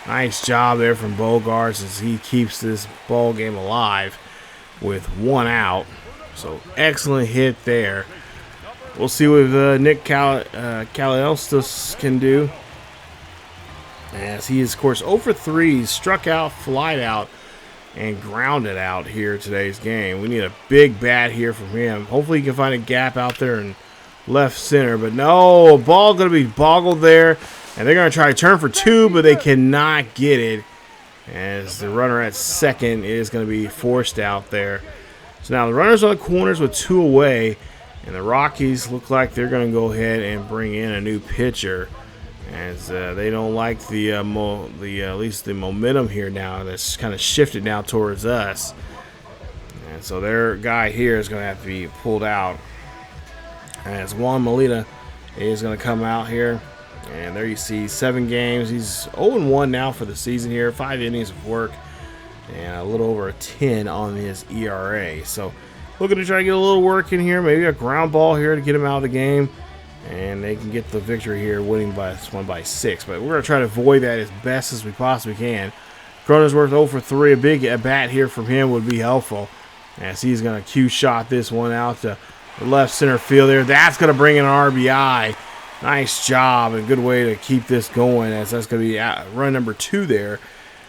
Nice job there from Bogarts, as he keeps this ball game alive with 1 out. So excellent hit there. We'll see what Nick Kalielstis can do, as he is, of course, 0 for 3. Struck out, flied out, and grounded out here today's game. We need a big bat here from him. Hopefully he can find a gap out there in left center. But no, ball going to be boggled there. And they're going to try to turn for 2, but they cannot get it, as the runner at second is going to be forced out there. So now the runners on the corners with 2 away, and the Rockies look like they're going to go ahead and bring in a new pitcher, as they don't like the at least the momentum here now. That's kind of shifted now towards us, and so their guy here is going to have to be pulled out, as Juan Molina is going to come out here. And there you see 7 games. He's 0-1 now for the season here. 5 innings of work, and a little over a 10 on his ERA. So looking to try to get a little work in here. Maybe a ground ball here to get him out of the game, and they can get the victory here, winning by this one by 6. But we're going to try to avoid that as best as we possibly can. Cronenworth 0 for 3. A big at bat here from him would be helpful, as he's going to Q shot this one out to the left center field there. That's going to bring in an RBI. Nice job, and good way to keep this going, as that's going to be run number 2 there.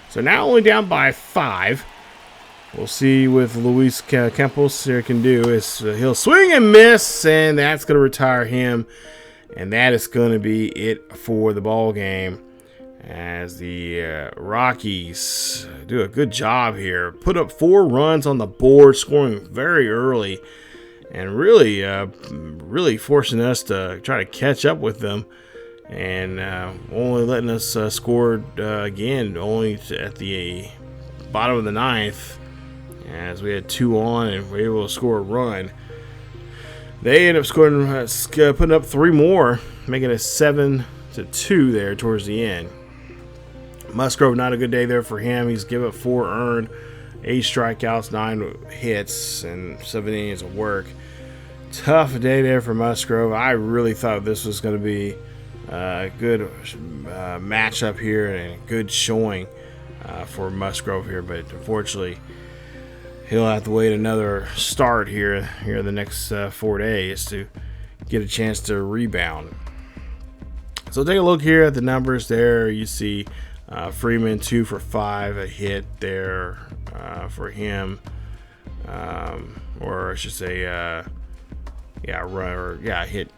So now only down by 5. We'll see what Luis Campos here can do. He'll swing and miss, and that's going to retire him. And that is going to be it for the ball game, as the Rockies do a good job here. Put up 4 runs on the board, scoring very early, and really forcing us to try to catch up with them, and only letting us score again only at the bottom of the 9th, as we had 2 on and we were able to score a run. They ended up scoring, putting up 3 more, making it 7-2 there towards the end. Musgrove, not a good day there for him. He's given up 4 earned, 8 strikeouts, 9 hits, and 7 innings of work. Tough day there for Musgrove. I really thought this was going to be a good matchup here and a good showing for Musgrove here, but unfortunately he'll have to wait another start here the next 4 days to get a chance to rebound. So take a look here at the numbers there. You see Freeman 2 for 5, a hit there for him, or I should say, hit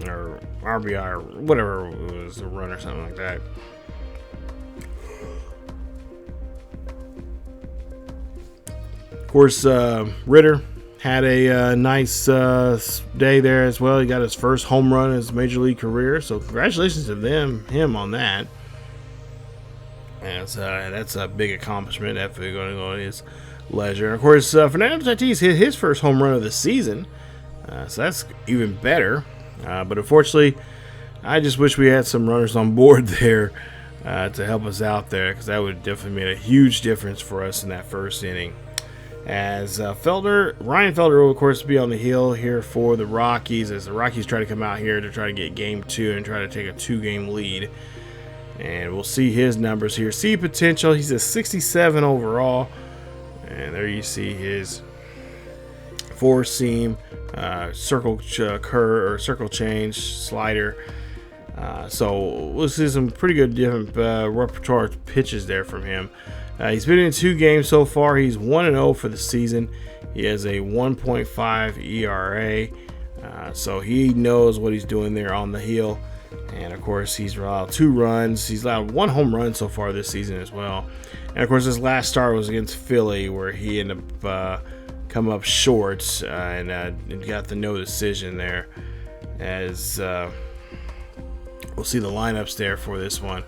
or RBI or whatever it was, a run or something like that. Of course, Ritter had a nice day there as well. He got his first home run in his major league career, so congratulations to him on that. And that's a big accomplishment. Definitely going to go on his leisure. And of course, Fernando Tatis hit his first home run of the season, so that's even better. But unfortunately, I just wish we had some runners on board there to help us out there, because that would definitely made a huge difference for us in that first inning. As Ryan Felder will, of course, be on the hill here for the Rockies, as the Rockies try to come out here to try to get game 2 and try to take a 2-game lead. And we'll see his numbers here. See potential. He's a 67 overall. And there you see his 4-seam, circle change, slider. So we'll see some pretty good different repertoire pitches there from him. He's been in 2 games so far. He's 1-0 for the season. He has a 1.5 ERA. So he knows what he's doing there on the hill. And of course, he's allowed 2 runs. He's allowed 1 home run so far this season as well. And of course, his last start was against Philly, where he ended up come up short and got the no decision there. As we'll see the lineups there for this one.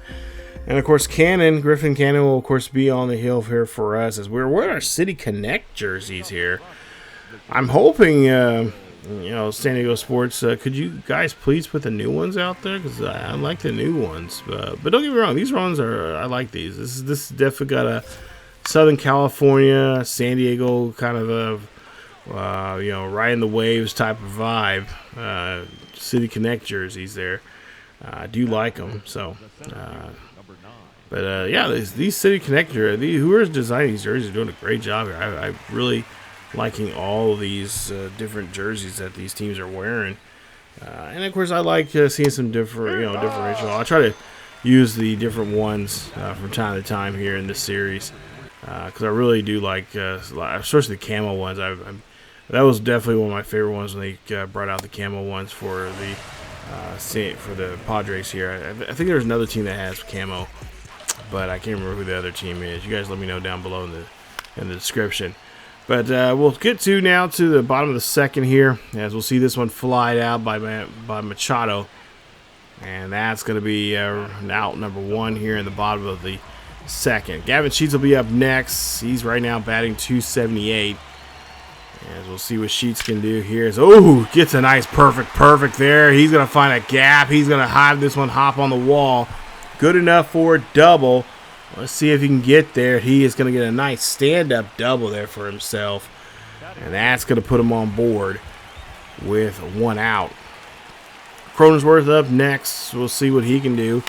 And of course, Griffin Cannon will of course be on the hill here for us, as we're wearing our City Connect jerseys here. I'm hoping, San Diego Sports, could you guys please put the new ones out there, because I like the new ones. But don't get me wrong, these ones I like these. This definitely got a Southern California, San Diego kind of a riding the waves type of vibe. City Connect jerseys there. I do like them. So. These City Connector, whoever's designing these jerseys, are doing a great job here. I'm really liking all of these different jerseys that these teams are wearing, and of course, I like seeing some differential. I'll try to use the different ones from time to time here in this series, because I really do like, especially the camo ones. That was definitely one of my favorite ones when they brought out the camo ones for the Padres here. I think there's another team that has camo, but I can't remember who the other team is. You guys let me know down below in the description. But we'll get to the bottom of the second here, as we'll see this one fly out by Machado. And that's going to be out number 1 here in the bottom of the second. Gavin Sheets will be up next. He's right now batting .278. As we'll see what Sheets can do here. Gets a nice perfect there. He's going to find a gap. He's going to have this one hop on the wall. Good enough for a double. Let's see if he can get there. He is going to get a nice stand-up double there for himself. And that's going to put him on board with 1 out. Cronenworth up next. We'll see what he can do,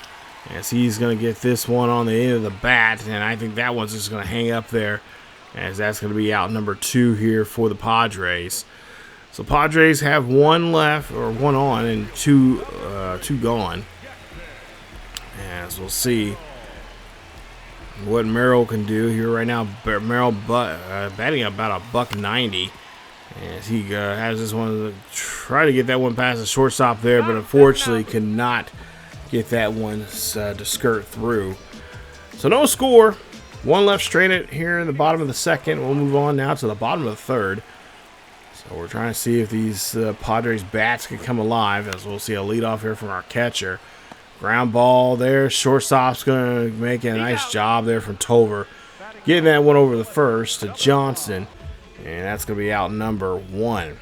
as he's going to get this one on the end of the bat. And I think that one's just going to hang up there, as that's going to be out number 2 here for the Padres. So Padres have 1 left, or 1 on, and 2 gone. As we'll see what Merrill can do here right now. Merrill batting about $190, as he has this one to try to get that one past the shortstop there, but unfortunately could not get that one to skirt through. So no score. 1 left stranded here in the bottom of the second. We'll move on now to the bottom of the third. So we're trying to see if these Padres bats can come alive, as we'll see a leadoff here from our catcher. Ground ball there. Shortstop's going to make a nice job there from Tover. getting that one over the first to Johnson, and that's going to be out number 1.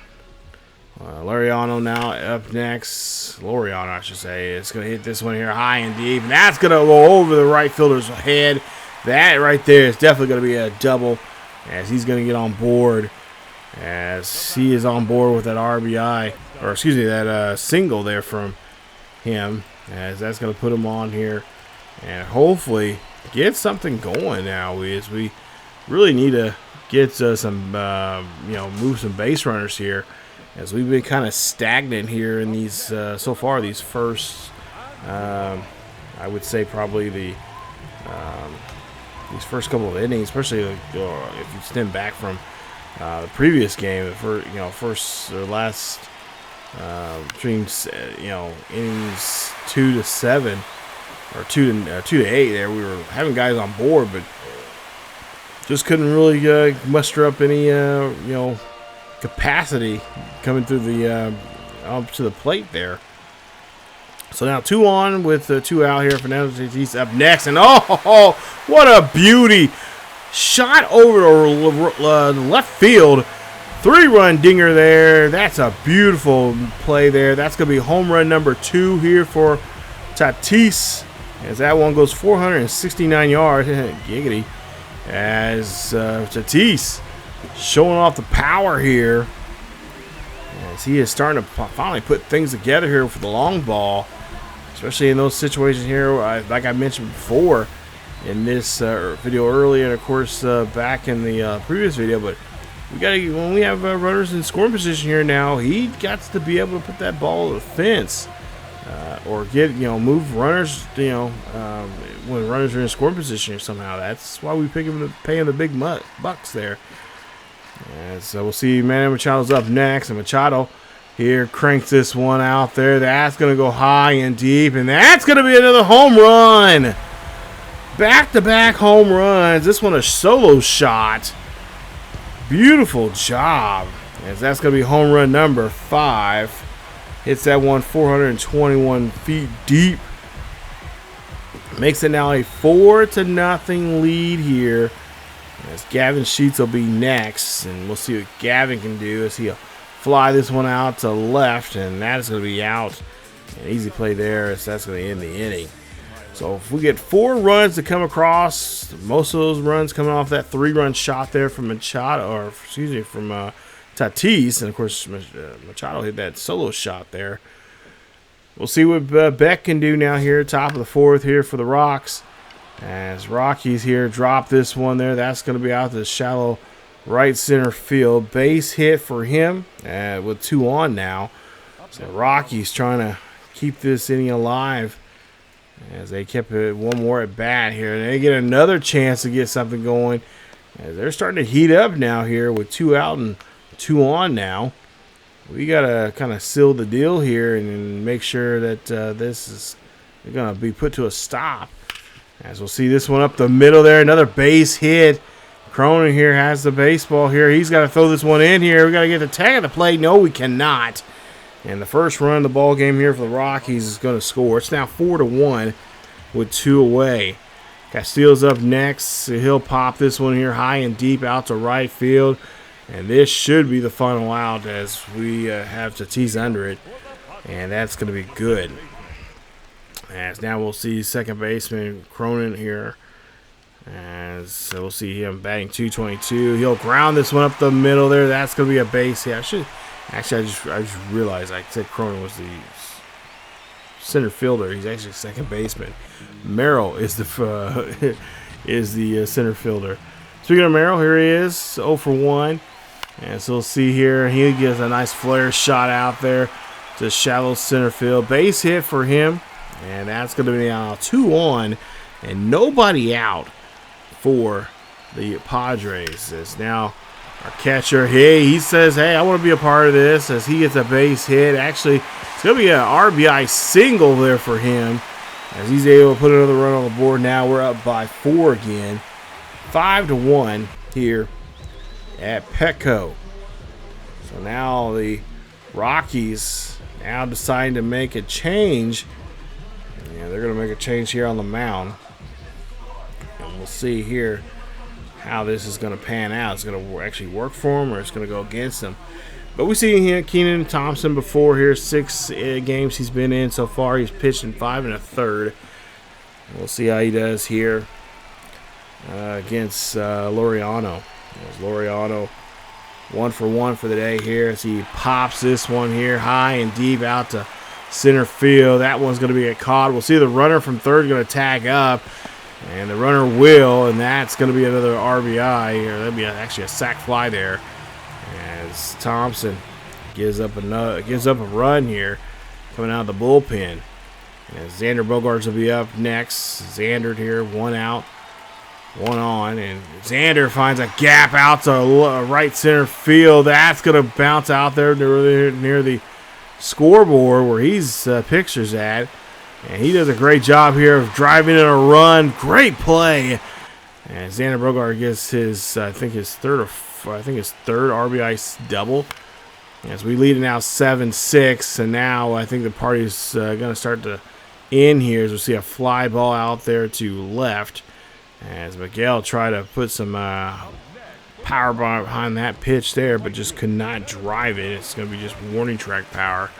Laureano now up next. Laureano, I should say. It's going to hit this one here high and deep, and that's going to go over the right fielder's head. That right there is definitely going to be a double, as he's going to get on board, as he is on board with that RBI, or excuse me, that single there from him, as that's going to put him on here and hopefully get something going now. We really need to get some, move some base runners here, as we've been kind of stagnant here in these, so far, these first, I would say probably these first couple of innings, especially if you stem back from the previous game, first or last, between, innings 2 to 7 or 2 to 8 there, we were having guys on board, but just couldn't really muster up any, capacity coming through the up to the plate there. So now 2 on with 2 out here. Fernando Tatis up next, and oh, what a beauty! Shot over to left field. 3-run dinger there. That's a beautiful play there. That's going to be home run number 2 here for Tatis, as that one goes 469 yards. Giggity. As Tatis showing off the power here, as he is starting to finally put things together here for the long ball, especially in those situations here, like I mentioned before in this video earlier, and of course back in the previous video. But when we have runners in scoring position here now, he got to be able to put that ball to the fence, or move runners, when runners are in scoring position somehow. That's why we pay him the big bucks there. And so we'll see Manny Machado's up next, and Machado here cranks this one out there. That's going to go high and deep, and that's going to be another home run. Back-to-back home runs. This one a solo shot. Beautiful job, as that's going to be home run number 5. Hits that one 421 feet deep. Makes it now a 4-0 lead here, as Gavin Sheets will be next, and we'll see what Gavin can do as he'll fly this one out to left, and that is going to be out. An easy play there, as that's going to end the inning. So if we get 4 runs to come across, most of those runs coming off that 3-run shot there from Machado, from Tatis, and of course Machado hit that solo shot there. We'll see what Beck can do now here, top of the 4th here for the Rocks. As Rockies here drop this one there, that's going to be out to the shallow right center field. Base hit for him with 2 on now. So Rockies trying to keep this inning alive, as they kept it one more at bat here. And they get another chance to get something going, as they're starting to heat up now here with 2 out and 2 on now. We got to kind of seal the deal here and make sure that this is going to be put to a stop. As we'll see this one up the middle there, another base hit. Cronin here has the baseball here. He's got to throw this one in here. We got to get the tag at the plate. No, we cannot. And the first run of the ball game here for the Rockies is going to score. It's now 4-1 with 2 away. Castillo's up next. He'll pop this one here high and deep out to right field. And this should be the final out, as we have Tatis under it. And that's going to be good. As now we'll see second baseman Cronin here. As we'll see him batting .222. He'll ground this one up the middle there. That's going to be a base hit. I just realized I said Cronin was the center fielder. He's actually second baseman. Merrill is the center fielder. Speaking of Merrill, here he is, 0 for 1. And so we'll see here, he gets a nice flare shot out there to shallow center field. Base hit for him, and that's going to be now 2 on and nobody out for the Padres. As now our catcher, he says, hey, I want to be a part of this, as he gets a base hit. Actually, it's going to be an RBI single there for him, as he's able to put another run on the board. Now we're up by 4 again. 5-1 here at Petco. So now the Rockies now deciding to make a change. Yeah, they're going to make a change here on the mound. And we'll see here how this is going to pan out. It's going to actually work for him, or it's going to go against him. But we see here Keenan Thompson before here. 6 games he's been in so far. He's pitched in 5 1/3. We'll see how he does here against Laureano. Laureano 1 for 1 for the day here as he pops this one here high and deep out to center field. That one's going to be caught. We'll see the runner from third going to tag up, and the runner will, and that's going to be another RBI here. That'll be actually a sac fly there as Thompson gives up a run here coming out of the bullpen. And Xander Bogaerts will be up next. Xander here, 1 out, 1 on, and Xander finds a gap out to right center field. That's going to bounce out there near the scoreboard where he's pictures at, and he does a great job here of driving in a run. Great play, and Xander Bogaerts gets his his third RBI double as we lead it now 7-6. And now I think the party's going to start to end here as we see a fly ball out there to left as Miguel tried to put some power behind that pitch there, but just could not drive it. It's going to be just warning track power.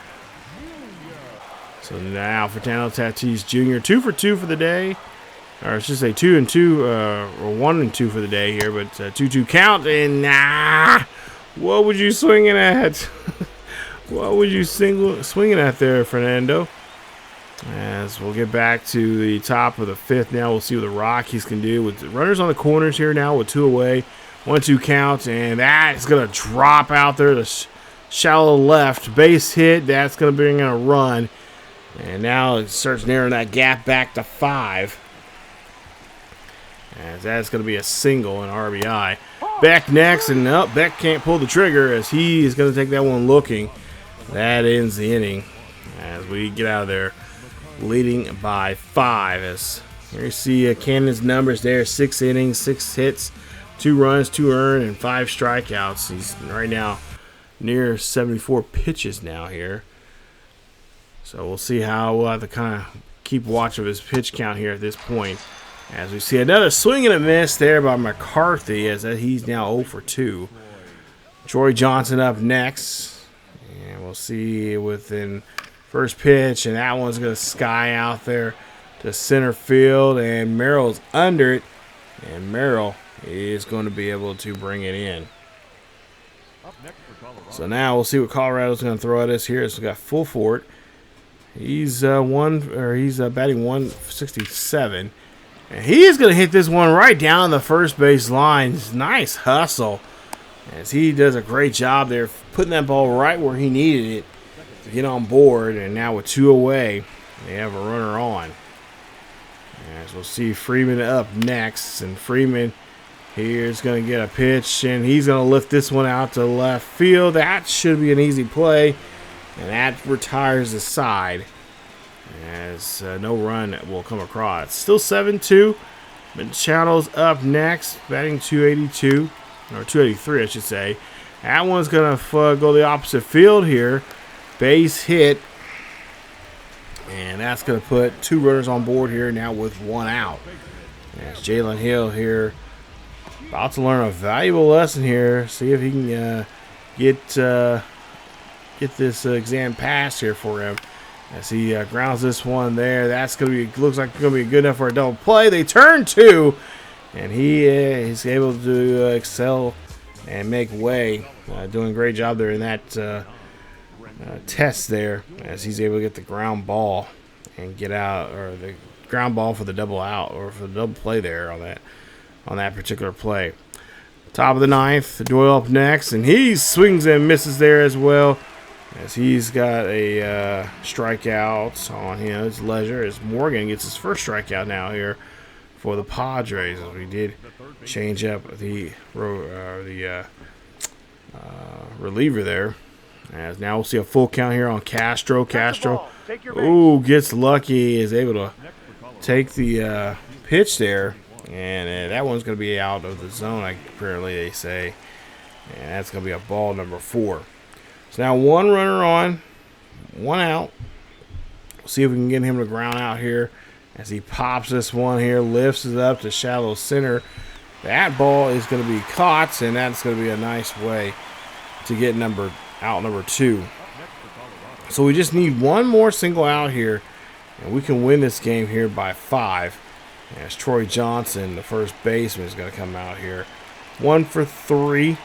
So now Fernando Tatis Jr. 2 for 2 for the day, or I should say 2 and 2, or 1 and 2 for the day here, but 2-2 count. And what would you swinging at? What would you swinging at there, Fernando? As we'll get back to the top of the 5th now, we'll see what the Rockies can do with the runners on the corners here now with 2 away. 1-2 count, and that is going to drop out there to shallow left. Base hit. That's going to bring in a run. And now it starts narrowing that gap back to 5. As that's going to be a single and RBI. Beck next, and Beck can't pull the trigger as he is going to take that one looking. That ends the inning as we get out of there leading by 5. As here you see Cannon's numbers there: 6 innings, 6 hits, 2 runs, 2 earned, and 5 strikeouts. He's right now near 74 pitches now here. So we'll see how we'll have to kind of keep watch of his pitch count here at this point. As we see another swing and a miss there by McCarthy as he's now 0 for 2. Troy Johnson up next. And we'll see within first pitch, and that one's going to sky out there to center field, and Merrill's under it, and Merrill is going to be able to bring it in. So now we'll see what Colorado's going to throw at us here. So we got Full Fort. He's batting 167, and he is going to hit this one right down the first base line. Nice hustle, as he does a great job there putting that ball right where he needed it to get on board. And now with 2 away, they have a runner on. As we'll see Freeman up next, and Freeman here's going to get a pitch, and he's going to lift this one out to left field. That should be an easy play, and that retires the side as no run will come across. Still 7-2. Machado's up next, batting 282, or 283, I should say. That one's going to go the opposite field here. Base hit, and that's going to put 2 runners on board here now with 1 out. As Jalen Hill here about to learn a valuable lesson here. See if he can get this exam passed here for him. As he grounds this one there, that's going to be, looks like it's going to be good enough for a double play. They turn 2, and he is able to excel and make way. Doing a great job there in that test there, as he's able to get the ground ball and get out, or the ground ball for the double out, or for the double play there on that particular play. Top of the 9th, Doyle up next, and he swings and misses there as well, as he's got a strikeout on his leisure, as Morgan gets his first strikeout now here for the Padres, as we did change up the reliever there. As now we'll see a full count here on Castro. Castro, gets lucky, is able to take the pitch there, and that one's going to be out of the zone, apparently they say, and that's going to be a ball number 4. So now 1 runner on, 1 out. We'll see if we can get him to ground out here as he pops this one here, lifts it up to shallow center, That ball is going to be caught, and that's going to be a nice way to get out number 2. So we just need one more single out here, and we can win this game here by 5. As Troy Johnson, the first baseman, is going to come out here. 1 for 3.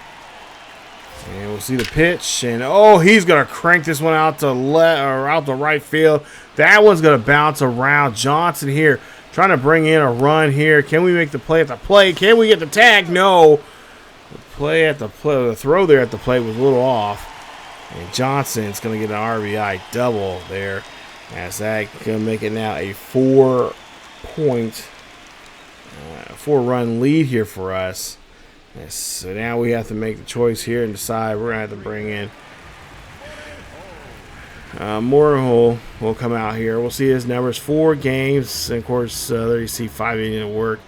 And we'll see the pitch, and he's going to crank this one out to out to right field. That one's going to bounce around. Johnson here trying to bring in a run here. Can we make the play at the plate? Can we get the tag? No. The throw there at the plate was a little off. And Johnson's going to get an RBI double there. As that going to make it now a 4-run lead here for us. Yes, so now we have to make the choice here and decide. We're going to have to bring in Moore will come out here. We'll see his numbers. 4 games. And of course, there you see 5 innings of work.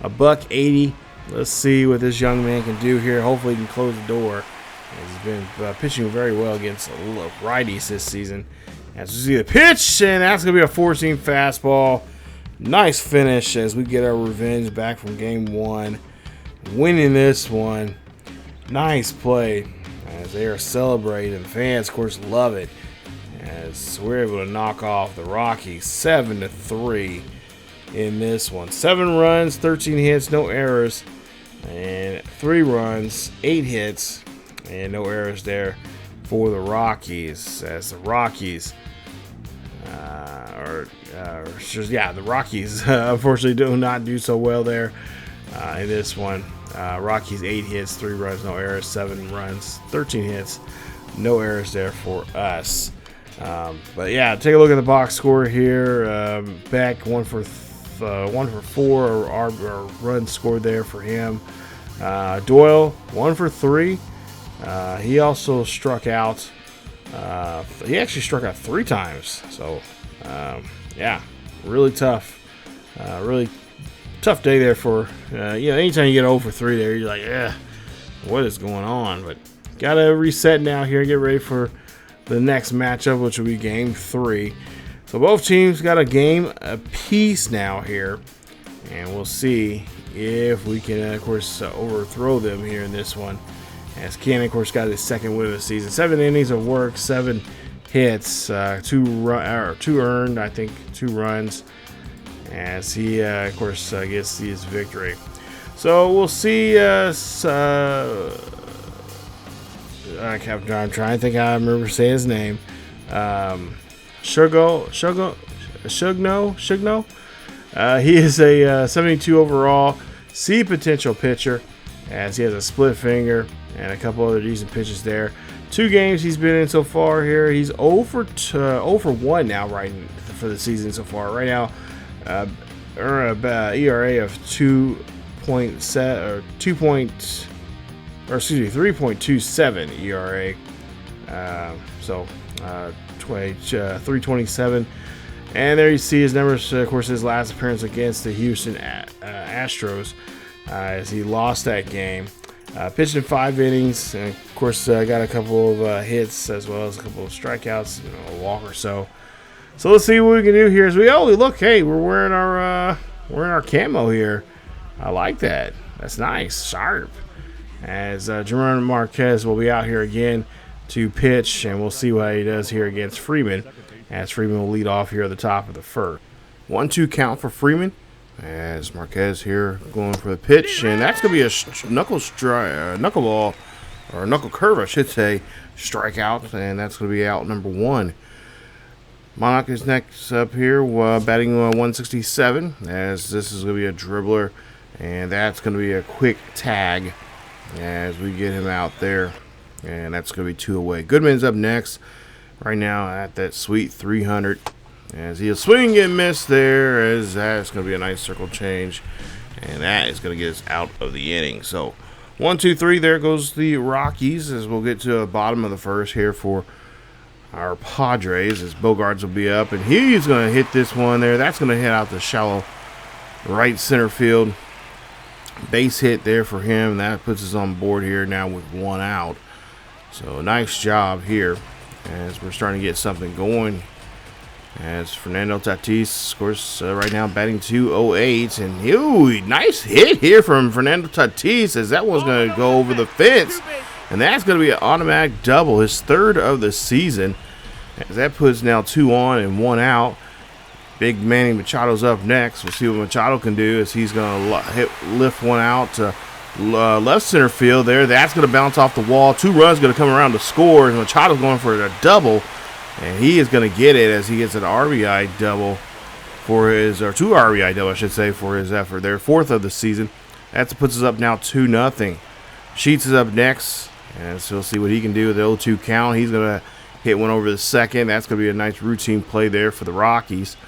$180. Let's see what this young man can do here. Hopefully he can close the door. He's been pitching very well against righties this season. As we see the pitch, and that's going to be a 4-seam fastball. Nice finish as we get our revenge back from game 1. Winning this one. Nice play as they are celebrating. The fans, of course, love it. As we're able to knock off the Rockies 7-3 in this one. 7 runs, 13 hits, no errors. And 3 runs, 8 hits, and no errors there for the Rockies. As the Rockies, the Rockies unfortunately do not do so well there in this one. Rockies 8 hits, 3 runs, no errors, 7 runs, 13 hits, no errors there for us. But yeah, take a look at the box score here. Beck 1 for 4, our run scored there for him. Doyle 1 for 3. He also struck out. He actually struck out 3 times. So yeah, really tough. Really tough day there for anytime you get 0 for 3 there, you're like, what is going on? But gotta reset now here, get ready for the next matchup, which will be game 3. So both teams got a game apiece now here, and we'll see if we can, of course, overthrow them here in this one. As Ken, of course, got his 2nd win of the season. 7 innings of work, 7 hits, 2 earned, I think 2 runs. As he, of course, gets his victory. So we'll see. I'm trying to think how I remember saying his name. Shugno. He is a 72 overall. C potential pitcher, as he has a split finger and a couple other decent pitches there. 2 games he's been in so far here. He's 0 for 1 now, for the season so far. Right now, ERA of 3.27 ERA. 3.27. And there you see his numbers. Of course, his last appearance against the Houston Astros, as he lost that game. Pitched in 5 innings, and of course, got a couple of hits as well as a couple of strikeouts, a walk or so. So let's see what we can do here. As look, hey, we're wearing our camo here. I like that. That's nice, sharp. As Jerome Marquez will be out here again to pitch, and we'll see what he does here against Freeman. As Freeman will lead off here at the top of the first. 1-2 count for Freeman. As Marquez here going for the pitch, and that's going to be a knuckle curve, I should say, strikeout, and that's going to be out number 1. Monarch is next up here, batting 167, as this is going to be a dribbler, and that's going to be a quick tag as we get him out there, and that's going to be 2 away. Goodman's up next right now at that sweet 300. As he'll swing and miss there, as that's going to be a nice circle change, and that is going to get us out of the inning. So 1, 2, 3, there goes the Rockies, as we'll get to the bottom of the first here for our Padres, as Bogarts will be up, and he's going to hit this one there. That's going to hit out the shallow right center field. Base hit there for him. That puts us on board here now with 1 out. So nice job here, as we're starting to get something going As Fernando Tatis, of course, right now batting 208. And nice hit here from Fernando Tatis, as that one's going to go over the fence. And that's going to be an automatic double, his third of the season. As that puts now 2 on and 1 out. Big Manny Machado's up next. We'll see what Machado can do, as he's going to lift one out to left center field there. That's going to bounce off the wall. 2 runs going to come around to score. And Machado's going for a double. And he is going to get it, as he gets an RBI double for his, or 2 RBI double, I should say, for his effort there. 4th of the season. That puts us up now 2-0. Sheets is up next. And so we'll see what he can do with the 0-2 count. He's going to hit one over the second. That's going to be a nice routine play there for the Rockies.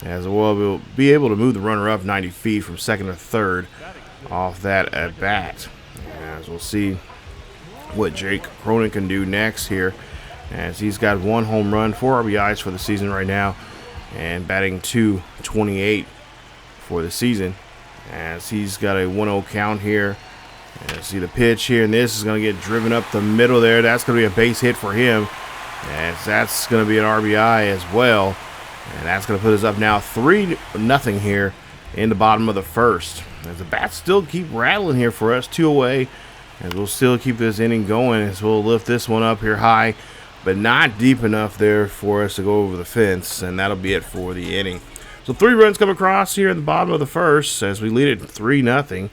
As well, we'll be able to move the runner up 90 feet from second to third off that at bat. As we'll see what Jake Cronin can do next here, as he's got 1 home run, 4 RBIs for the season right now, and batting .228 for the season. As he's got a 1-0 count here. And see the pitch here, and this is going to get driven up the middle there. That's going to be a base hit for him, as that's going to be an RBI as well. And that's going to put us up now 3-0 here in the bottom of the first. As the bats still keep rattling here for us, 2 away. And we'll still keep this inning going, as we'll lift this one up here high, but not deep enough there for us to go over the fence. And that'll be it for the inning. So 3 runs come across here in the bottom of the first, as we lead it 3-0.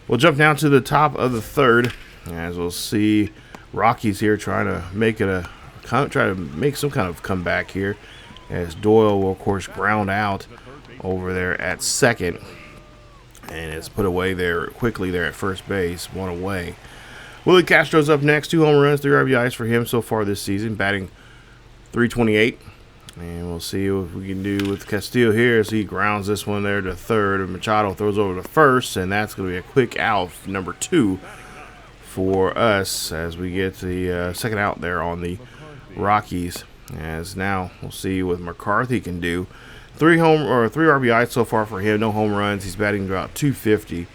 We'll jump down to the top of the third, as we'll see Rockies here trying to make it some kind of comeback here, as Doyle will of course ground out over there at second, and it's put away there quickly there at first base, 1 away. Willie Castro's up next, 2 home runs, 3 RBIs for him so far this season, batting .328. And we'll see what we can do with Castillo here, as he grounds this one there to third. And Machado throws over to first, and that's going to be a quick out, number 2 for us, as we get the second out there on the Rockies. As now we'll see what McCarthy can do. 3 RBIs so far for him, no home runs. He's batting about .250.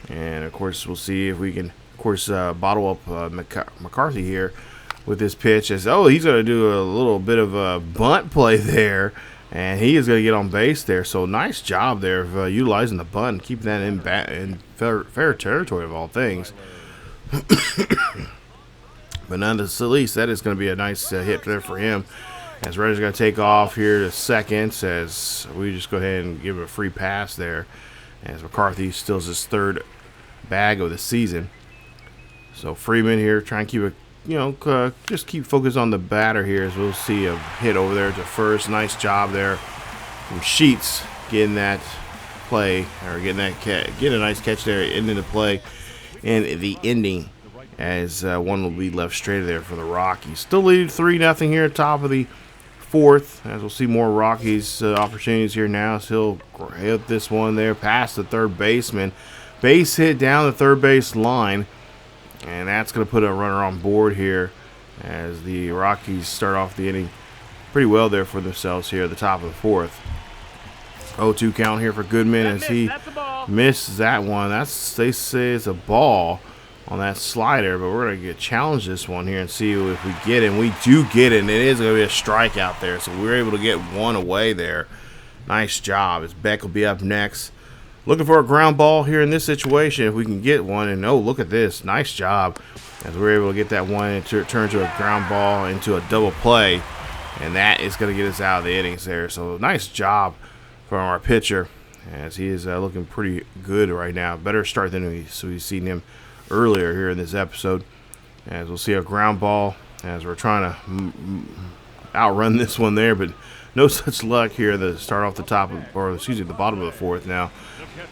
And of course we'll see if we can, of course, bottle up McCarthy here with this pitch, as he's going to do a little bit of a bunt play there, and he is going to get on base there. So nice job there of utilizing the bunt, keeping that in fair territory of all things. But nonetheless, at least that is going to be a nice hit there for him. As Reddish going to take off here to second, as we just go ahead and give him a free pass there, as McCarthy steals his 3rd bag of the season. So Freeman here trying to keep it, just keep focused on the batter here, as we'll see a hit over there to first. Nice job there from Sheets getting that play, or getting a nice catch there, ending the play and the ending, as one will be left straight there for the Rockies. Still leading 3-0 here at top of the 4th, as we'll see more Rockies opportunities here now. So he'll hit this one there past the third baseman. Base hit down the third base line. And that's going to put a runner on board here, as the Rockies start off the inning pretty well there for themselves here at the top of the 4th. 0-2 count here for Goodman, as he misses that one. They say it's a ball on that slider, but we're going to get challenge this one here and see if we get it. And we do get it, and it is going to be a strikeout there. So we're able to get 1 away there. Nice job, as Beck will be up next. Looking for a ground ball here in this situation, if we can get one. And look at this, nice job, as we're able to get that one and turn to a ground ball into a double play, and that is going to get us out of the innings there. So nice job from our pitcher, as he is looking pretty good right now. Better start than we've seen him earlier here in this episode. As we'll see a ground ball, as we're trying to outrun this one there, but no such luck here to start off the the bottom of the 4th now.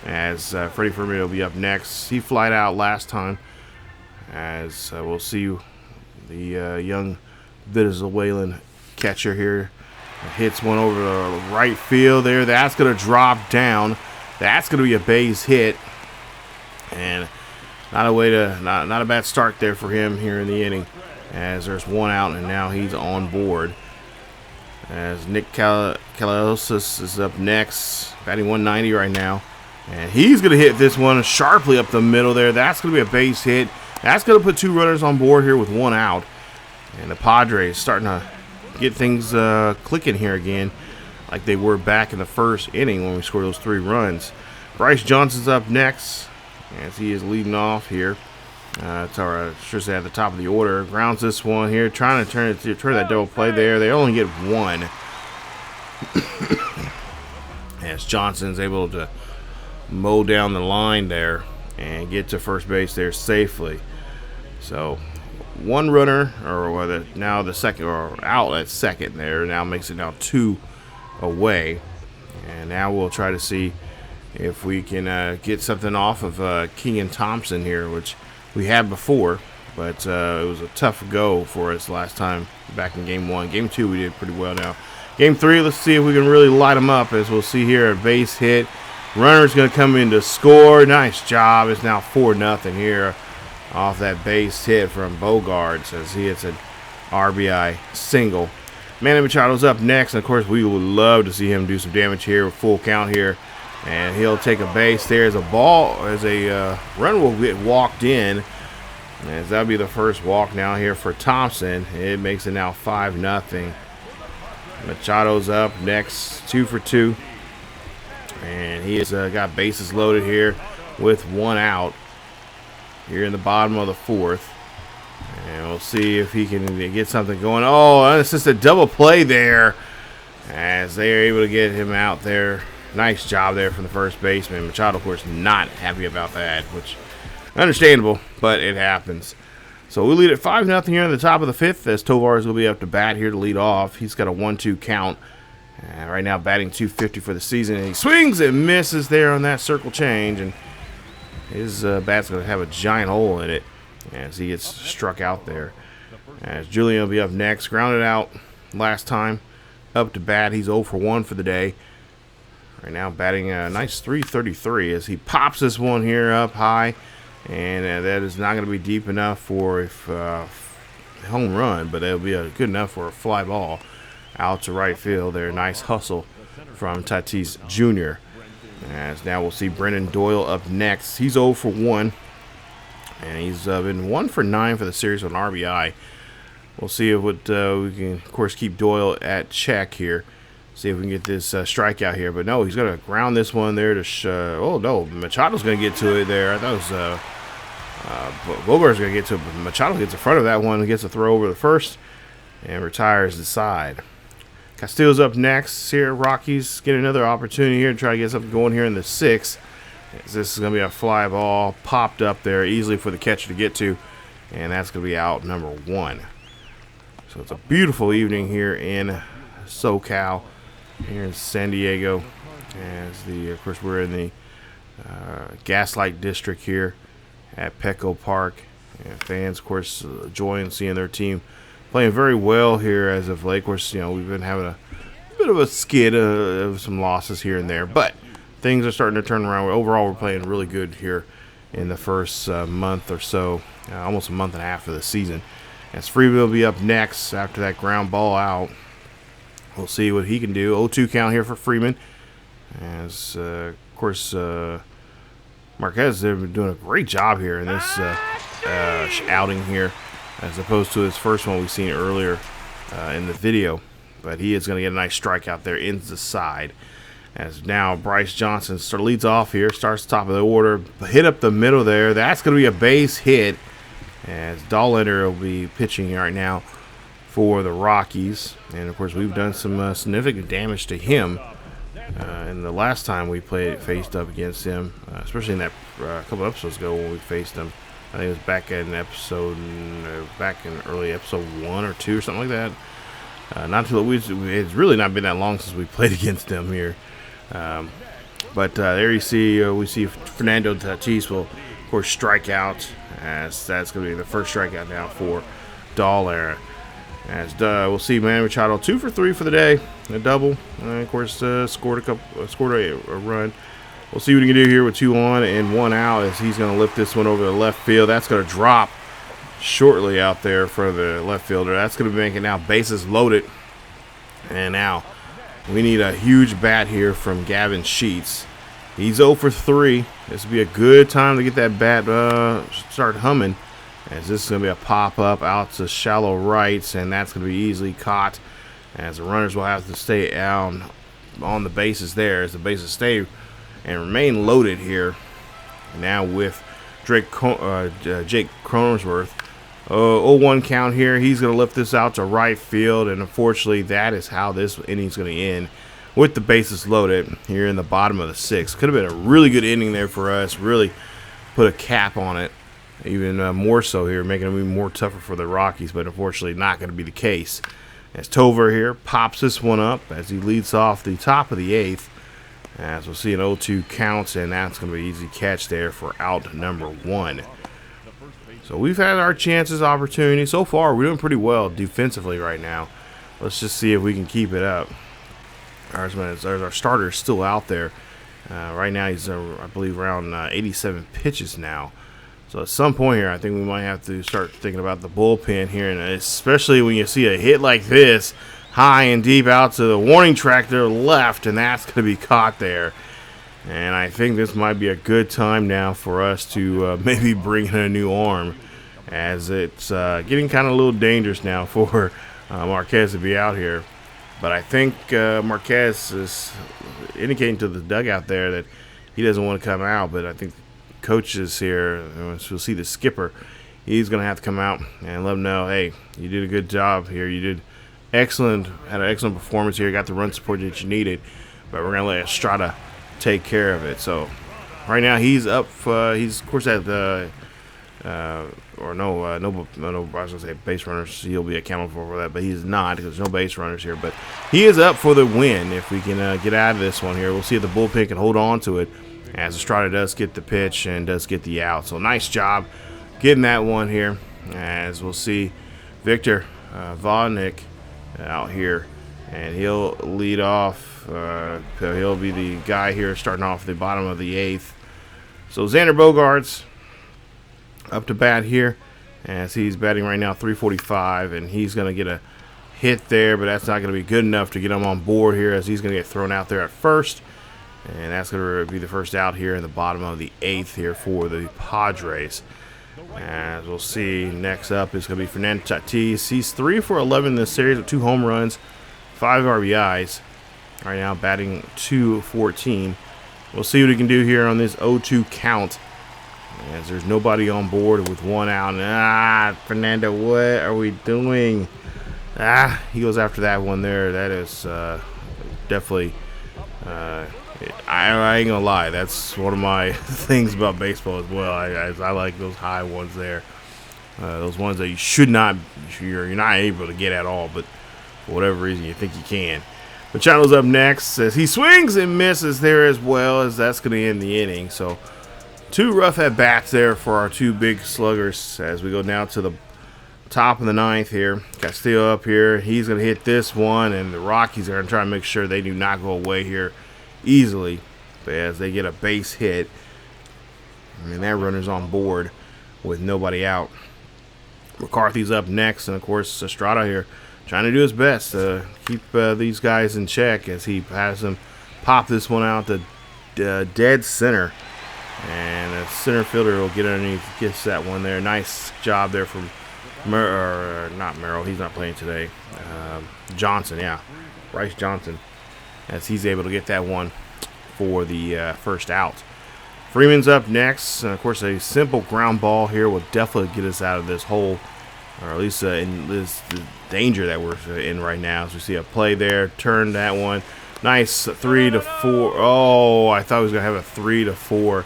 As Freddie Freeman will be up next. He flied out last time, as we'll see the young Venezuelan catcher here hits one over the right field there. That's going to drop down. That's going to be a base hit, and not a bad start there for him here in the inning, as there's 1 out and now he's on board. As Nick Calaosis is up next, batting .190 right now. And he's going to hit this one sharply up the middle there. That's going to be a base hit. That's going to put 2 runners on board here with 1 out. And the Padres starting to get things clicking here again like they were back in the first inning when we scored those 3 runs. Bryce Johnson's up next as he is leading off here. It's should say at the top of the order. Grounds this one here, trying to turn that double play there. They only get 1. As Johnson's able to mow down the line there and get to first base there safely. So 1 runner, or now the second, or out at second there, now makes it now 2 away. And now we'll try to see if we can get something off of Keegan Thompson here, which we had before, but it was a tough go for us last time back in Game 1. Game 2 we did pretty well now. Game 3, let's see if we can really light them up, as we'll see here, a base hit. Runner's going to come in to score. Nice job. It's now 4-0 here off that base hit from Bogarts as he hits an RBI single. Manny Machado's up next, and of course we would love to see him do some damage here with full count here. And he'll take a base there as a run will get walked in. As that'll be the first walk now here for Thompson. It makes it now 5-0. Machado's up next, 2 for 2. And he has got bases loaded here with 1 out here in the bottom of the 4th. And we'll see if he can get something going. Oh, it's just a double play there as they are able to get him out there. Nice job there from the first baseman. Machado, of course, not happy about that, which understandable, but it happens. So we lead at 5-0 here in the top of the 5th as Tovar's will be up to bat here to lead off. He's got a 1-2 count. Right now batting .250 for the season. And he swings and misses there on that circle change, and his bat's going to have a giant hole in it as he gets struck out there. As Julian will be up next. Grounded out last time. Up to bat. He's 0 for 1 for the day. Right now batting a nice .333 as he pops this one here up high, and that is not going to be deep enough for a home run, but it'll be good enough for a fly ball out to right field there. Nice hustle from Tatis Jr. As now we'll see Brendan Doyle up next. He's 0 for 1, and he's been 1 for 9 for the series with an RBI. We'll see if we can, of course, keep Doyle at check here. See if we can get this strikeout here. But no, he's going to ground this one there to oh, no, Machado's going to get to it there. I thought it was Bogart's going to get to it, but Machado gets in front of that one and gets a throw over the first and retires the side. Castillo's up next here. Rockies get another opportunity here to try to get something going here in the 6th. This is going to be a fly ball popped up there easily for the catcher to get to, and that's going to be out number 1. So it's a beautiful evening here in SoCal, here in San Diego, as of course we're in the Gaslight District here at Petco Park. And fans, of course, enjoying seeing their team playing very well here as of late. Of course, we've been having a bit of a skid of some losses here and there, but things are starting to turn around. Overall, we're playing really good here in the first month or so, almost a month and a half of the season. As Freeman will be up next after that ground ball out. We'll see what he can do. 0-2 count here for Freeman. As, of course, Marquez, they've been doing a great job here in this outing here, as opposed to his first one we've seen earlier in the video. But he is going to get a nice strikeout there into the side. As now Bryce Johnson leads off here, starts top of the order, hit up the middle there. That's going to be a base hit, as Dollander will be pitching right now for the Rockies. And of course we've done some significant damage to him in the last time we faced up against him, especially in that couple episodes ago when we faced him. I think it was back in early episode 1 or 2 or something like that. It's really not been that long since we played against them here. But there you see, we see Fernando Tatis will, of course, strike out, as that's going to be the first strikeout now for Dollander. As we'll see Manny Machado 2 for 3 for the day, a double, and of course scored a run. We'll see what he can do here with 2 on and 1 out, as he's going to lift this one over the left field. That's going to drop shortly out there for the left fielder. That's going to be making now bases loaded. And now we need a huge bat here from Gavin Sheets. He's 0 for 3. This would be a good time to get that bat start humming, as this is going to be a pop-up out to shallow rights, and that's going to be easily caught, as the runners will have to stay down on the bases there as the bases stay and remain loaded here. Now with Jake Cronenworth. 0-1 count here. He's going to lift this out to right field, and unfortunately that is how this inning's going to end, with the bases loaded here in the bottom of the sixth. Could have been a really good inning there for us. Really put a cap on it, even more so here, making it even more tougher for the Rockies, but unfortunately not going to be the case. As Tover here pops this one up as he leads off the top of the eighth. As we'll see an 0-2 count, and that's going to be an easy catch there for out number 1. So we've had our chances, opportunities. So far, we're doing pretty well defensively right now. Let's just see if we can keep it up. Our starter is still out there. Right now, he's, I believe, around 87 pitches now. So at some point here, I think we might have to start thinking about the bullpen here, and especially when you see a hit like this, high and deep out to the warning track to the left, and that's going to be caught there. And I think this might be a good time now for us to maybe bring in a new arm, as it's getting kind of a little dangerous now for Marquez to be out here. But I think Marquez is indicating to the dugout there that he doesn't want to come out. But I think coaches here, we'll see the skipper, he's going to have to come out and let him know, hey, you did a good job here. You did excellent, had an excellent performance here. You got the run support that you needed. But we're going to let Estrada take care of it. So right now he's up. He's of course at I was gonna say base runners. He'll be accountable for that, but he's not because there's no base runners here. But he is up for the win if we can get out of this one here. We'll see if the bullpen can hold on to it as Estrada does get the pitch and does get the out. So nice job getting that one here. As we'll see Victor Vodnik out here, and he'll lead off. He'll be the guy here starting off the bottom of the eighth. So Xander Bogaerts up to bat here as he's batting right now .345, and he's going to get a hit there, but that's not going to be good enough to get him on board here, as he's going to get thrown out there at first, and that's going to be the first out here in the bottom of the eighth here for the Padres. As we'll see, next up is going to be Fernando Tatis. He's 3 for 11 in this series with 2 home runs, 5 RBIs. Right now batting .214. We'll see what he can do here on this 0-2 count, as there's nobody on board with 1 out. Fernando, what are we doing? He goes after that one there. That is definitely I ain't gonna lie, that's one of my things about baseball as well. I like those high ones there, those ones that you're not able to get at all, but for whatever reason you think you can. Machado's up next as he swings and misses there as well, as that's going to end the inning. So 2 rough at bats there for our 2 big sluggers as we go down to the top of the 9th here. Castillo up here. He's going to hit this one, and the Rockies are going to try to make sure they do not go away here easily, but as they get a base hit. And that runner's on board with nobody out. McCarthy's up next, and of course Estrada here trying to do his best to keep these guys in check as he has them pop this one out to dead center. And the center fielder will get underneath, gets that one there. Nice job there from not Merrill, he's not playing today. Johnson, yeah, Bryce Johnson, as he's able to get that one for the first out. Freeman's up next, and of course a simple ground ball here will definitely get us out of this hole, or at least in this danger that we're in right now. As we see a play there, turn that one, nice 3-4. Oh, I thought he was gonna have a 3-4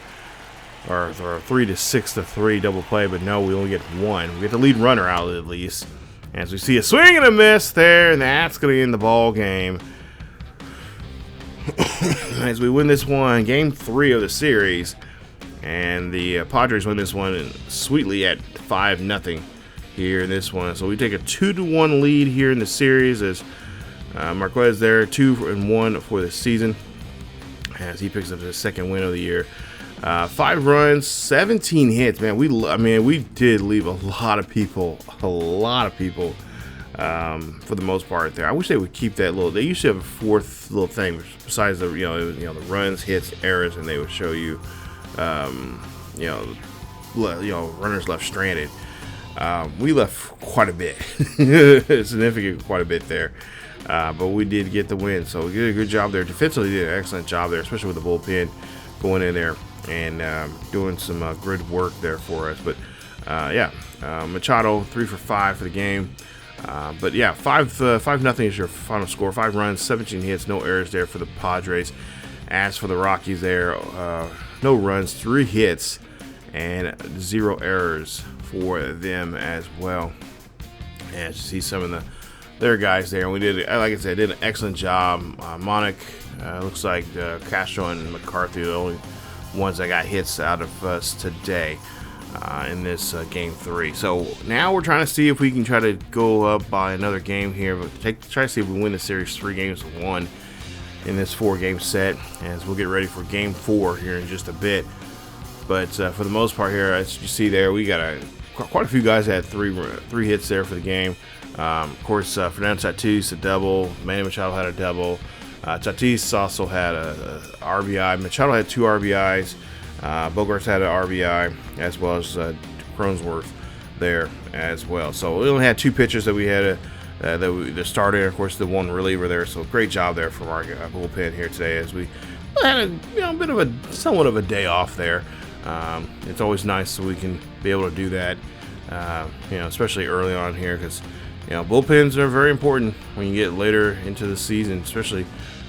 or 3-6-3 double play, but no, we only get 1. We get the lead runner out at least. As we see a swing and a miss there, and that's gonna end the ball game. As we win this one, game 3 of the series, and the Padres win this one sweetly at 5-0 here in this one. So we take a 2-1 lead here in the series as Marquez there 2-1 for the season, as he picks up his 2nd win of the year. 5 runs, 17 hits. Man, we did leave a lot of people for the most part there. I wish they would keep that little. They used to have a 4th little thing besides the the runs, hits, errors, and they would show you runners left stranded. We left quite a bit, significant quite a bit there. but we did get the win. So we did a good job there. Defensively, did an excellent job there, especially with the bullpen going in there and doing some good work there for us. But Machado 3 for 5 for the game. But yeah, 5-0 is your final score. 5 runs, 17 hits, no errors there for the Padres. As for the Rockies there, no runs, 3 hits, and 0 errors for them as well. And you see some of their guys there. And we did, like I said, did an excellent job. Monic, looks like Castro and McCarthy are the only ones that got hits out of us today in this game 3. So now we're trying to see if we can try to go up by another game here, but try to see if we win the series 3-1 in this 4-game set, as we'll get ready for game 4 here in just a bit. But for the most part here, as you see there, we got quite a few guys that had three hits there for the game. Of course, Fernando Tatis a double, Manny Machado had a double. Tatis also had a RBI. Machado had 2 RBIs. Bogarts had an RBI, as well as Cronenworth there as well. So we only had 2 pitchers that we had the starter, of course, the one reliever there. So great job there from our bullpen here today, as we had a bit of somewhat of a day off there. It's always nice so we can be able to do that, especially early on here, because bullpens are very important when you get later into the season, especially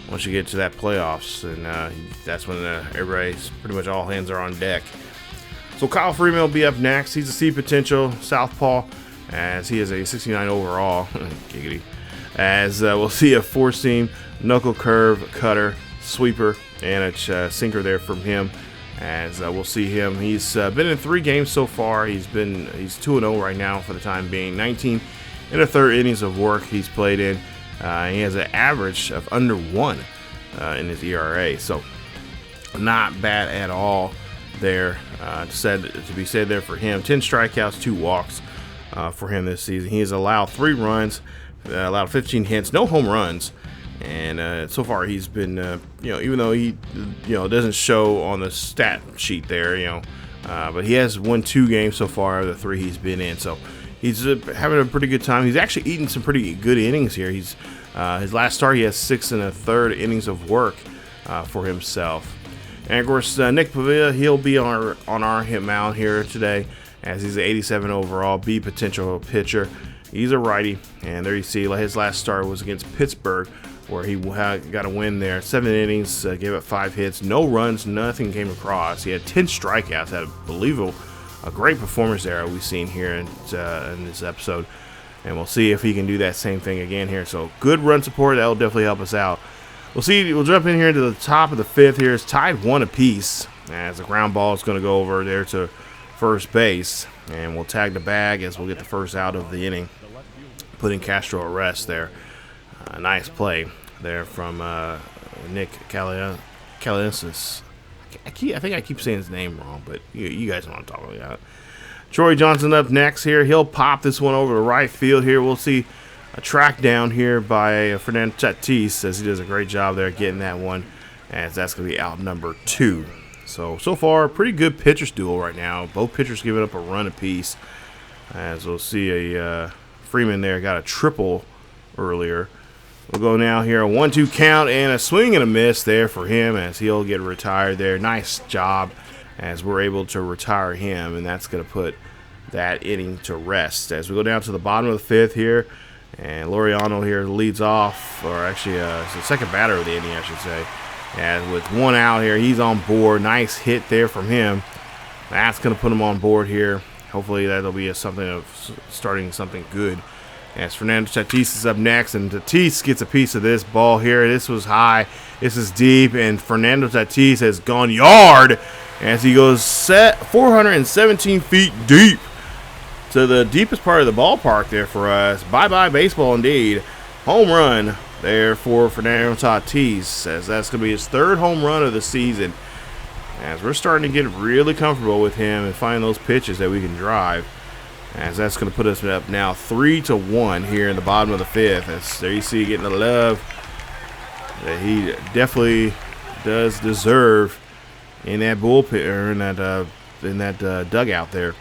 once you get to that playoffs, and that's when everybody's pretty much all hands are on deck. So Kyle Freeman will be up next. He's a C potential southpaw, as he is a 69 overall. Giggity. As we'll see a 4-seam, knuckle curve, cutter, sweeper, and a sinker there from him. As we'll see him, he's been in 3 games so far. He's 2-0 right now for the time being. 19 and a third innings of work he's played in. He has an average of under 1 in his ERA, so not bad at all there. To be said there for him. 10 strikeouts, 2 walks for him this season. He has allowed 3 runs, allowed 15 hits, no home runs, and so far he's been, even though he, doesn't show on the stat sheet there, but he has won 2 games so far of the 3 he's been in, so he's having a pretty good time. He's actually eaten some pretty good innings here. He's his last start, he has 6 1/3 innings of work for himself. And of course, Nick Pavia, he'll be on our hit mound here today, as he's an 87 overall B potential pitcher. He's a righty, and there you see his last start was against Pittsburgh, where he got a win there. 7 innings, gave up 5 hits, no runs, nothing came across. He had 10 strikeouts, had a great performance there we've seen here in this episode, and we'll see if he can do that same thing again here. So good run support, that will definitely help us out. We'll jump in here to the top of the 5th here. It's tied 1 apiece, as the ground ball is going to go over there to first base, and we'll tag the bag as we'll get the first out of the inning, putting Castro at rest there. Nice play there from Nick Caliensis. I think I keep saying his name wrong, but you guys know what I'm talking about. Troy Johnson up next here. He'll pop this one over to right field here. We'll see a track down here by Fernando Tatis, as he does a great job there getting that one, as that's going to be out number 2. So far, pretty good pitchers duel right now. Both pitchers giving up a run apiece, as we'll see a Freeman there got a triple earlier. We'll go now here, a 1-2 count, and a swing and a miss there for him, as he'll get retired there. Nice job, as we're able to retire him, and that's going to put that inning to rest. As we go down to the bottom of the 5th here, and Laureano here leads off, or actually it's the second batter of the inning, I should say. And with 1 out here, he's on board. Nice hit there from him. That's going to put him on board here. Hopefully that'll be something of starting something good. As Fernando Tatis is up next, and Tatis gets a piece of this ball here. This was high. This is deep, and Fernando Tatis has gone yard as he goes 417 feet deep to the deepest part of the ballpark there for us. Bye-bye baseball indeed. Home run there for Fernando Tatis, as that's going to be his 3rd home run of the season, as we're starting to get really comfortable with him and find those pitches that we can drive, as that's going to put us up now 3-1 here in the bottom of the 5th. As there you see getting the love that he definitely does deserve in that bullpen, or in that dugout there.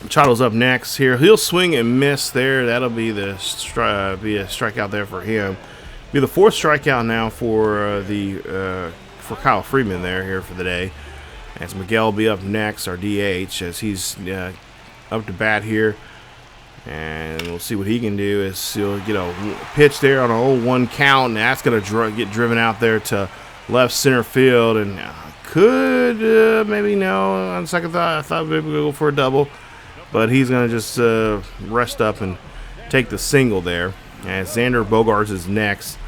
Machado's up next here. He'll swing and miss there. That'll be the be a strikeout there for him. Be the 4th strikeout now for for Kyle Freeman there for the day. As Miguel will be up next, our DH, as he's up to bat here. And we'll see what he can do. Is he'll get a pitch there on a 0-1 count, and that's going to get driven out there to left center field. And could maybe no. On second thought, I thought maybe we'll go for a double. But he's going to just rest up and take the single there. And Xander Bogaerts is next.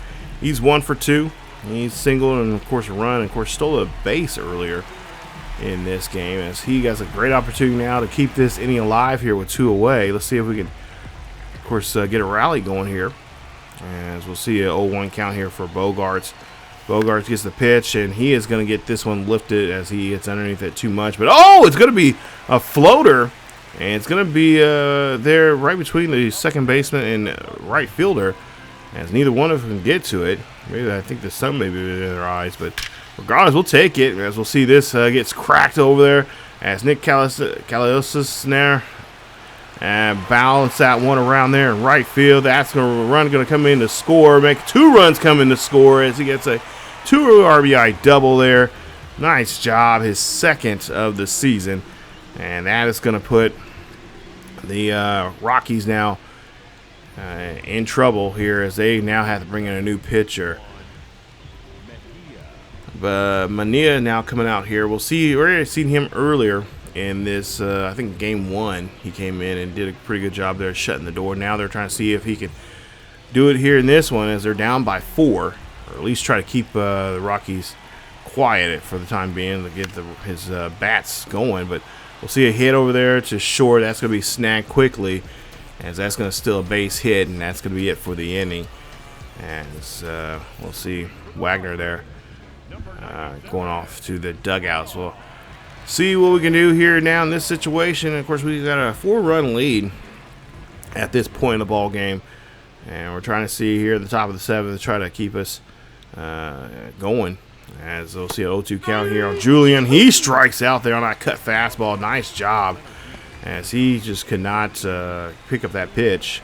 He's 1 for 2. He's singled and, of course, a run. And, of course, stole a base earlier in this game. As he has a great opportunity now to keep this inning alive here with 2 away. Let's see if we can, of course, get a rally going here. As we'll see a 0-1 count here for Bogaerts. Bogaerts gets the pitch, and he is going to get this one lifted as he gets underneath it too much. But, oh, it's going to be a floater. And it's going to be there right between the second baseman and right fielder, as neither one of them can get to it. Maybe I think the sun may be in their eyes, but regardless, we'll take it. As we'll see, this gets cracked over there as Nick Caliosis there balance that one around there in right field. That's going to come in to score, make 2 runs come in to score as he gets a 2 RBI double there. Nice job, his 2nd of the season. And that is going to put the Rockies now in trouble here as they now have to bring in a new pitcher. But Mania now coming out here. We'll see. We already seen him earlier in this, I think, game 1. He came in and did a pretty good job there shutting the door. Now they're trying to see if he can do it here in this one as they're down by 4. Or at least try to keep the Rockies quiet for the time being to get his bats going. But we'll see a hit over there to short. That's going to be snagged quickly, as that's going to steal a base hit, and that's going to be it for the inning. As we'll see Wagner there going off to the dugouts. We'll see what we can do here now in this situation. Of course, we've got a 4-run lead at this point in the ball game, and we're trying to see here at the top of the 7th to try to keep us going. As we'll see an 0-2 count here on Julian. He strikes out there on that cut fastball. Nice job, as he just could not pick up that pitch.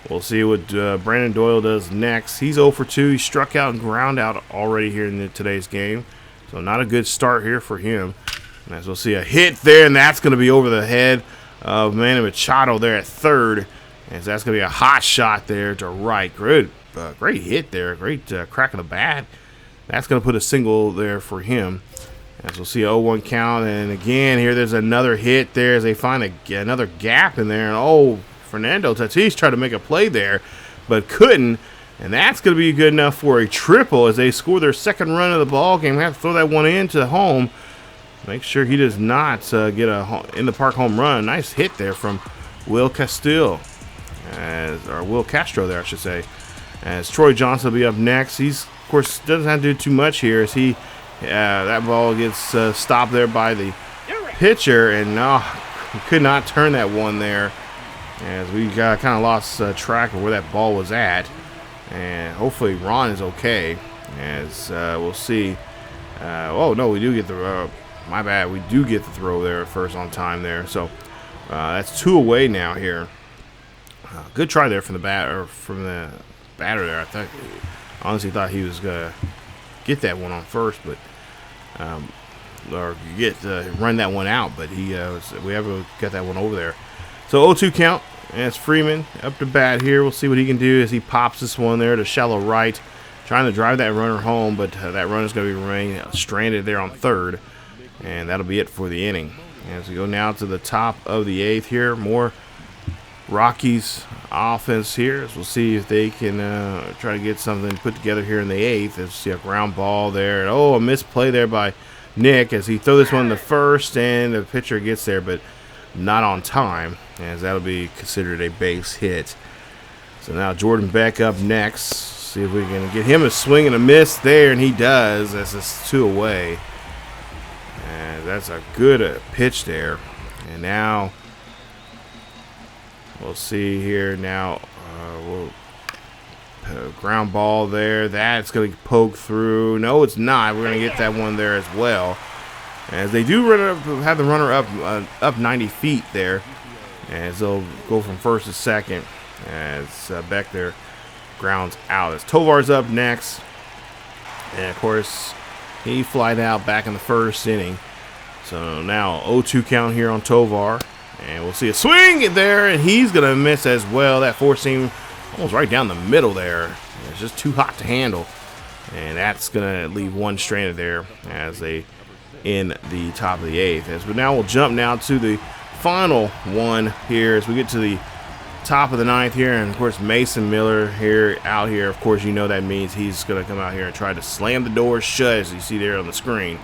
We'll see what Brandon Doyle does next. He's 0 for 2. He struck out and ground out already here in today's game. So not a good start here for him. As we'll see a hit there, and that's going to be over the head of Manny Machado there at third. As that's going to be a hot shot there to right. Great hit there. Great crack of the bat. That's going to put a single there for him. As we'll see, 0-1 count. And again, here there's another hit there as they find another gap in there. And Fernando Tatis tried to make a play there, but couldn't. And that's going to be good enough for a triple as they score their 2nd run of the ball game. They have to throw that one into home. Make sure he does not get a in-the-park home run. Nice hit there from Will Castro there, I should say. As Troy Johnson will be up next. He's, of course, doesn't have to do too much here as that ball gets stopped there by the pitcher, and he could not turn that one there as we kind of lost track of where that ball was at. And hopefully Ron is okay, as we'll see. We do get the my bad. We do get the throw there first on time there. So that's 2 away now here. Good try there from the batter there. I honestly thought he was gonna get that one on first, but run that one out. But we haven't got that one over there. So 0-2 count. And it's Freeman up to bat here. We'll see what he can do as he pops this one there to shallow right, trying to drive that runner home, but that runner's going to remain stranded there on third, and that'll be it for the inning. As we go now to the top of the 8th here, more Rockies offense here. As we'll see if they can try to get something put together here in the 8th. As we see a ground ball there, and a misplay there by Nick as he throw this one to first, and the pitcher gets there, but not on time, as that'll be considered a base hit. So now Jordan Beck up next. See if we can get him a swing and a miss there, and he does. That's just 2 away. And that's a good pitch there. And now we'll see here. Now ground ball there. That's going to poke through. No, it's not. We're going to get that one there as well. As they do have the runner up 90 feet there. as they'll go from first to second as Beck there grounds out. As Tovar's up next, and of course he flied out back in the first inning. So now 0-2 count here on Tovar, and we'll see a swing there, and he's gonna miss as well. That four seam almost right down the middle there. It's just too hot to handle, and that's gonna leave one stranded there as they in the top of the eighth. As we now will jump now to the final one here as we get to the top of the ninth here, and of course Mason Miller here out here. Of course, you know that means he's gonna come out here and try to slam the door shut, as you see there on the screen,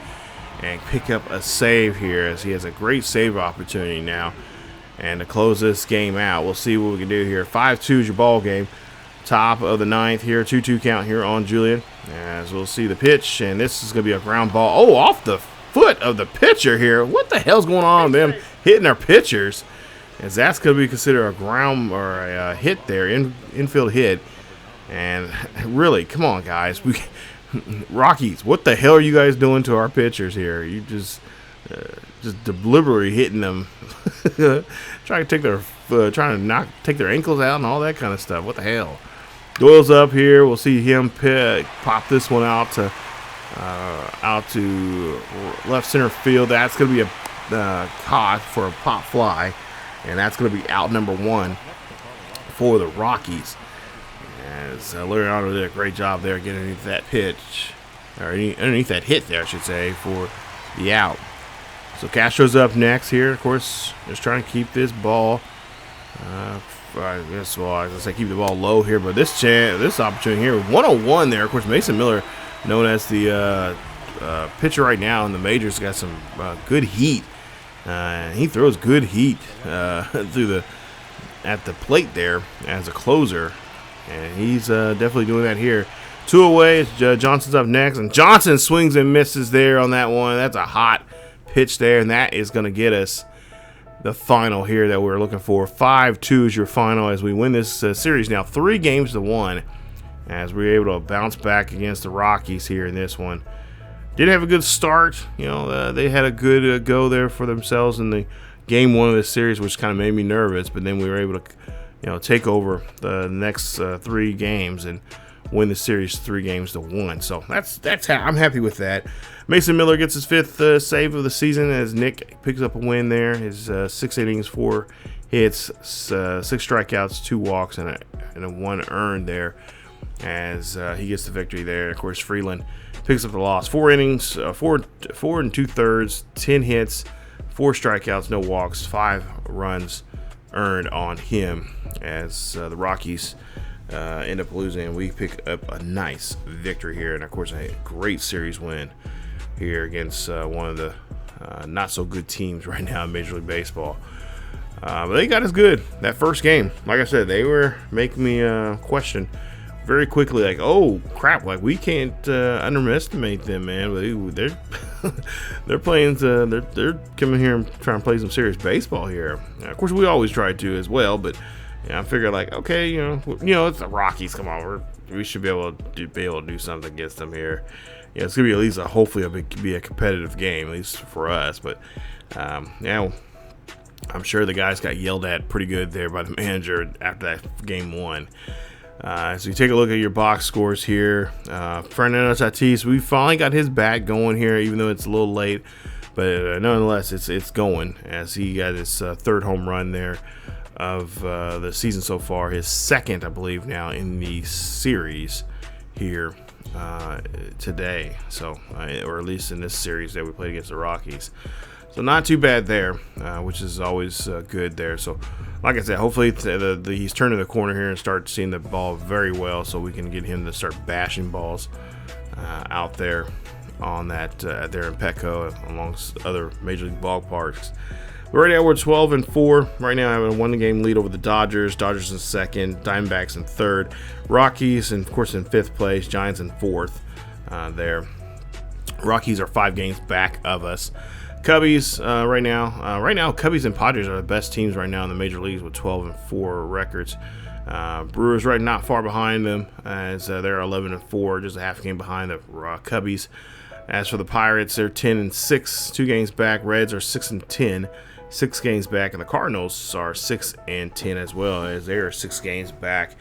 and pick up a save here, as he has a great save opportunity now, and to close this game out. We'll see what we can do here. 5-2 is your ball game. Top of the ninth here, 2-2 count here on Julian, as we'll see the pitch, and this is gonna be a ground ball. Oh, off the foot of the pitcher here. What the hell's going on with them hitting our pitchers? As that's going to be considered a ground or a hit there, infield hit. And really, come on, guys. Rockies, what the hell are you guys doing to our pitchers here? You just deliberately hitting them, trying to take their ankles out and all that kind of stuff. What the hell? Doyle's up here. We'll see him pop this one out to left center field. That's going to be a caught for a pop fly, and that's going to be out number one for the Rockies. As Liriano did a great job there getting underneath that pitch, or underneath that hit there, I should say, for the out. So Castro's up next here. Of course, just trying to keep this ball. I was gonna say keep the ball low here, but this opportunity here, 101 there. Of course, Mason Miller, known as the pitcher right now in the majors, got some good heat. He throws good heat at the plate there as a closer, and he's definitely doing that here. 2 away. Johnson's up next, and Johnson swings and misses there on that one. That's a hot pitch there, and that is going to get us the final here that we're looking for. 5-2 is your final as we win this series now 3-1, as we're able to bounce back against the Rockies here in this one. Did have a good start. They had a good go there for themselves in the game 1 of this series, which kind of made me nervous, but then we were able to take over the next 3 games and win the series 3-1. So that's how I'm happy with that. Mason Miller gets his 5th save of the season as Nick picks up a win there. His 6 innings, 4 hits, 6 strikeouts, 2 walks, and a 1 earned there as he gets the victory there. Of course, Freeland picks up the loss. 4 innings, 4 and 2/3, 10 hits, 4 strikeouts, no walks, 5 runs earned on him as the Rockies end up losing, and we pick up a nice victory here, and of course a great series win here against one of the not so good teams right now in Major League Baseball. But they got us good that first game. Like I said, they were making me question very quickly, like, oh crap, like we can't underestimate them, man. They're playing. They're coming here and trying to play some serious baseball here. Of course, we always try to as well, but I figured like, okay, it's the Rockies. Come on, we should be able to do something against them here. It's gonna be at least hopefully a competitive game, at least for us. But I'm sure the guys got yelled at pretty good there by the manager after that game 1. So you take a look at your box scores here. Fernando Tatis, we finally got his bat going here, even though it's a little late. But nonetheless, it's going as he got his 3rd home run there of the season so far. His 2nd, I believe, now in the series here today. So, or at least in this series that we played against the Rockies. So not too bad there, which is always good there. So, like I said, hopefully he's turning the corner here and start seeing the ball very well, so we can get him to start bashing balls out there on that there in Petco, amongst other Major League ballparks. But right now we're 12-4. Right now having a 1-game lead over the Dodgers. Dodgers in 2nd, Diamondbacks in 3rd, Rockies, and of course in 5th place, Giants in 4th there. Rockies are 5 games back of us. Cubbies right now Cubbies and Padres are the best teams right now in the major leagues with 12-4 records. Brewers right not far behind them as they're 11-4, just a half game behind the Cubbies. As for the Pirates, they're 10-6, 2 games back. Reds are 6-10, 6 games back, and the Cardinals are 6-10 as well, as they are 6 games back.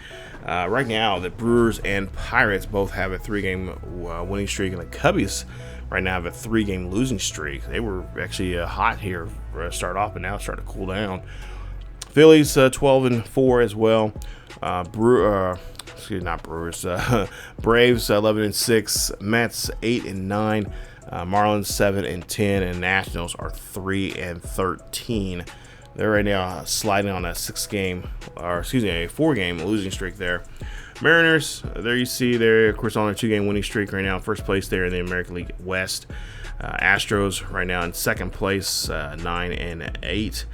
Right now, the Brewers and Pirates both have a 3-game winning streak, and the Cubbies right now have a 3-game losing streak. They were actually hot here to start off, but now it's starting to cool down. Phillies 12-4 as well. Brewers. Braves 11-6. Mets 8-9. Marlins 7-10, and Nationals are 3-13. They're right now sliding on a 4-game losing streak there. Mariners, there you see, they're of course on a 2-game winning streak right now. First place there in the American League West. Astros right now in second place, 9-8.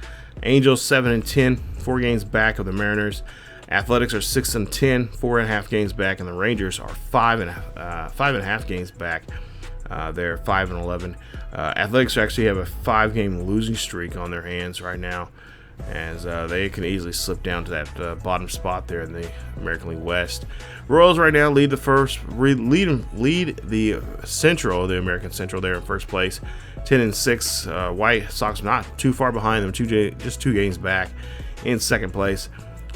Angels 7-10, 4 games back of the Mariners. Athletics are 6-10, 4.5 games back, and the Rangers are 5.5 games back. They're 5-11. Athletics actually have a 5-game losing streak on their hands right now, as they can easily slip down to that bottom spot there in the American League West. Royals right now lead the Central, the American Central. There in first place, 10-6. White Sox not too far behind them, just 2 games back in second place.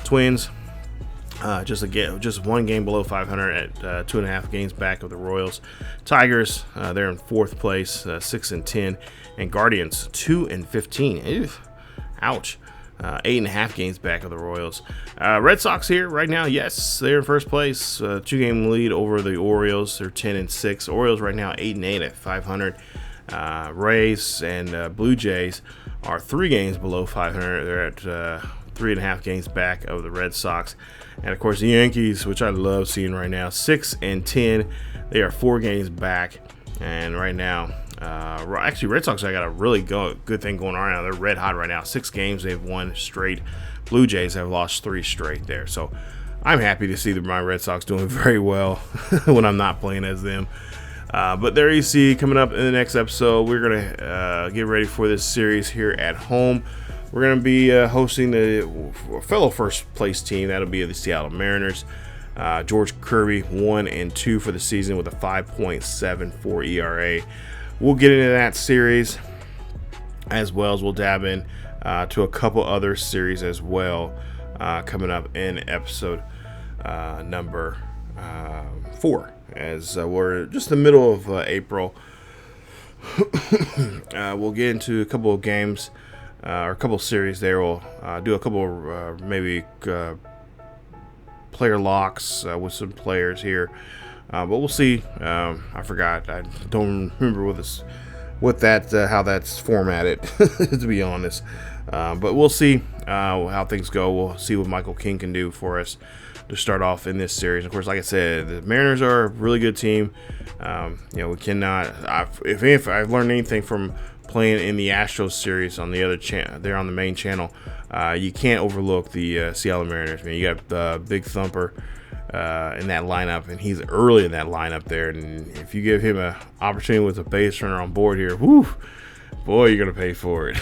Twins just 1 game below 500 at 2.5 games back of the Royals. Tigers, they're in fourth place, 6-10, and Guardians 2-15. Ouch. 8.5 games back of the Royals. Red Sox here right now, yes, they're in first place, 2-game lead over the Orioles. They're 10-6. Orioles right now 8-8 at 500. Rays and Blue Jays are 3 games below 500. They're at 3.5 games back of the Red Sox. And of course the Yankees, which I love seeing right now, 6-10. They are 4 games back, and right now actually Red Sox, I got a really good thing going on right now. They're red hot right now. 6 games they've won straight. Blue Jays have lost 3 straight there, so I'm happy to see my Red Sox doing very well when I'm not playing as them. But there you see, coming up in the next episode, we're gonna get ready for this series here at home. We're going to be hosting the fellow first place team. That'll be the Seattle Mariners. George Kirby 1-2 for the season with a 5.74 ERA. We'll get into that series, as well as we'll dab in to a couple other series as well, coming up in episode number 4, as we're just in the middle of April. We'll get into a couple of games, or a couple series there. We'll do a couple maybe player locks with some players here, but we'll see. I forgot. I don't remember how that's formatted, to be honest. But we'll see how things go. We'll see what Michael King can do for us to start off in this series. Of course, like I said, the Mariners are a really good team. We cannot. If I've learned anything from playing in the Astros series on the other channel, there on the main channel, you can't overlook the Seattle Mariners. Man, you got Big Thumper in that lineup, and he's early in that lineup there. And if you give him an opportunity with a base runner on board here, whoo, boy, you're gonna pay for it.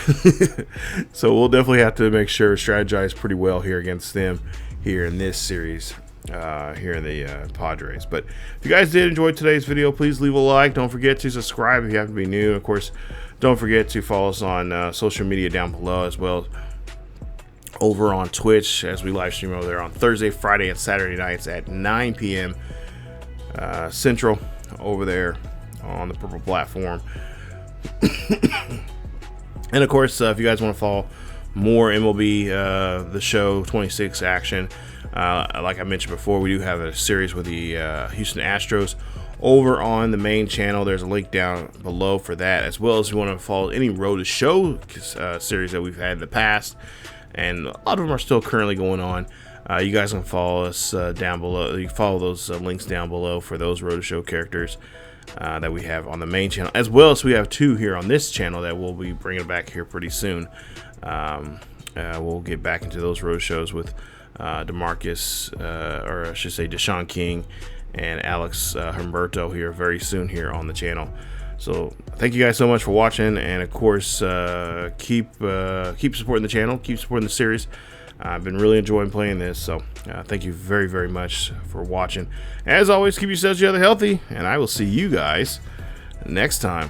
So we'll definitely have to make sure strategize pretty well here against them here in this series. Here in the Padres. But if you guys did enjoy today's video, please leave a like. Don't forget to subscribe if you happen to be new. Of course, don't forget to follow us on social media down below, as well as over on Twitch, as we live stream over there on Thursday, Friday, and Saturday nights at 9 p.m. Central over there on the Purple platform. And of course, if you guys want to follow more MLB The Show 26 action, like I mentioned before, we do have a series with the Houston Astros over on the main channel. There's a link down below for that, as well as if you want to follow any Road to Show series that we've had in the past, and a lot of them are still currently going on. You guys can follow us down below. You follow those links down below for those Road to Show characters that we have on the main channel, as well as we have 2 here on this channel that we'll be bringing back here pretty soon. We'll get back into those road shows with DeMarcus, or I should say Deshaun King, and Alex Humberto here very soon here on the channel. So thank you guys so much for watching, and of course keep supporting the channel, keep supporting the series. I've been really enjoying playing this, so thank you very, very much for watching. As always, keep yourselves healthy, and I will see you guys next time.